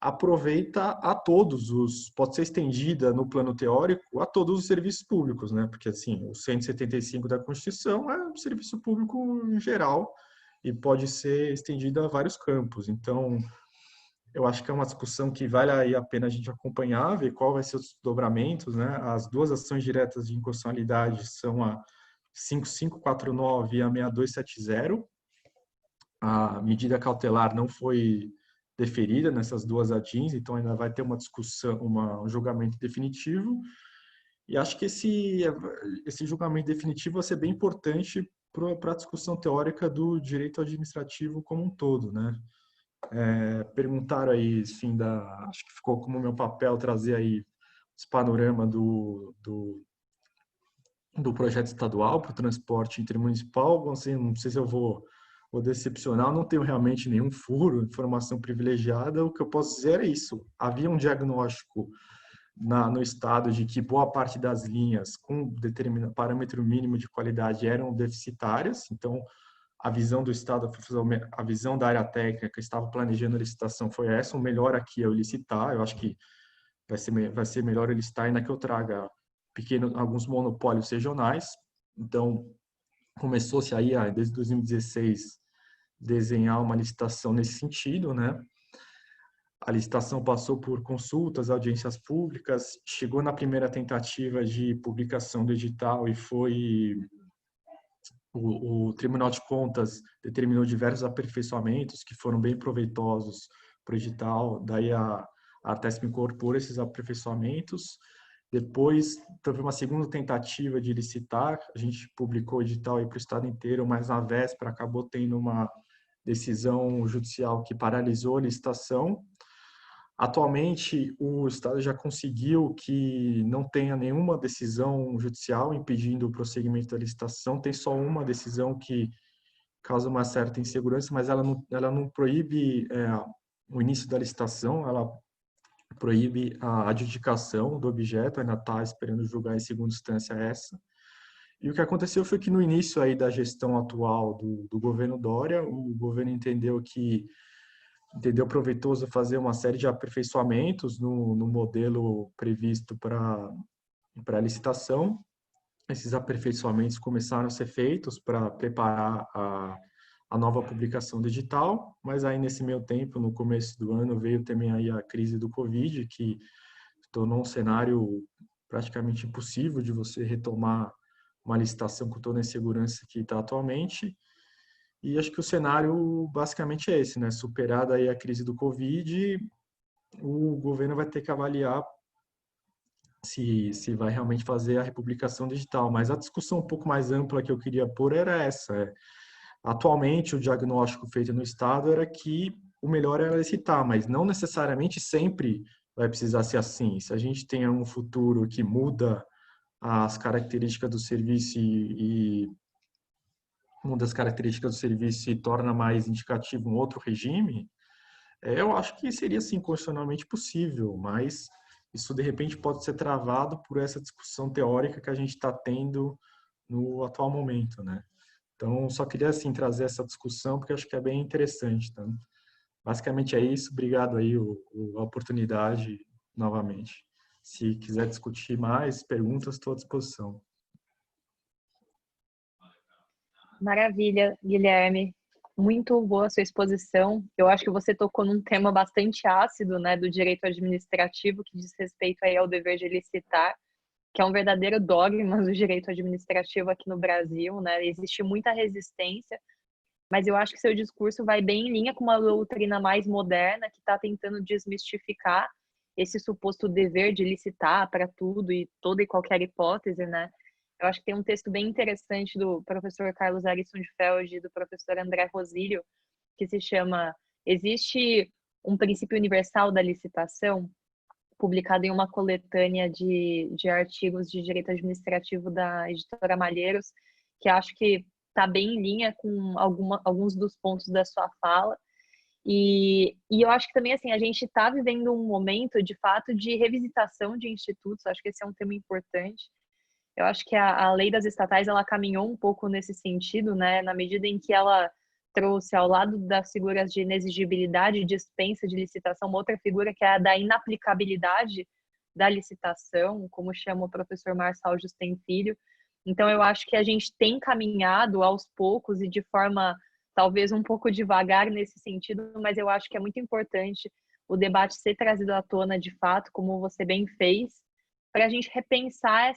aproveita a pode ser estendida no plano teórico a todos os serviços públicos, né? Porque, assim, o 175 da Constituição é um serviço público em geral e pode ser estendida a vários campos. Então, eu acho que é uma discussão que vale aí a pena a gente acompanhar, ver qual vai ser os desdobramentos, né? As duas ações diretas de inconstitucionalidade são a 5549 e a 6270. A medida cautelar não foi deferida nessas duas ADIs, então ainda vai ter uma discussão, um julgamento definitivo. E acho que esse julgamento definitivo vai ser bem importante para a discussão teórica do direito administrativo como um todo, né? Perguntaram aí, enfim, acho que ficou como meu papel trazer aí esse panorama do projeto estadual para o transporte intermunicipal. Bom, assim, não sei se eu vou decepcionar, eu não tenho realmente nenhum furo, informação privilegiada. O que eu posso dizer é isso. Havia um diagnóstico no estado de que boa parte das linhas com determinado parâmetro mínimo de qualidade eram deficitárias, então a visão do estado, a visão da área técnica que estava planejando a licitação foi essa: o melhor aqui é eu licitar. Eu acho que vai ser melhor eu licitar ainda que eu traga alguns monopólios regionais. Então começou-se aí desde 2016 desenhar uma licitação nesse sentido, né? A licitação passou por consultas, audiências públicas, chegou na primeira tentativa de publicação do edital e o Tribunal de Contas determinou diversos aperfeiçoamentos que foram bem proveitosos para o edital. Daí a Artesp incorporou esses aperfeiçoamentos. Depois teve uma segunda tentativa de licitar, a gente publicou o edital para o estado inteiro, mas na véspera acabou tendo uma decisão judicial que paralisou a licitação. Atualmente, o Estado já conseguiu que não tenha nenhuma decisão judicial impedindo o prosseguimento da licitação. Tem só uma decisão que causa uma certa insegurança, mas ela não proíbe o início da licitação, ela proíbe a adjudicação do objeto, ainda está esperando julgar em segunda instância essa. E o que aconteceu foi que no início aí da gestão atual do governo Dória, o governo entendeu proveitoso fazer uma série de aperfeiçoamentos no modelo previsto para a licitação. Esses aperfeiçoamentos começaram a ser feitos para preparar a nova publicação do edital, mas aí nesse meio tempo, no começo do ano, veio também aí a crise do Covid, que tornou um cenário praticamente impossível de você retomar uma licitação com toda a insegurança que está atualmente. E acho que o cenário basicamente é esse, né? Superada aí a crise do Covid, o governo vai ter que avaliar se vai realmente fazer a republicação digital. Mas a discussão um pouco mais ampla que eu queria pôr era essa. Atualmente, o diagnóstico feito no Estado era que o melhor era licitar, mas não necessariamente sempre vai precisar ser assim. Se a gente tem um futuro que muda as características do serviço e uma das características do serviço se torna mais indicativo um outro regime, eu acho que seria, sim, constitucionalmente possível, mas isso, de repente, pode ser travado por essa discussão teórica que a gente está tendo no atual momento, né? Então, só queria, assim, trazer essa discussão, porque acho que é bem interessante, tá? Basicamente é isso. Obrigado aí a oportunidade, novamente. Se quiser discutir mais, perguntas, estou à disposição. Maravilha, Guilherme. Muito boa a sua exposição. Eu acho que você tocou num tema bastante ácido, né, do direito administrativo, que diz respeito aí ao dever de licitar, que é um verdadeiro dogma do direito administrativo aqui no Brasil, né? Existe muita resistência, mas eu acho que seu discurso vai bem em linha com uma doutrina mais moderna que está tentando desmistificar esse suposto dever de licitar para tudo e toda e qualquer hipótese, né? Eu acho que tem um texto bem interessante do professor Carlos Arisson de Feld e do professor André Rosílio, que se chama Existe um princípio universal da licitação? Publicado em uma coletânea de artigos de direito administrativo da editora Malheiros, que acho que está bem em linha com alguns dos pontos da sua fala. E eu acho que também, assim, a gente está vivendo um momento, de fato, de revisitação de institutos. Acho que esse é um tema importante. Eu acho que a lei das estatais, ela caminhou um pouco nesse sentido, né? Na medida em que ela trouxe, ao lado das figuras de inexigibilidade e dispensa de licitação, uma outra figura que é a da inaplicabilidade da licitação, como chama o professor Marçal Justem Filho. Então, eu acho que a gente tem caminhado aos poucos e de forma talvez um pouco devagar nesse sentido, mas eu acho que é muito importante o debate ser trazido à tona de fato, como você bem fez, para a gente repensar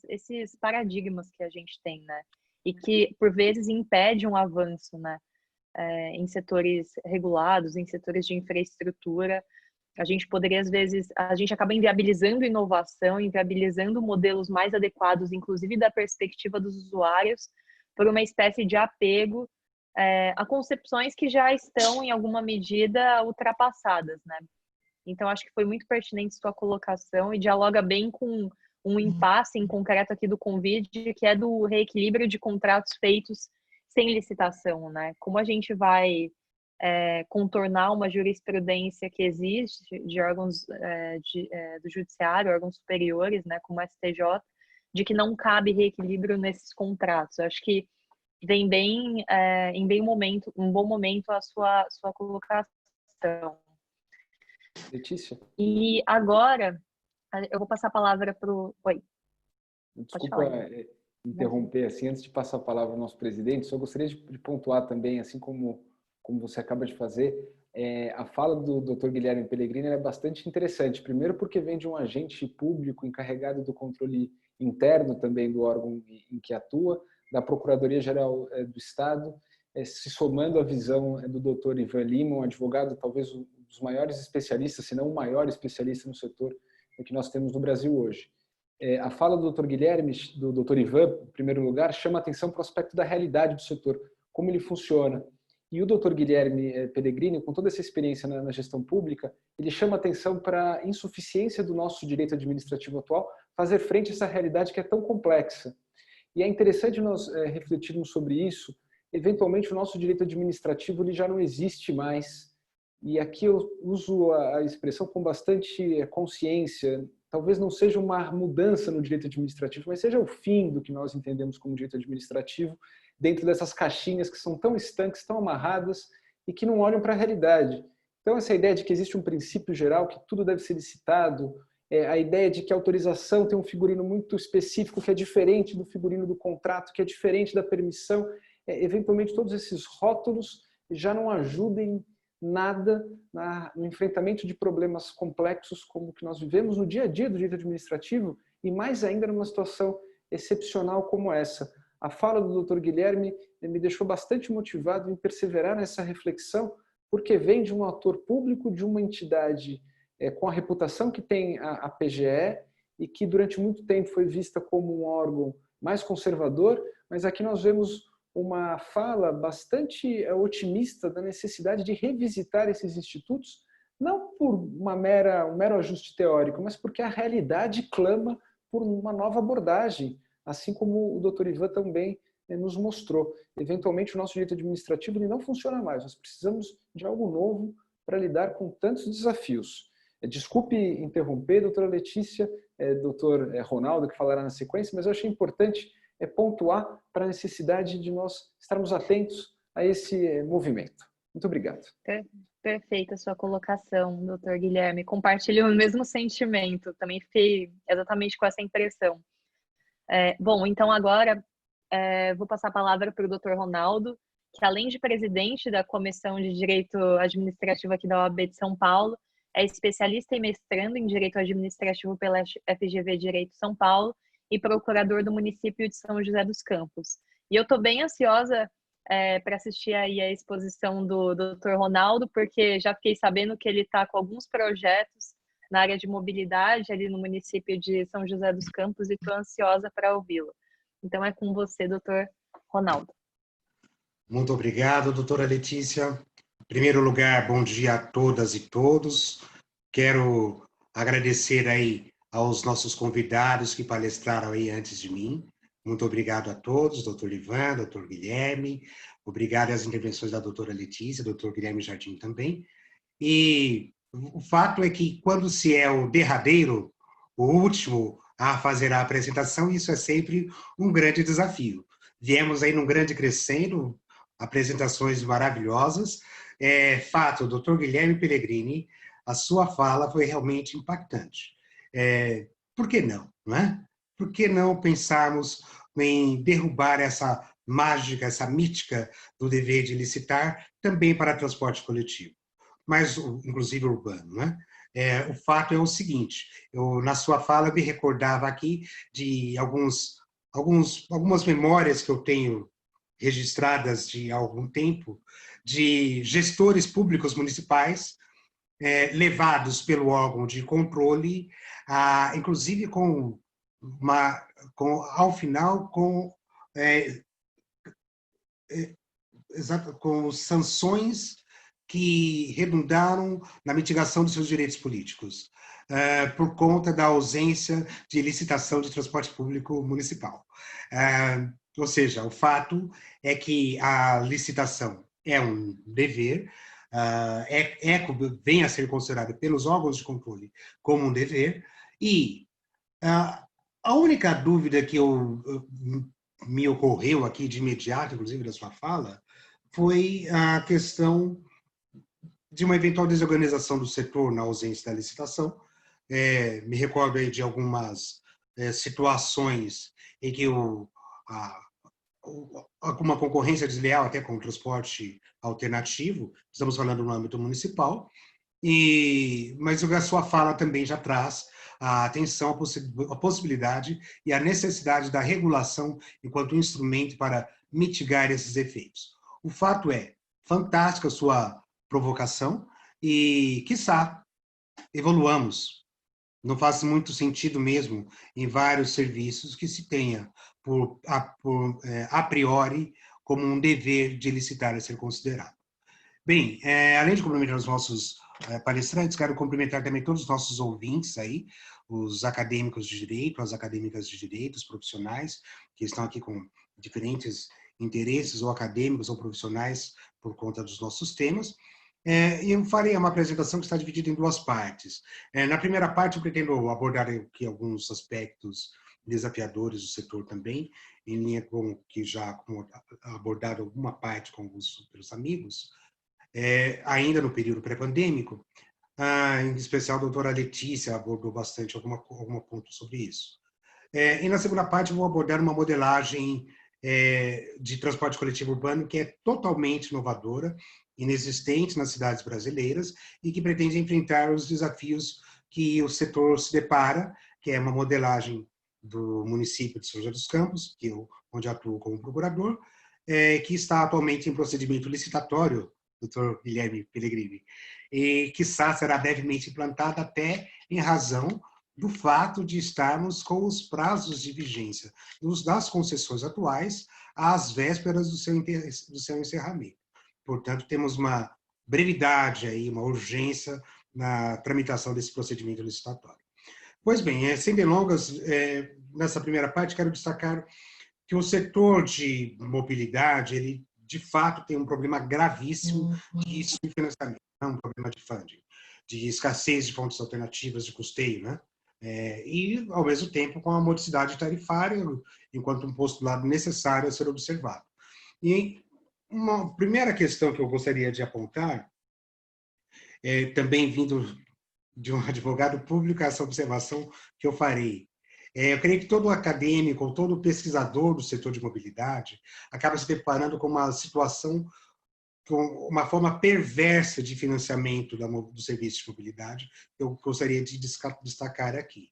esses paradigmas que a gente tem, né? E que, por vezes, impede um avanço, né? Em setores regulados, em setores de infraestrutura. A gente poderia, às vezes, a gente acaba inviabilizando inovação, inviabilizando modelos mais adequados, inclusive da perspectiva dos usuários, por uma espécie de apego a concepções que já estão, em alguma medida, ultrapassadas, né? Então, acho que foi muito pertinente sua colocação e dialoga bem com um impasse em concreto aqui do Convide, que é do reequilíbrio de contratos feitos sem licitação, né? Como a gente vai contornar uma jurisprudência que existe de órgãos do judiciário, órgãos superiores, né, como o STJ, de que não cabe reequilíbrio nesses contratos. Eu acho que vem bem em um bom momento a sua colocação. Letícia? E agora, eu vou passar a palavra para o... Oi. Desculpa interromper, assim, antes de passar a palavra ao nosso presidente, só gostaria de pontuar também, assim como você acaba de fazer, a fala do Dr. Guilherme Pellegrini é bastante interessante. Primeiro porque vem de um agente público encarregado do controle interno também do órgão em que atua, da Procuradoria-Geral do Estado, se somando à visão do Dr. Ivan Lima, um advogado talvez um dos maiores especialistas, se não o maior especialista no setor que nós temos no Brasil hoje. A fala do Dr. Guilherme, do Dr. Ivan, em primeiro lugar, chama a atenção para o aspecto da realidade do setor, como ele funciona. E o Dr. Guilherme Pellegrini, com toda essa experiência na gestão pública, ele chama a atenção para a insuficiência do nosso direito administrativo atual fazer frente a essa realidade que é tão complexa. E é interessante nós refletirmos sobre isso. Eventualmente, o nosso direito administrativo ele já não existe mais. E aqui eu uso a expressão com bastante consciência. Talvez não seja uma mudança no direito administrativo, mas seja o fim do que nós entendemos como direito administrativo, dentro dessas caixinhas que são tão estanques, tão amarradas e que não olham para a realidade. Então, essa ideia de que existe um princípio geral, que tudo deve ser licitado, a ideia de que a autorização tem um figurino muito específico, que é diferente do figurino do contrato, que é diferente da permissão, eventualmente todos esses rótulos já não ajudem nada no enfrentamento de problemas complexos como o que nós vivemos no dia a dia do direito administrativo e mais ainda numa situação excepcional como essa. A fala do Dr. Guilherme me deixou bastante motivado em perseverar nessa reflexão, porque vem de um ator público, de uma entidade com a reputação que tem a PGE e que durante muito tempo foi vista como um órgão mais conservador, mas aqui nós vemos uma fala bastante otimista da necessidade de revisitar esses institutos, não por um mero ajuste teórico, mas porque a realidade clama por uma nova abordagem, assim como o Dr. Ivan também nos mostrou. Eventualmente, o nosso direito administrativo ele não funciona mais, nós precisamos de algo novo para lidar com tantos desafios. Desculpe interromper, doutora Letícia, doutor Ronaldo, que falará na sequência, mas eu achei importante pontuar para a necessidade de nós estarmos atentos a esse movimento. Muito obrigado. Perfeita a sua colocação, doutor Guilherme. Compartilho o mesmo sentimento, também fiquei exatamente com essa impressão. Bom, então agora vou passar a palavra para o doutor Ronaldo, que além de presidente da Comissão de Direito Administrativo aqui da OAB de São Paulo, é especialista e mestrando em Direito Administrativo pela FGV Direito São Paulo e procurador do município de São José dos Campos. E eu estou bem ansiosa para assistir aí a exposição do Dr. Ronaldo, porque já fiquei sabendo que ele está com alguns projetos na área de mobilidade ali no município de São José dos Campos e estou ansiosa para ouvi-lo. Então é com você, Dr. Ronaldo. Muito obrigado, doutora Letícia. Em primeiro lugar, bom dia a todas e todos. Quero agradecer aí aos nossos convidados que palestraram aí antes de mim. Muito obrigado a todos, doutor Ivan, doutor Guilherme. Obrigado às intervenções da doutora Letícia, doutor Guilherme Jardim também. E o fato é que quando se é o derradeiro, o último a fazer a apresentação, isso é sempre um grande desafio. Viemos aí num grande crescendo, apresentações maravilhosas. Fato, doutor Guilherme Pellegrini, a sua fala foi realmente impactante. Por que não, não é? Por que não pensarmos em derrubar essa mágica, essa mítica do dever de licitar também para transporte coletivo, mas inclusive urbano, não é? O fato é o seguinte, na sua fala, me recordava aqui de algumas memórias que eu tenho registradas de algum tempo, de gestores públicos municipais levados pelo órgão de controle, inclusive ao final, com sanções que redundaram na mitigação dos seus direitos políticos, por conta da ausência de licitação de transporte público municipal. Ou seja, o fato é que a licitação é um dever, vem a ser considerada pelos órgãos de controle como um dever, e a única dúvida que me ocorreu aqui de imediato, inclusive da sua fala, foi a questão de uma eventual desorganização do setor na ausência da licitação. Me recordo aí de algumas situações em que uma concorrência desleal até com o transporte alternativo, estamos falando no âmbito municipal, mas a sua fala também já traz a atenção à possibilidade e à necessidade da regulação enquanto instrumento para mitigar esses efeitos. O fato é, fantástica a sua provocação e, quiçá, evoluamos. Não faz muito sentido mesmo em vários serviços que se tenha a priori como um dever de licitar a ser considerado. Bem, além de cumprimentar os nossos palestrantes, quero cumprimentar também todos os nossos ouvintes aí, os acadêmicos de direito, as acadêmicas de direito, os profissionais que estão aqui com diferentes interesses, ou acadêmicos ou profissionais, por conta dos nossos temas. E eu farei uma apresentação que está dividida em duas partes. Na primeira parte, eu pretendo abordar aqui alguns aspectos desafiadores do setor também, em linha com o que já abordaram alguma parte com alguns outros amigos, ainda no período pré-pandêmico. Em especial, a doutora Letícia abordou bastante algum ponto sobre isso. E na segunda parte, eu vou abordar uma modelagem de transporte coletivo urbano que é totalmente inovadora, inexistente nas cidades brasileiras e que pretende enfrentar os desafios que o setor se depara, que é uma modelagem do município de São José dos Campos, onde atuo como procurador, que está atualmente em procedimento licitatório, doutor Guilherme Pellegrini, e quiçá será brevemente implantada até em razão do fato de estarmos com os prazos de vigência das concessões atuais às vésperas do seu encerramento. Portanto, temos uma brevidade aí, uma urgência na tramitação desse procedimento licitatório. Pois bem, sem delongas, nessa primeira parte, quero destacar que o setor de mobilidade, ele de fato tem um problema gravíssimo de financiamento, um problema de funding, de escassez de fontes alternativas de custeio, né? E, ao mesmo tempo, com a modicidade tarifária, enquanto um postulado necessário a ser observado. E uma primeira questão que eu gostaria de apontar, também vindo de um advogado público, essa observação que eu farei. Eu creio que todo acadêmico ou todo pesquisador do setor de mobilidade acaba se deparando com uma situação, com uma forma perversa de financiamento do serviço de mobilidade, que eu gostaria de destacar aqui.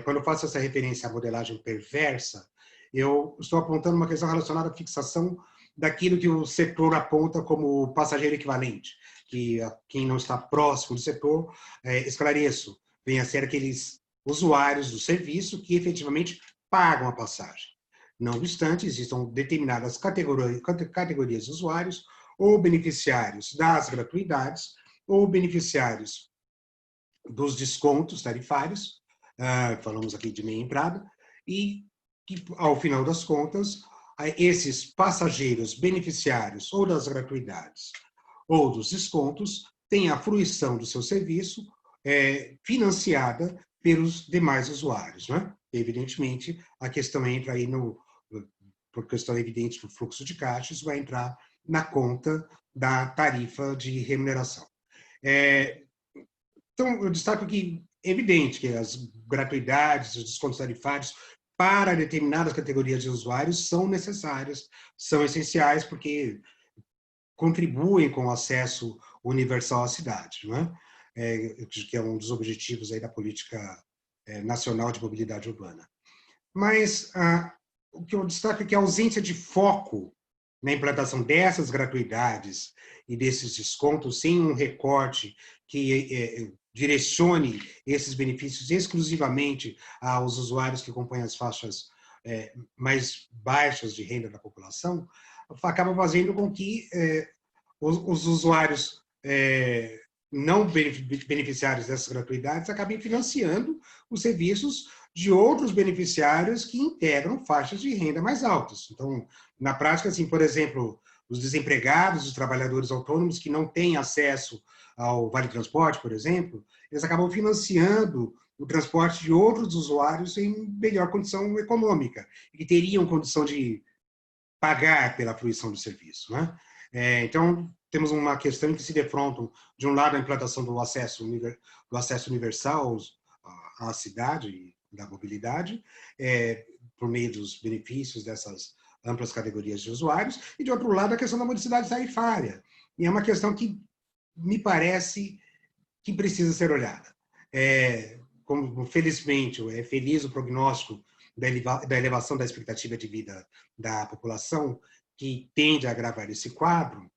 Quando eu faço essa referência à modelagem perversa, eu estou apontando uma questão relacionada à fixação daquilo que o setor aponta como passageiro equivalente, que quem não está próximo do setor, esclareço, vem a ser aqueles usuários do serviço que efetivamente pagam a passagem. Não obstante, existam determinadas categorias de usuários, ou beneficiários das gratuidades, ou beneficiários dos descontos tarifários, falamos aqui de meia entrada, e que, ao final das contas, esses passageiros beneficiários ou das gratuidades ou dos descontos têm a fruição do seu serviço financiada pelos demais usuários, né? Evidentemente, a questão entra aí por questão evidente do fluxo de caixa, isso vai entrar na conta da tarifa de remuneração. Então, eu destaco que é evidente que as gratuidades, os descontos tarifários para determinadas categorias de usuários são necessárias, são essenciais, porque contribuem com o acesso universal à cidade, não é? Que é um dos objetivos aí da política nacional de mobilidade urbana. Mas o que eu destaco é que a ausência de foco na implantação dessas gratuidades e desses descontos, sem um recorte que direcione esses benefícios exclusivamente aos usuários que compõem as faixas mais baixas de renda da população, acaba fazendo com que os usuários não beneficiários dessas gratuidades acabem financiando os serviços de outros beneficiários que integram faixas de renda mais altas. Então, na prática, assim, por exemplo, os desempregados, os trabalhadores autônomos que não têm acesso ao Vale Transporte, por exemplo, eles acabam financiando o transporte de outros usuários em melhor condição econômica, e que teriam condição de pagar pela fruição do serviço, né? Então, temos uma questão em que se defrontam, de um lado, a implantação do acesso universal à cidade e da mobilidade, por meio dos benefícios dessas amplas categorias de usuários, e, de outro lado, a questão da modicidade tarifária. E é uma questão que me parece que precisa ser olhada. Como, felizmente, é feliz o prognóstico da elevação da expectativa de vida da população, que tende a agravar esse quadro,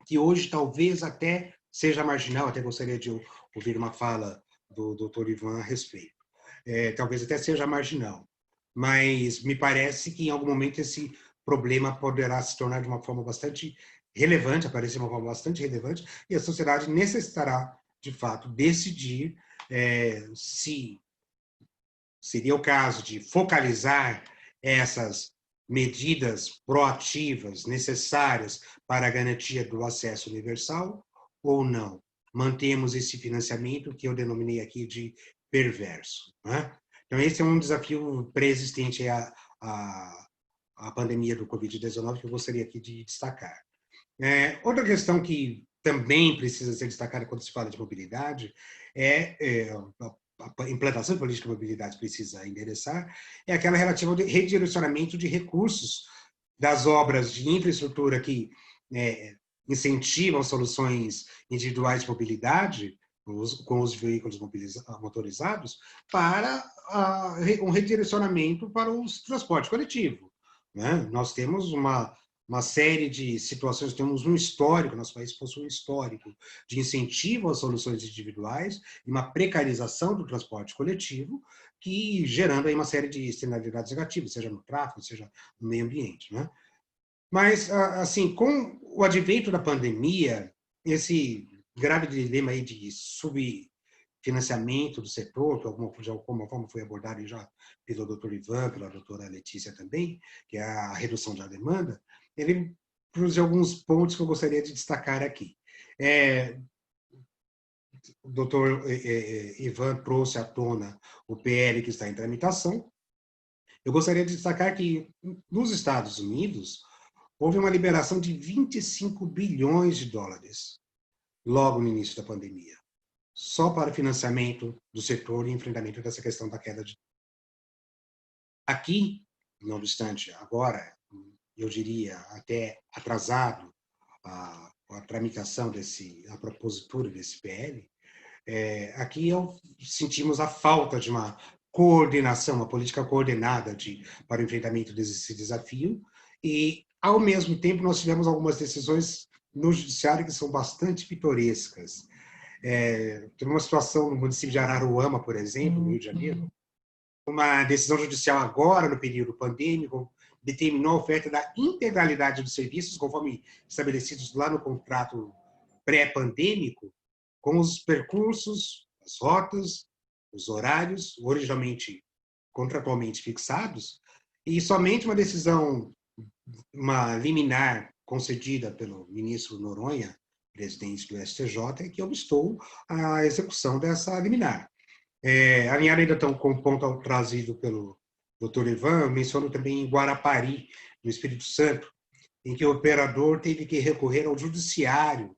que hoje talvez até seja marginal, até gostaria de ouvir uma fala do Dr. Ivan a respeito. Talvez até seja marginal, mas me parece que em algum momento esse problema poderá se tornar de uma forma bastante relevante, aparecer de uma forma bastante relevante, e a sociedade necessitará, de fato, decidir se seria o caso de focalizar essas medidas proativas necessárias para a garantia do acesso universal ou não. Mantemos esse financiamento que eu denominei aqui de perverso, né? Então, esse é um desafio pré-existente à pandemia do Covid-19 que eu gostaria aqui de destacar. Outra questão que também precisa ser destacada quando se fala de mobilidade a implantação de política de mobilidade precisa endereçar, é aquela relativa ao redirecionamento de recursos das obras de infraestrutura que incentivam soluções individuais de mobilidade, com os veículos motorizados, para um redirecionamento para o transporte coletivo, né? Nós temos uma série de situações, temos um histórico, nosso país possui um histórico de incentivo às soluções individuais e uma precarização do transporte coletivo, que gerando aí uma série de externalidades negativas, seja no tráfego, seja no meio ambiente, né? Mas, assim, com o advento da pandemia, esse grave dilema aí de subfinanciamento do setor, que de alguma forma foi abordado já pelo Dr. Ivan, pela doutora Letícia também, que é a redução da demanda, ele trouxe alguns pontos que eu gostaria de destacar aqui. O doutor Ivan trouxe à tona o PL que está em tramitação. Eu gostaria de destacar que, nos Estados Unidos, houve uma liberação de 25 bilhões de dólares logo no início da pandemia, só para financiamento do setor e enfrentamento dessa questão da queda de... Aqui, não obstante, agora, eu diria até atrasado a tramitação a propositura desse PL, aqui sentimos a falta de uma coordenação, uma política coordenada para o enfrentamento desse desafio, e, ao mesmo tempo, nós tivemos algumas decisões no judiciário que são bastante pitorescas. Teve uma situação no município de Araruama, por exemplo, no Rio de Janeiro, uma decisão judicial agora, no período pandêmico, determinou a oferta da integralidade dos serviços, conforme estabelecidos lá no contrato pré-pandêmico, com os percursos, as rotas, os horários, originalmente, contratualmente fixados, e somente uma decisão, uma liminar concedida pelo ministro Noronha, presidente do STJ, que obstou a execução dessa liminar. Alinhado ainda com o ponto trazido pelo Dr. Ivan, eu menciono também em Guarapari, no Espírito Santo, em que o operador teve que recorrer ao judiciário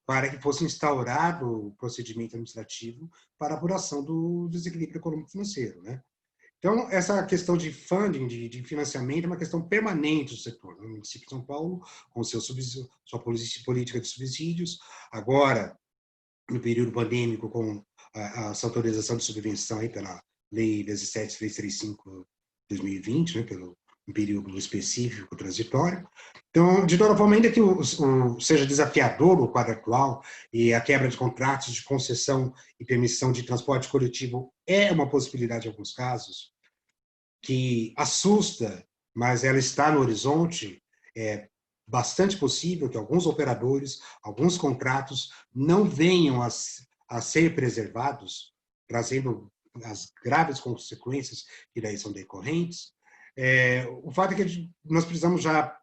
para que fosse instaurado o procedimento administrativo para a apuração do desequilíbrio econômico-financeiro, né? Então, essa questão de funding, de financiamento, é uma questão permanente do setor. No município de São Paulo, com sua política de subsídios, agora, no período pandêmico, com essa autorização de subvenção aí pela Lei 17.335/2020, né, pelo um período específico, transitório. Então, de toda forma, ainda que seja desafiador o quadro atual e a quebra de contratos de concessão e permissão de transporte coletivo é uma possibilidade em alguns casos, que assusta, mas ela está no horizonte, é bastante possível que alguns operadores, alguns contratos não venham a ser preservados, trazendo as graves consequências que daí são decorrentes. O fato é que nós precisamos já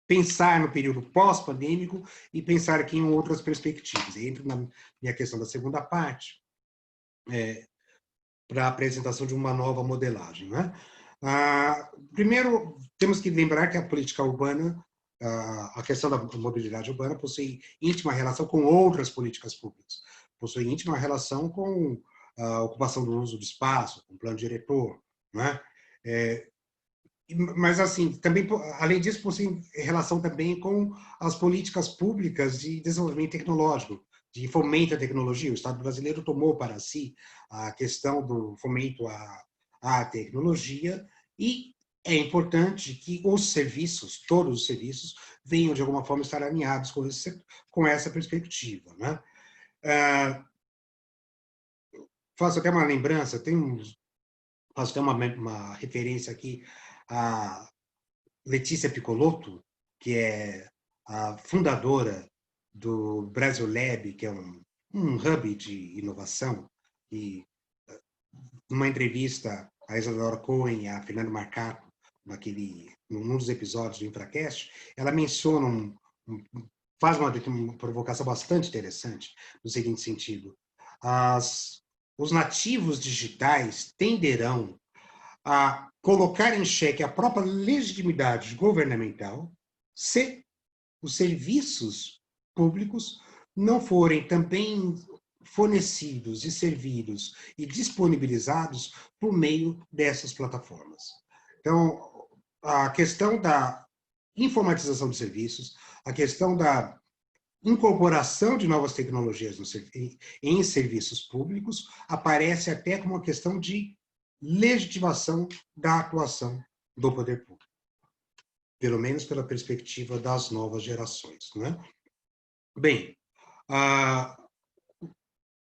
pensar no período pós-pandêmico e pensar aqui em outras perspectivas. Entro na minha questão da segunda parte, para a apresentação de uma nova modelagem, né? Primeiro, temos que lembrar que a política urbana, a questão da mobilidade urbana possui íntima relação com outras políticas públicas, possui íntima relação com a ocupação do uso do espaço, com o plano diretor, né? Mas, assim, também, além disso, possui relação também com as políticas públicas de desenvolvimento tecnológico, de fomento à tecnologia. O Estado brasileiro tomou para si a questão do fomento à tecnologia e é importante que os serviços, todos os serviços, venham, de alguma forma, estar alinhados com essa perspectiva, né? Faço até uma lembrança, faço até uma referência aqui a Letícia Piccolotto, que é a fundadora do Brasil Lab, que é um hub de inovação, e numa entrevista a Isadora Cohen e a Fernando Marcato, num dos episódios do InfraCast, ela menciona, faz uma provocação bastante interessante, no seguinte sentido: os nativos digitais tenderão a colocar em xeque a própria legitimidade governamental se os serviços públicos não forem também fornecidos e servidos e disponibilizados por meio dessas plataformas. Então, a questão da informatização de serviços, a questão da incorporação de novas tecnologias em serviços públicos aparece até como uma questão de legitimação da atuação do poder público, pelo menos pela perspectiva das novas gerações, né? Bem,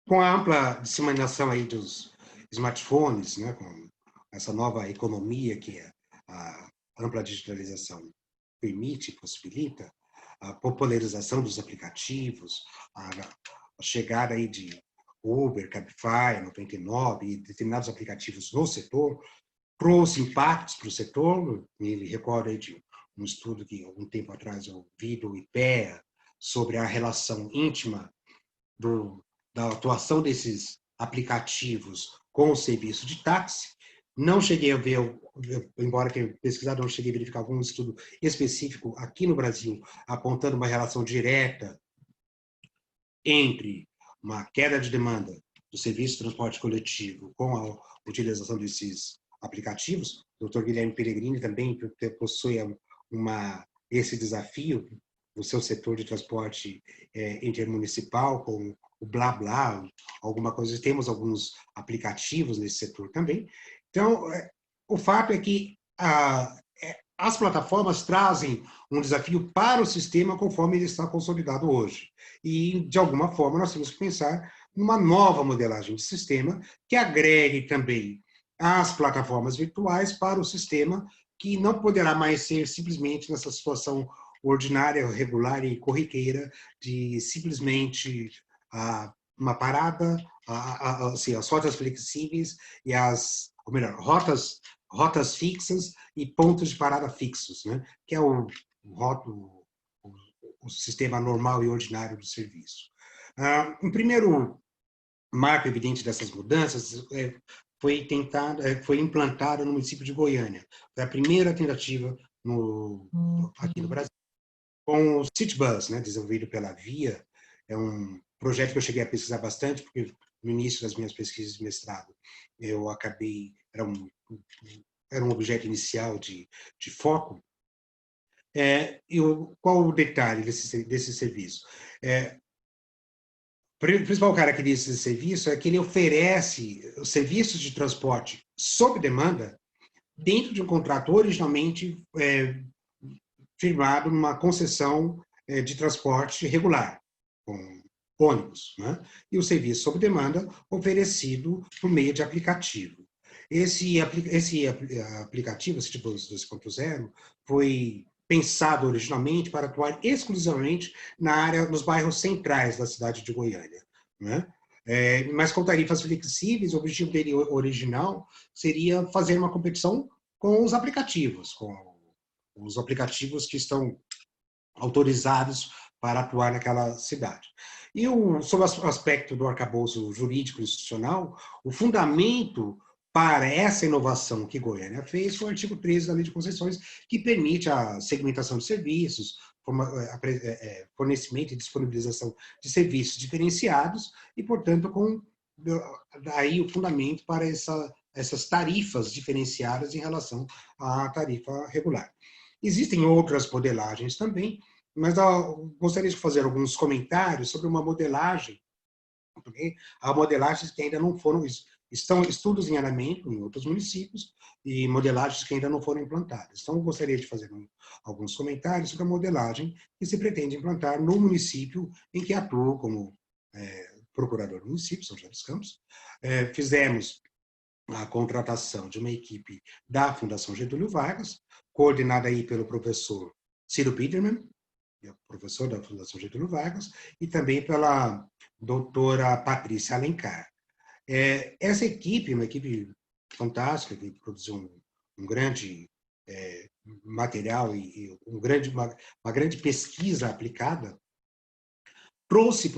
com a ampla disseminação aí dos smartphones, né, com essa nova economia que a ampla digitalização permite, possibilita, a popularização dos aplicativos, a chegada aí de Uber, Cabify, 99 e determinados aplicativos no setor, trouxe impactos para o setor. Me recordo aí de um estudo que, algum tempo atrás, eu vi do IPEA sobre a relação íntima da atuação desses aplicativos com o serviço de táxi. Não cheguei a ver, embora tenha pesquisado, não cheguei a verificar algum estudo específico aqui no Brasil, apontando uma relação direta entre uma queda de demanda do serviço de transporte coletivo com a utilização desses aplicativos. O Dr. Guilherme Pellegrini também possui esse desafio no seu setor de transporte intermunicipal, com o Blá Blá, alguma coisa. Temos alguns aplicativos nesse setor também. Então, o fato é que as plataformas trazem um desafio para o sistema conforme ele está consolidado hoje. E, de alguma forma, nós temos que pensar numa nova modelagem de sistema que agregue também as plataformas virtuais para o sistema, que não poderá mais ser simplesmente nessa situação ordinária, regular e corriqueira de simplesmente uma parada, assim, as rotas flexíveis e ou melhor, rotas fixas e pontos de parada fixos, né? Que é o sistema normal e ordinário do serviço. Um primeiro marco evidente dessas mudanças foi implantada no município de Goiânia. Foi a primeira tentativa aqui no Brasil. Com o Citybus, né, desenvolvido pela Via, é um projeto que eu cheguei a pesquisar bastante, porque no início das minhas pesquisas de mestrado, eu acabei, era um objeto inicial de foco. Qual o detalhe desse serviço? O principal característica desse serviço é que ele oferece os serviços de transporte sob demanda dentro de um contrato originalmente firmado numa concessão de transporte regular, com ônibus, né? E o serviço sob demanda oferecido por meio de aplicativo. Esse aplicativo, esse tipo 2.0, foi pensado originalmente para atuar exclusivamente nos bairros centrais da cidade de Goiânia, né? Mas com tarifas flexíveis, o objetivo dele original seria fazer uma competição com os aplicativos que estão autorizados para atuar naquela cidade. E sobre o aspecto do arcabouço jurídico institucional, o fundamento para essa inovação que Goiânia fez foi o artigo 13 da Lei de Concessões, que permite a segmentação de serviços, fornecimento e disponibilização de serviços diferenciados e, portanto, daí o fundamento para essas tarifas diferenciadas em relação à tarifa regular. Existem outras modelagens também, mas eu gostaria de fazer alguns comentários sobre uma modelagem. Há modelagens que ainda não foram, estão estudos em andamento em outros municípios e modelagens que ainda não foram implantadas. Então, eu gostaria de fazer alguns comentários sobre a modelagem que se pretende implantar no município em que atuo como procurador do município, São José dos Campos. Fizemos a contratação de uma equipe da Fundação Getúlio Vargas, coordenada aí pelo professor Ciro Biderman, professor da Fundação Getúlio Vargas, e também pela doutora Patrícia Alencar. Essa equipe, uma equipe fantástica, que produziu um grande material e uma grande pesquisa aplicada, trouxe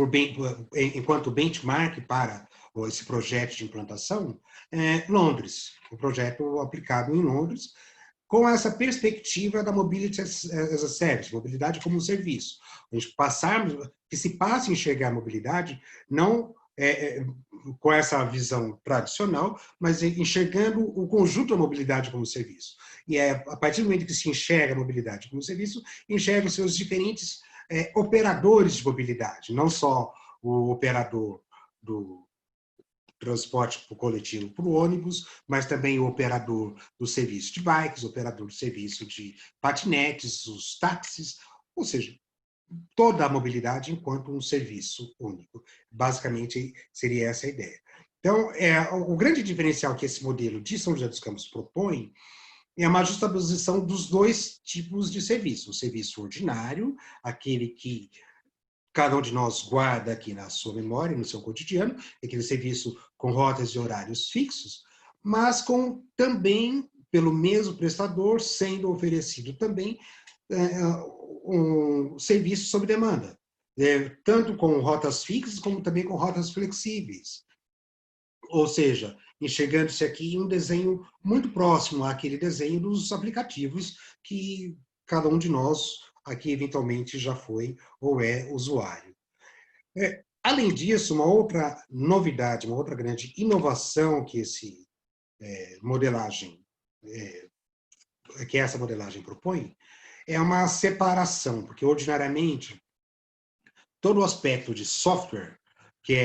enquanto benchmark para esse projeto de implantação Londres, um projeto aplicado em Londres, com essa perspectiva da Mobility as a Service, mobilidade como um serviço. A gente que se passe a enxergar a mobilidade não com essa visão tradicional, mas enxergando o conjunto da mobilidade como serviço. E a partir do momento que se enxerga a mobilidade como serviço, enxerga os seus diferentes operadores de mobilidade, não só o operador do transporte coletivo para o ônibus, mas também o operador do serviço de bikes, o operador do serviço de patinetes, os táxis, ou seja, toda a mobilidade enquanto um serviço único. Basicamente, seria essa a ideia. Então, o grande diferencial que esse modelo de São José dos Campos propõe é uma justaposição dos dois tipos de serviço. O serviço ordinário, aquele que cada um de nós guarda aqui na sua memória, no seu cotidiano, aquele serviço com rotas e horários fixos, mas também, pelo mesmo prestador, sendo oferecido também um serviço sob demanda, tanto com rotas fixas, como também com rotas flexíveis. Ou seja, enxergando-se aqui um desenho muito próximo àquele desenho dos aplicativos que cada um de nós aqui eventualmente já foi ou é usuário. Além disso, uma outra novidade, uma outra grande inovação que essa modelagem propõe é uma separação, porque ordinariamente todo o aspecto de software que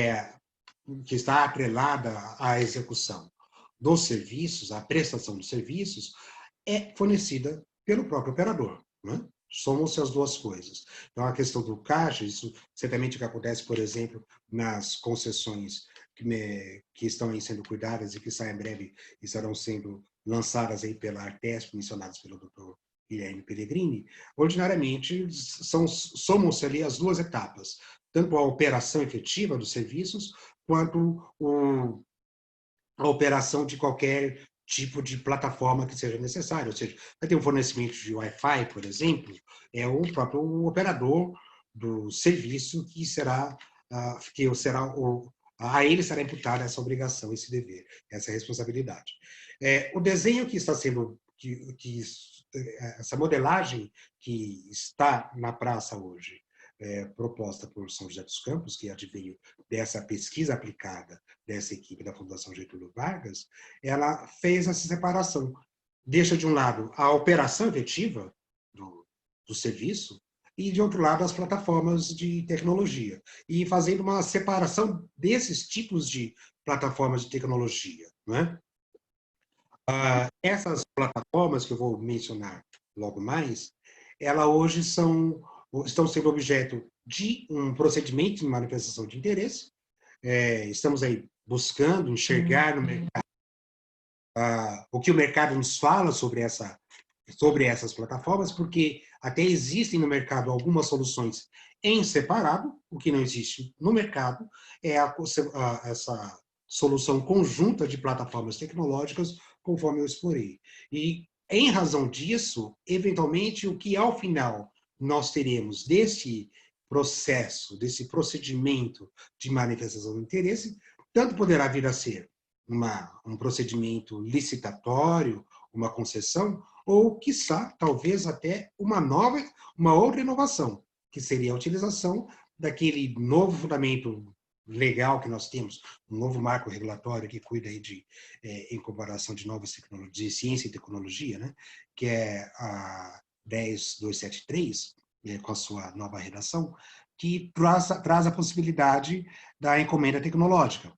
está atrelada à execução dos serviços, à prestação dos serviços, é fornecida pelo próprio operador, né? Somam-se as duas coisas. Então, a questão do caixa, isso certamente que acontece, por exemplo, nas concessões que estão aí sendo cuidadas e que saem em breve e estarão sendo lançadas aí pela Artesp, mencionadas pelo Dr. Guilherme Pellegrini, ordinariamente somam-se ali as duas etapas, tanto a operação efetiva dos serviços, quanto a operação de qualquer tipo de plataforma que seja necessário. Ou seja, vai ter um fornecimento de Wi-Fi, por exemplo, é o próprio operador do serviço a ele será imputada essa obrigação, esse dever, essa responsabilidade. O desenho que está sendo, essa modelagem que está na praça hoje, proposta por São José dos Campos, que adveio dessa pesquisa aplicada dessa equipe da Fundação Getúlio Vargas, ela fez essa separação. Deixa de um lado a operação efetiva do serviço e de outro lado as plataformas de tecnologia, e fazendo uma separação desses tipos de plataformas de tecnologia, né? Essas plataformas que eu vou mencionar logo mais, elas hoje estão sendo objeto de um procedimento de manifestação de interesse. Estamos aí buscando enxergar no mercado o que o mercado nos fala sobre essas plataformas, porque até existem no mercado algumas soluções em separado. O que não existe no mercado é essa solução conjunta de plataformas tecnológicas, conforme eu explorei. E, em razão disso, eventualmente, o que ao final nós teremos desse processo, desse procedimento de manifestação de interesse, tanto poderá vir a ser um procedimento licitatório, uma concessão, ou, quiçá, talvez até uma outra inovação, que seria a utilização daquele novo fundamento legal que nós temos, um novo marco regulatório que cuida aí em comparação de novas tecnologias, de ciência e tecnologia, né? Que é a 10273, com a sua nova redação, que traz a possibilidade da encomenda tecnológica.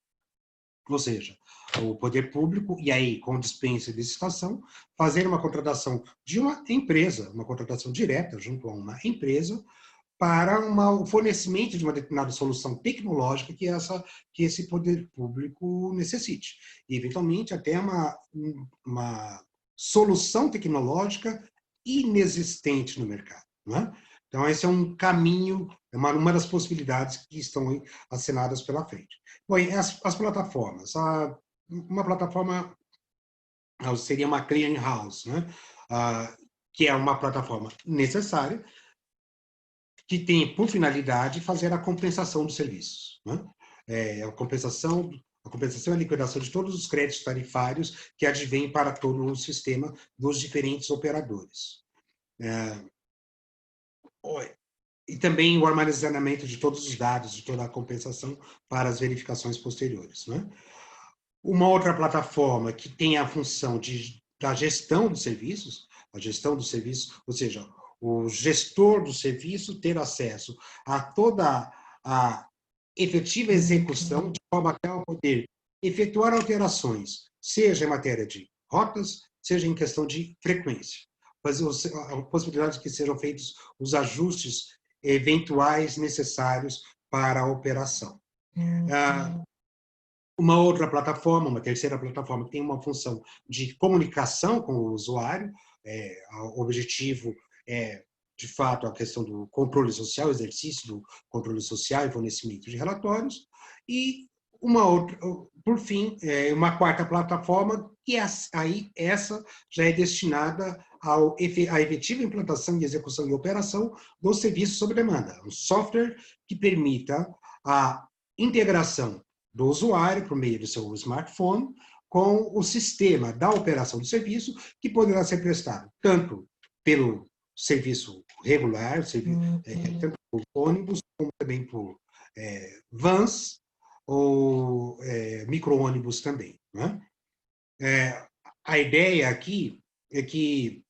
Ou seja, o poder público, e aí com dispensa de licitação, fazer uma contratação de uma empresa, uma contratação direta junto a uma empresa, para o fornecimento de uma determinada solução tecnológica que esse poder público necessite. E, eventualmente, até uma solução tecnológica inexistente no mercado. Né? Então, esse é um caminho, uma das possibilidades que estão acenadas pela frente. Bom, as plataformas. Uma plataforma seria uma clearing house, né? Que é uma plataforma necessária, que tem por finalidade fazer a compensação dos serviços. Né? A compensação e a liquidação de todos os créditos tarifários que advêm para todo o sistema dos diferentes operadores. E também o armazenamento de todos os dados, de toda a compensação para as verificações posteriores. Né? Uma outra plataforma que tem a função da gestão dos serviços, ou seja, o gestor do serviço ter acesso a toda a efetiva execução, de forma que ela poder efetuar alterações, seja em matéria de rotas, seja em questão de frequência. Fazer a possibilidade de que sejam feitos os ajustes eventuais necessários para a operação. Uma outra plataforma, uma terceira plataforma, que tem uma função de comunicação com o usuário, o objetivo de fato, a questão do controle social, exercício do controle social e fornecimento de relatórios, e uma outra, por fim, uma quarta plataforma, que essa já é destinada à efetiva implantação e execução e operação do serviço sob demanda, um software que permita a integração do usuário por meio do seu smartphone com o sistema da operação do serviço, que poderá ser prestado tanto pelo serviço regular, tanto por ônibus, como também por vans ou micro-ônibus também. Né? A ideia aqui é que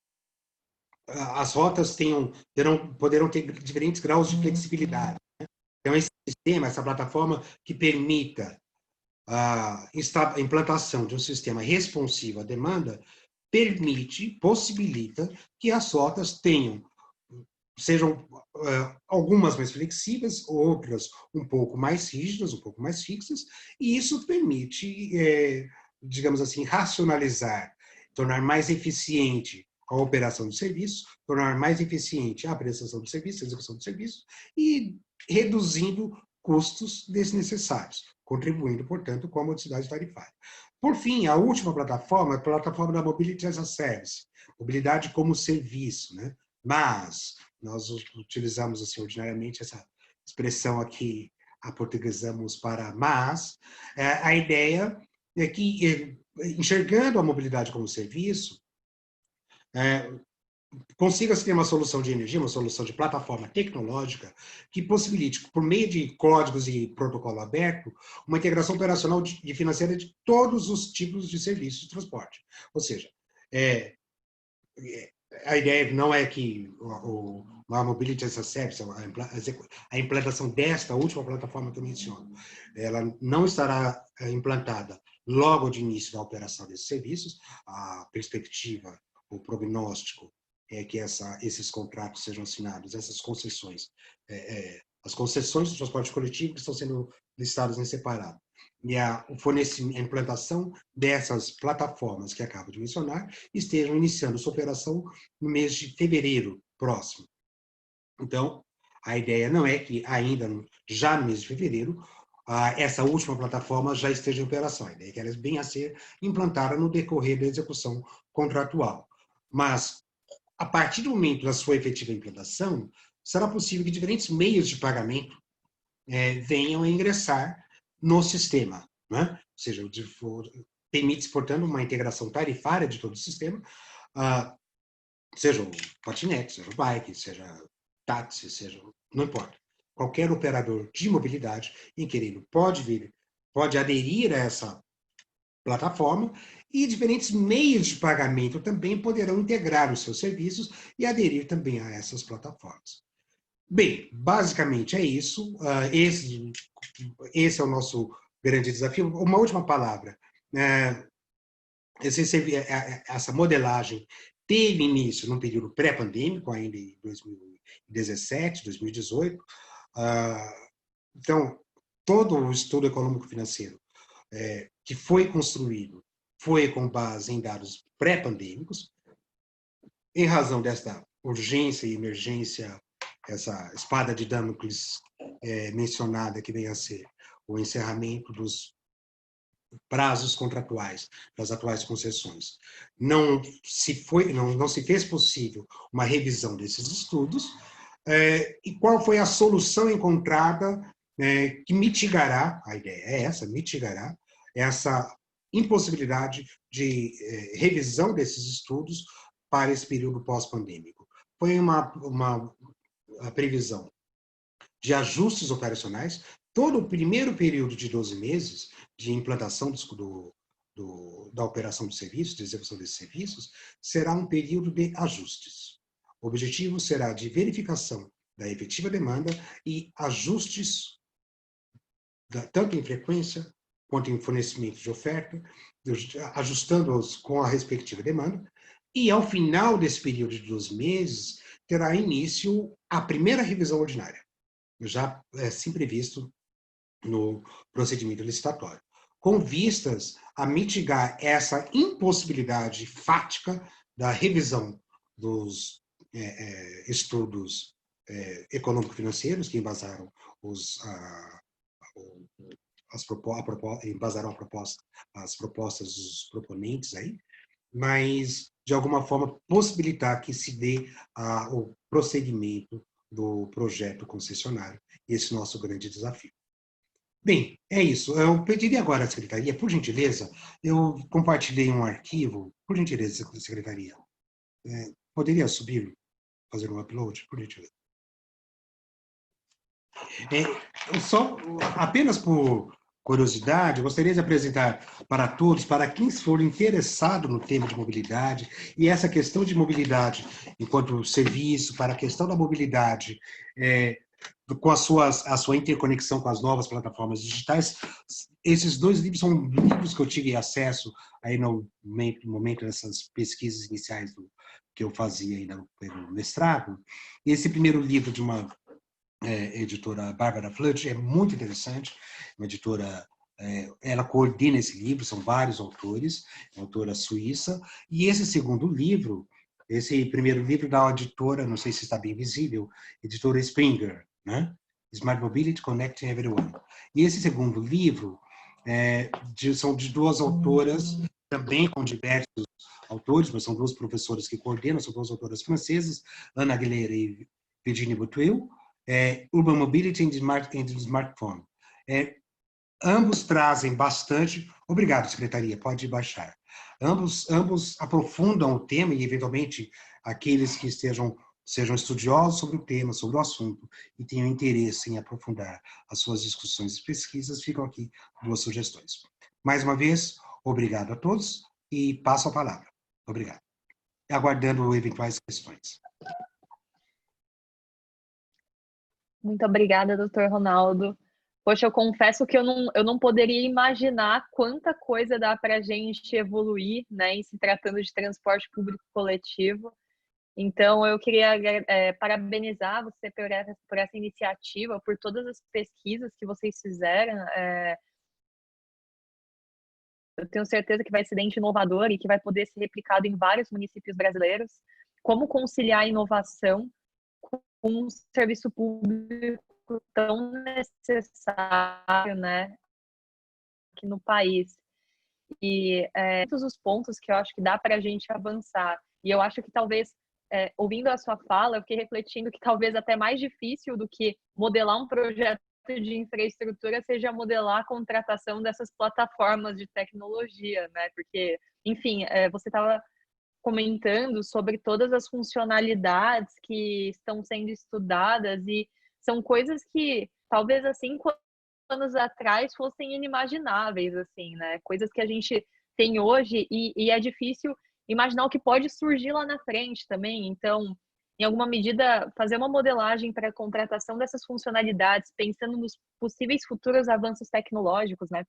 as rotas poderão ter diferentes graus de flexibilidade. Né? Então, esse sistema, essa plataforma que permita a implantação de um sistema responsivo à demanda, possibilita que as rotas sejam algumas mais flexíveis, outras um pouco mais rígidas, um pouco mais fixas, e isso permite, digamos assim, racionalizar, tornar mais eficiente a operação do serviço, tornar mais eficiente a prestação do serviço, a execução do serviço, e reduzindo custos desnecessários, contribuindo, portanto, com a modicidade tarifária. Por fim, a última plataforma é a plataforma da Mobility as a Service, mobilidade como serviço, né? Mas nós utilizamos assim, ordinariamente essa expressão aqui, aportuguesamos para mas, a ideia é que, enxergando a mobilidade como serviço, consiga-se ter uma solução de energia, uma solução de plataforma tecnológica que possibilite, por meio de códigos e protocolo aberto, uma integração operacional e financeira de todos os tipos de serviços de transporte. Ou seja, a ideia não é que a Mobility as a Service, a implantação desta última plataforma que eu menciono, ela não estará implantada logo de início da operação desses serviços. A perspectiva, o prognóstico é que esses contratos sejam assinados, essas concessões, as concessões do transporte coletivo que estão sendo listadas em separado, e a implantação dessas plataformas que acabo de mencionar estejam iniciando sua operação no mês de fevereiro próximo. Então, a ideia não é que ainda, já no mês de fevereiro, essa última plataforma já esteja em operação. A ideia é que ela venha a ser implantada no decorrer da execução contratual. Mas, a partir do momento da sua efetiva implantação, será possível que diferentes meios de pagamento venham a ingressar no sistema, né? Ou seja, permite, portanto, uma integração tarifária de todo o sistema, seja o patinete, seja o bike, seja táxi, seja, não importa. Qualquer operador de mobilidade inquirido pode aderir a essa plataforma, e diferentes meios de pagamento também poderão integrar os seus serviços e aderir também a essas plataformas. Bem, basicamente é isso. Esse é o nosso grande desafio. Uma última palavra. Essa modelagem teve início num período pré-pandêmico, ainda em 2017, 2018. Então, todo o estudo econômico-financeiro que foi construído foi com base em dados pré-pandêmicos. Em razão desta urgência e emergência, essa espada de Damocles mencionada, que vem a ser o encerramento dos prazos contratuais das atuais concessões, não se fez possível uma revisão desses estudos. E qual foi a solução encontrada que mitigará, a ideia é essa, mitigará essa impossibilidade de revisão desses estudos para esse período pós-pandêmico? Foi a previsão de ajustes operacionais. Todo o primeiro período de 12 meses de implantação da operação dos serviços, de execução desses serviços, será um período de ajustes. O objetivo será de verificação da efetiva demanda e ajustes, tanto em frequência quanto em fornecimento de oferta, ajustando-os com a respectiva demanda. E, ao final desse período de 12 meses, terá início a primeira revisão ordinária, já assim previsto no procedimento licitatório, com vistas a mitigar essa impossibilidade fática da revisão dos estudos econômico-financeiros que embasaram as propostas dos proponentes aí, mas, de alguma forma, possibilitar que se dê o prosseguimento do projeto concessionário. Esse é o nosso grande desafio. Bem, é isso. Eu pediria agora à Secretaria, por gentileza, eu compartilhei um arquivo, por gentileza, Secretaria. Poderia subir, fazer um upload, por gentileza? Apenas por curiosidade, eu gostaria de apresentar para todos, para quem for interessado no tema de mobilidade, e essa questão de mobilidade enquanto serviço, para a questão da mobilidade, com a sua interconexão com as novas plataformas digitais. Esses dois livros são livros que eu tive acesso aí no momento dessas pesquisas iniciais que eu fazia ainda pelo mestrado. Esse primeiro livro de uma editora, Barbara Flood, é muito interessante, uma editora, ela coordena esse livro, são vários autores, uma autora suíça, e esse segundo livro, esse primeiro livro da editora, não sei se está bem visível, editora Springer, né? Smart Mobility Connecting Everyone. E esse segundo livro são de duas autoras, também com diversos autores, mas são duas professoras que coordenam, são duas autoras francesas, Ana Aguilera e Virginie Boutwell, Urban Mobility and Smartphone. Ambos trazem bastante... Obrigado, Secretaria, pode baixar. Ambos aprofundam o tema e, eventualmente, aqueles que sejam estudiosos sobre o tema, sobre o assunto, e tenham interesse em aprofundar as suas discussões e pesquisas, ficam aqui duas sugestões. Mais uma vez, obrigado a todos e passo a palavra. Obrigado. Aguardando eventuais questões. Muito obrigada, doutor Ronaldo. Poxa, eu confesso que eu não poderia imaginar quanta coisa dá para a gente evoluir, né, em se tratando de transporte público coletivo. Então, eu queria parabenizar você por essa iniciativa, por todas as pesquisas que vocês fizeram. Eu tenho certeza que vai ser bem inovador e que vai poder ser replicado em vários municípios brasileiros. Como conciliar a inovação com um serviço público tão necessário, né, aqui no país. E todos os pontos que eu acho que dá para a gente avançar. E eu acho que talvez, ouvindo a sua fala, eu fiquei refletindo que talvez até mais difícil do que modelar um projeto de infraestrutura seja modelar a contratação dessas plataformas de tecnologia, né? Porque, enfim, você estava comentando sobre todas as funcionalidades que estão sendo estudadas e são coisas que talvez há 5 anos atrás fossem inimagináveis, assim, né? Coisas que a gente tem hoje e é difícil imaginar o que pode surgir lá na frente também. Então, em alguma medida, fazer uma modelagem para a contratação dessas funcionalidades, pensando nos possíveis futuros avanços tecnológicos, né?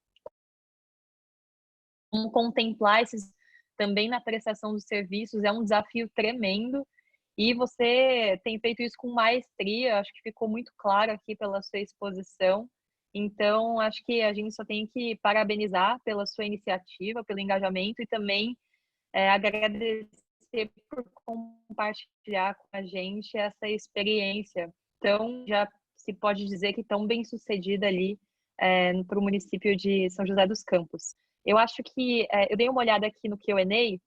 Como contemplar esses também na prestação dos serviços é um desafio tremendo. E você tem feito isso com maestria, acho que ficou muito claro aqui pela sua exposição. Então, acho que a gente só tem que parabenizar pela sua iniciativa, pelo engajamento e também agradecer por compartilhar com a gente essa experiência. Então, já se pode dizer que tão bem sucedida ali para o município de São José dos Campos. Eu acho que, eu dei uma olhada aqui no Q&A,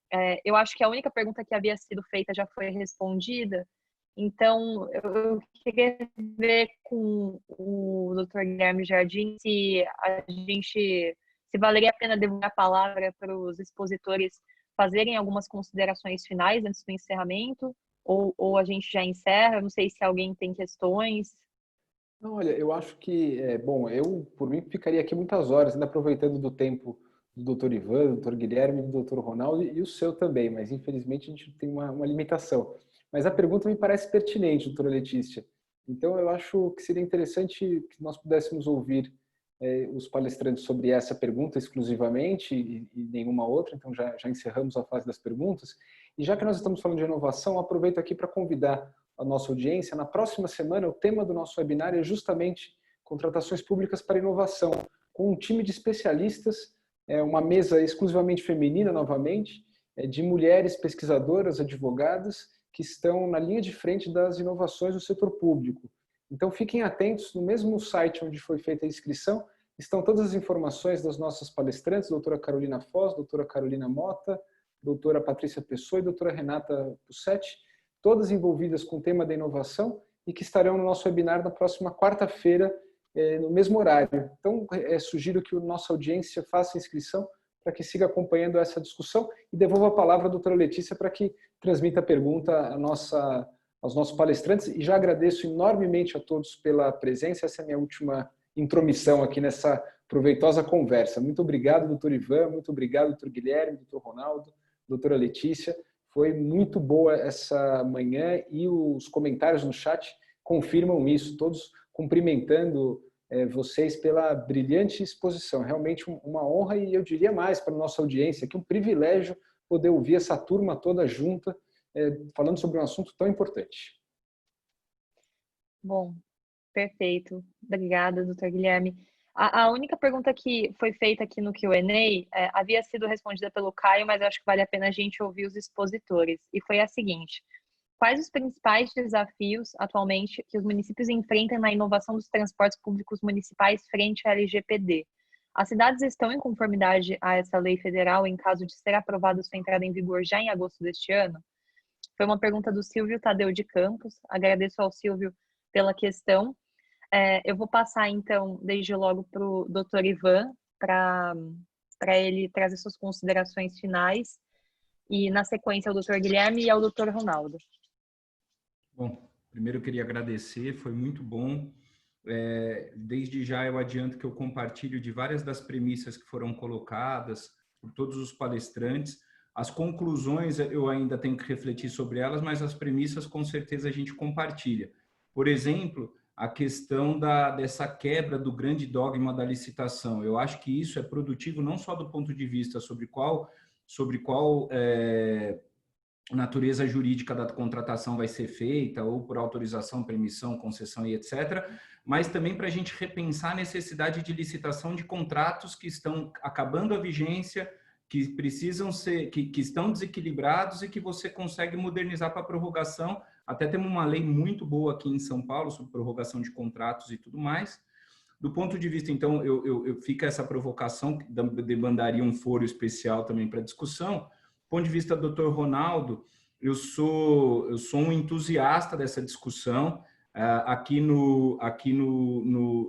eu acho que a única pergunta que havia sido feita já foi respondida, então eu queria ver com o Dr. Guilherme Jardim se valeria a pena devolver a palavra para os expositores fazerem algumas considerações finais antes do encerramento, ou a gente já encerra, eu não sei se alguém tem questões. Não, olha, eu acho que, bom, eu, por mim, ficaria aqui muitas horas, ainda aproveitando do tempo do Dr. Ivan, do Dr. Guilherme, do Dr. Ronaldo e o seu também, mas infelizmente a gente tem uma limitação. Mas a pergunta me parece pertinente, doutora Letícia. Então eu acho que seria interessante que nós pudéssemos ouvir os palestrantes sobre essa pergunta exclusivamente e nenhuma outra, então já encerramos a fase das perguntas. E já que nós estamos falando de inovação, aproveito aqui para convidar a nossa audiência. Na próxima semana, o tema do nosso webinar é justamente contratações públicas para inovação, com um time de especialistas, uma mesa exclusivamente feminina, novamente, de mulheres pesquisadoras, advogadas, que estão na linha de frente das inovações do setor público. Então, fiquem atentos, no mesmo site onde foi feita a inscrição, estão todas as informações das nossas palestrantes, doutora Carolina Foz, doutora Carolina Mota, doutora Patrícia Pessoa e doutora Renata Pussetti, todas envolvidas com o tema da inovação e que estarão no nosso webinar na próxima quarta-feira, no mesmo horário. Então, sugiro que a nossa audiência faça a inscrição para que siga acompanhando essa discussão e devolvo a palavra à doutora Letícia para que transmita a pergunta aos nossos palestrantes e já agradeço enormemente a todos pela presença. Essa é a minha última intromissão aqui nessa proveitosa conversa. Muito obrigado, doutor Ivan, muito obrigado, doutor Guilherme, doutor Ronaldo, doutora Letícia. Foi muito boa essa manhã e os comentários no chat confirmam isso, todos cumprimentando vocês pela brilhante exposição. Realmente uma honra e eu diria mais para a nossa audiência, que um privilégio poder ouvir essa turma toda junta falando sobre um assunto tão importante. Bom, perfeito. Obrigada, doutor Guilherme. A única pergunta que foi feita aqui no Q&A havia sido respondida pelo Caio, mas eu acho que vale a pena a gente ouvir os expositores. E foi a seguinte: quais os principais desafios atualmente que os municípios enfrentam na inovação dos transportes públicos municipais frente à LGPD? As cidades estão em conformidade a essa lei federal em caso de ser aprovada sua entrada em vigor já em agosto deste ano? Foi uma pergunta do Silvio Tadeu de Campos. Agradeço ao Silvio pela questão. Eu vou passar, então, desde logo para o doutor Ivan, para ele trazer suas considerações finais. E, na sequência, ao doutor Guilherme e ao doutor Ronaldo. Bom, primeiro eu queria agradecer, foi muito bom. Desde já eu adianto que eu compartilho de várias das premissas que foram colocadas por todos os palestrantes. As conclusões eu ainda tenho que refletir sobre elas, mas as premissas com certeza a gente compartilha. Por exemplo, a questão dessa quebra do grande dogma da licitação. Eu acho que isso é produtivo não só do ponto de vista sobre qual natureza jurídica da contratação vai ser feita, ou por autorização, permissão, concessão e etc., mas também para a gente repensar a necessidade de licitação de contratos que estão acabando a vigência, que precisam ser, que estão desequilibrados e que você consegue modernizar para prorrogação. Até temos uma lei muito boa aqui em São Paulo sobre prorrogação de contratos e tudo mais. Do ponto de vista, então, fica essa provocação, que demandaria um foro especial também para discussão. Do ponto de vista do Dr. Ronaldo, eu sou um entusiasta dessa discussão.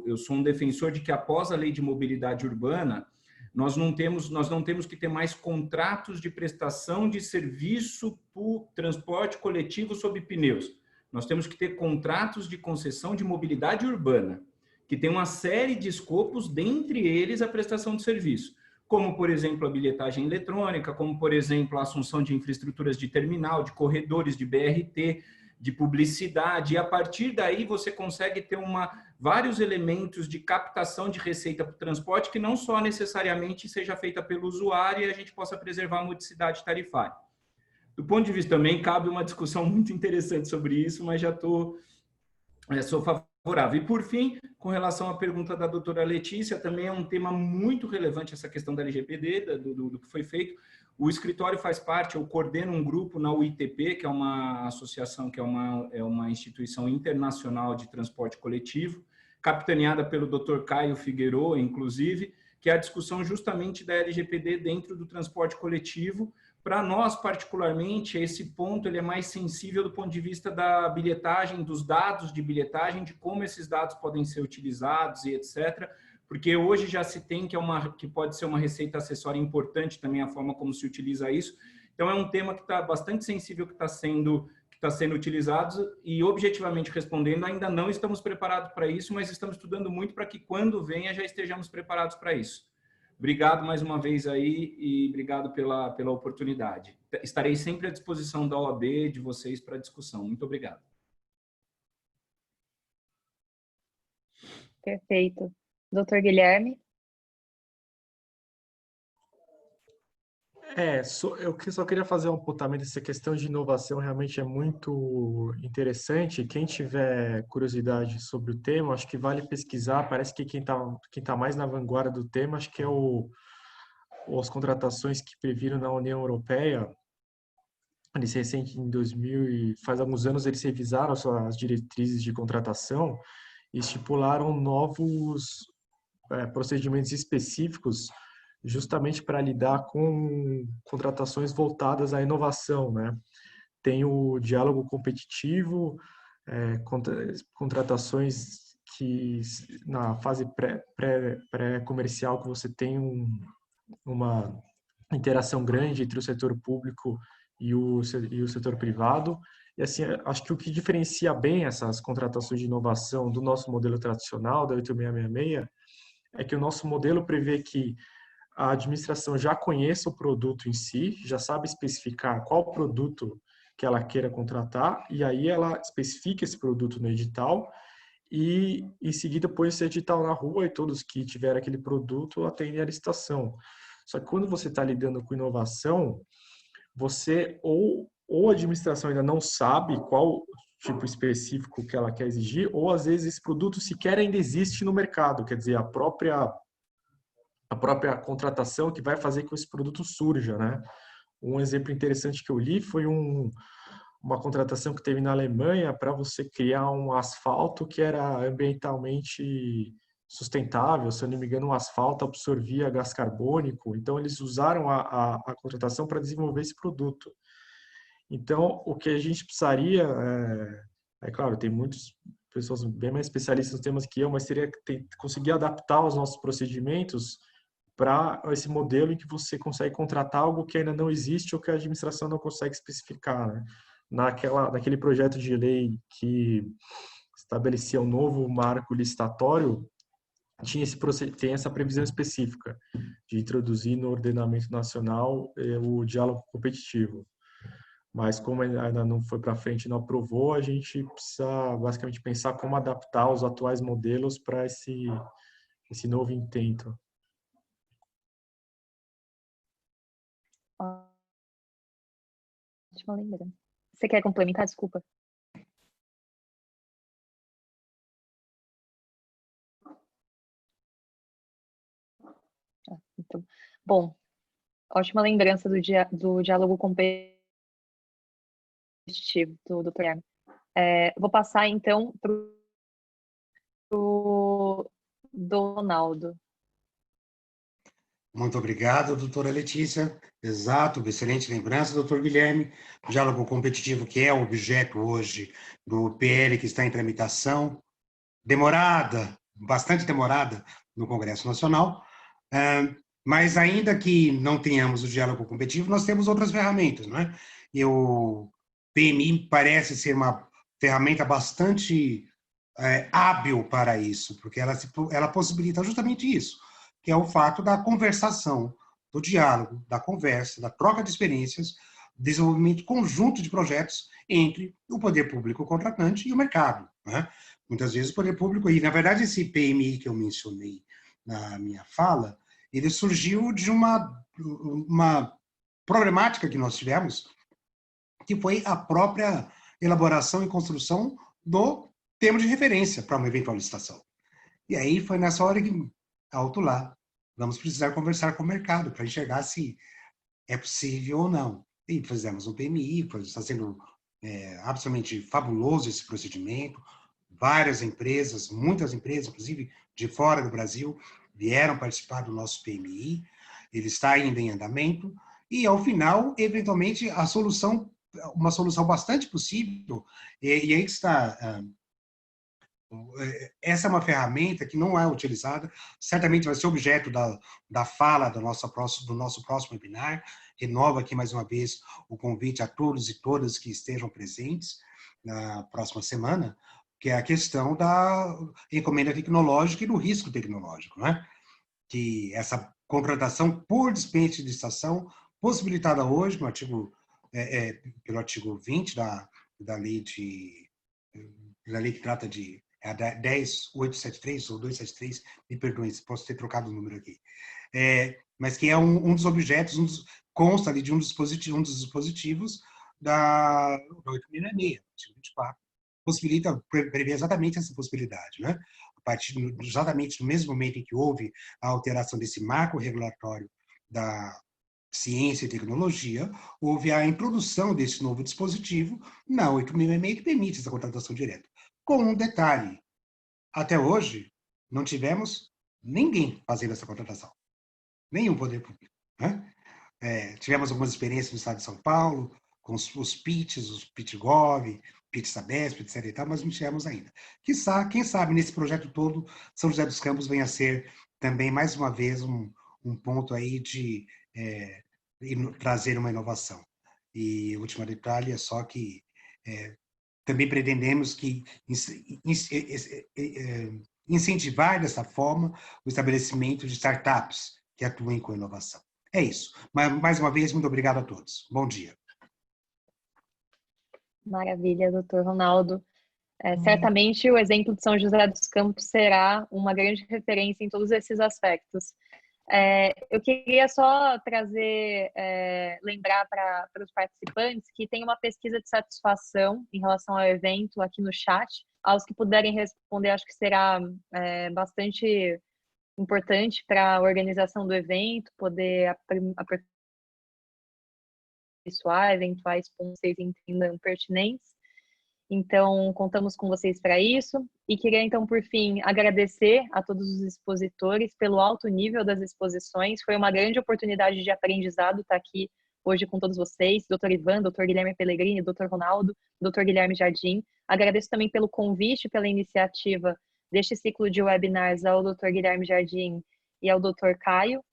Eu sou um defensor de que após a lei de mobilidade urbana, nós não temos que ter mais contratos de prestação de serviço por transporte coletivo sob pneus. Nós temos que ter contratos de concessão de mobilidade urbana, que tem uma série de escopos, dentre eles a prestação de serviço, como, por exemplo, a bilhetagem eletrônica, como, por exemplo, a assunção de infraestruturas de terminal, de corredores, de BRT, de publicidade, e a partir daí você consegue ter vários elementos de captação de receita para o transporte que não só necessariamente seja feita pelo usuário e a gente possa preservar a modicidade tarifária. Do ponto de vista também, cabe uma discussão muito interessante sobre isso, mas já sou favorável. E, por fim, com relação à pergunta da doutora Letícia, também é um tema muito relevante essa questão da LGPD, do que foi feito. O escritório faz parte, eu coordeno um grupo na UITP, que é uma associação, que é uma instituição internacional de transporte coletivo, capitaneada pelo Dr. Caio Figueiredo, inclusive, que é a discussão justamente da LGPD dentro do transporte coletivo. Para nós, particularmente, esse ponto ele é mais sensível do ponto de vista da bilhetagem, dos dados de bilhetagem, de como esses dados podem ser utilizados e etc., porque hoje já se tem que pode ser uma receita acessória importante também a forma como se utiliza isso. Então, é um tema que está bastante sensível, que está sendo utilizado e, objetivamente respondendo, ainda não estamos preparados para isso, mas estamos estudando muito para que, quando venha, já estejamos preparados para isso. Obrigado mais uma vez aí e obrigado pela oportunidade. Estarei sempre à disposição da OAB, de vocês, para discussão. Muito obrigado. Perfeito. Doutor Guilherme? Eu só queria fazer um apontamento. Essa questão de inovação realmente é muito interessante. Quem tiver curiosidade sobre o tema, acho que vale pesquisar. Parece que quem tá mais na vanguarda do tema, acho que é as contratações que previram na União Europeia. Eles em 2000 faz alguns anos eles revisaram as diretrizes de contratação e estipularam novos procedimentos específicos justamente para lidar com contratações voltadas à inovação, né? Tem o diálogo competitivo, contratações que na fase pré-comercial que você tem uma interação grande entre o setor público e o setor privado. E assim, acho que o que diferencia bem essas contratações de inovação do nosso modelo tradicional, da 8666, é que o nosso modelo prevê que a administração já conheça o produto em si, já sabe especificar qual produto que ela queira contratar, e aí ela especifica esse produto no edital, e em seguida põe esse edital na rua e todos que tiverem aquele produto atendem à licitação. Só que quando você está lidando com inovação, você ou a administração ainda não sabe qual tipo específico que ela quer exigir, ou às vezes esse produto sequer ainda existe no mercado, quer dizer, a própria contratação que vai fazer que esse produto surja, né? Um exemplo interessante que eu li foi uma contratação que teve na Alemanha para você criar um asfalto que era ambientalmente sustentável. Se eu não me engano, um asfalto absorvia gás carbônico. Então, eles usaram a contratação para desenvolver esse produto. Então, o que a gente precisaria, claro, tem muitas pessoas bem mais especialistas nos temas que eu, mas seria conseguir adaptar os nossos procedimentos para esse modelo em que você consegue contratar algo que ainda não existe ou que a administração não consegue especificar, né? Naquele projeto de lei que estabelecia um novo marco licitatório, tem essa previsão específica de introduzir no ordenamento nacional o diálogo competitivo. mas como ainda não foi para frente e não aprovou, a gente precisa basicamente pensar como adaptar os atuais modelos para esse novo intento. Ótima lembrança. Você quer complementar? Desculpa. Então, bom, ótima lembrança do diálogo competitivo do Dr. Hermes. Vou passar, então, para o Donaldo. Muito obrigado, doutora Letícia. Exato, excelente lembrança, doutor Guilherme. O diálogo competitivo, que é o objeto hoje do PL que está em tramitação, demorada, bastante demorada no Congresso Nacional, mas ainda que não tenhamos o diálogo competitivo, nós temos outras ferramentas, não é? E o PMI parece ser uma ferramenta bastante hábil para isso, porque ela possibilita justamente isso, que é o fato da conversação, do diálogo, da conversa, da troca de experiências, desenvolvimento conjunto de projetos entre o poder público contratante e o mercado, né? Muitas vezes o poder público, e na verdade esse PMI que eu mencionei na minha fala, ele surgiu de uma problemática que nós tivemos, que foi a própria elaboração e construção do termo de referência para uma eventual licitação. E aí foi nessa hora que, alto lá, vamos precisar conversar com o mercado para enxergar se é possível ou não. E fizemos um PMI, está sendo absolutamente fabuloso esse procedimento. Várias empresas, muitas empresas, inclusive de fora do Brasil, vieram participar do nosso PMI. Ele está ainda em andamento. E, ao final, eventualmente, uma solução bastante possível, e aí está. Essa é uma ferramenta que não é utilizada, certamente vai ser objeto da fala do nosso próximo webinar. Renova aqui mais uma vez o convite a todos e todas que estejam presentes na próxima semana, que é a questão da encomenda tecnológica e do risco tecnológico, né? Que essa contratação por dispensa de licitação, possibilitada hoje no pelo artigo 20 da lei que trata de a 10.873 ou 273, me perdoem, posso ter trocado o número aqui, mas que é um dos objetos, consta ali de um dos dispositivos da 8.666, artigo 24, prevê exatamente essa possibilidade, né? A partir exatamente do mesmo momento em que houve a alteração desse marco regulatório da ciência e tecnologia, houve a introdução desse novo dispositivo na 8.666 que permite essa contratação direta. Com um detalhe, até hoje não tivemos ninguém fazendo essa contratação, nenhum poder público, né? Tivemos algumas experiências no estado de São Paulo, com os PITs, os PIT-Gov, PIT-Sabesp, etc. e tal, mas não tivemos ainda. Quem sabe, nesse projeto todo, São José dos Campos venha a ser também, mais uma vez, um ponto aí de trazer uma inovação. E o último detalhe é só que também pretendemos que incentivar dessa forma o estabelecimento de startups que atuem com inovação. É isso. Mais uma vez, muito obrigado a todos. Bom dia. Maravilha, doutor Ronaldo. Certamente o exemplo de São José dos Campos será uma grande referência em todos esses aspectos. Eu queria só lembrar para os participantes que tem uma pesquisa de satisfação em relação ao evento aqui no chat. Aos que puderem responder, acho que será bastante importante para a organização do evento, poder aperfeiçoar eventuais pontos que vocês entendam pertinentes. Então, contamos com vocês para isso. E queria, então, por fim, agradecer a todos os expositores pelo alto nível das exposições. Foi uma grande oportunidade de aprendizado estar aqui hoje com todos vocês, Dr. Ivan, Dr. Guilherme Pellegrini, Dr. Ronaldo, Dr. Guilherme Jardim. Agradeço também pelo convite, pela iniciativa deste ciclo de webinars ao Dr. Guilherme Jardim e ao Dr. Caio.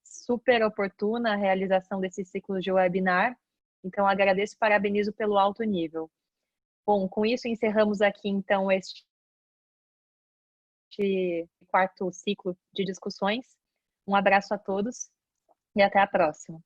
Super oportuna a realização desse ciclo de webinar. Então, agradeço e parabenizo pelo alto nível. Bom, com isso encerramos aqui, então, este quarto ciclo de discussões. Um abraço a todos e até a próxima.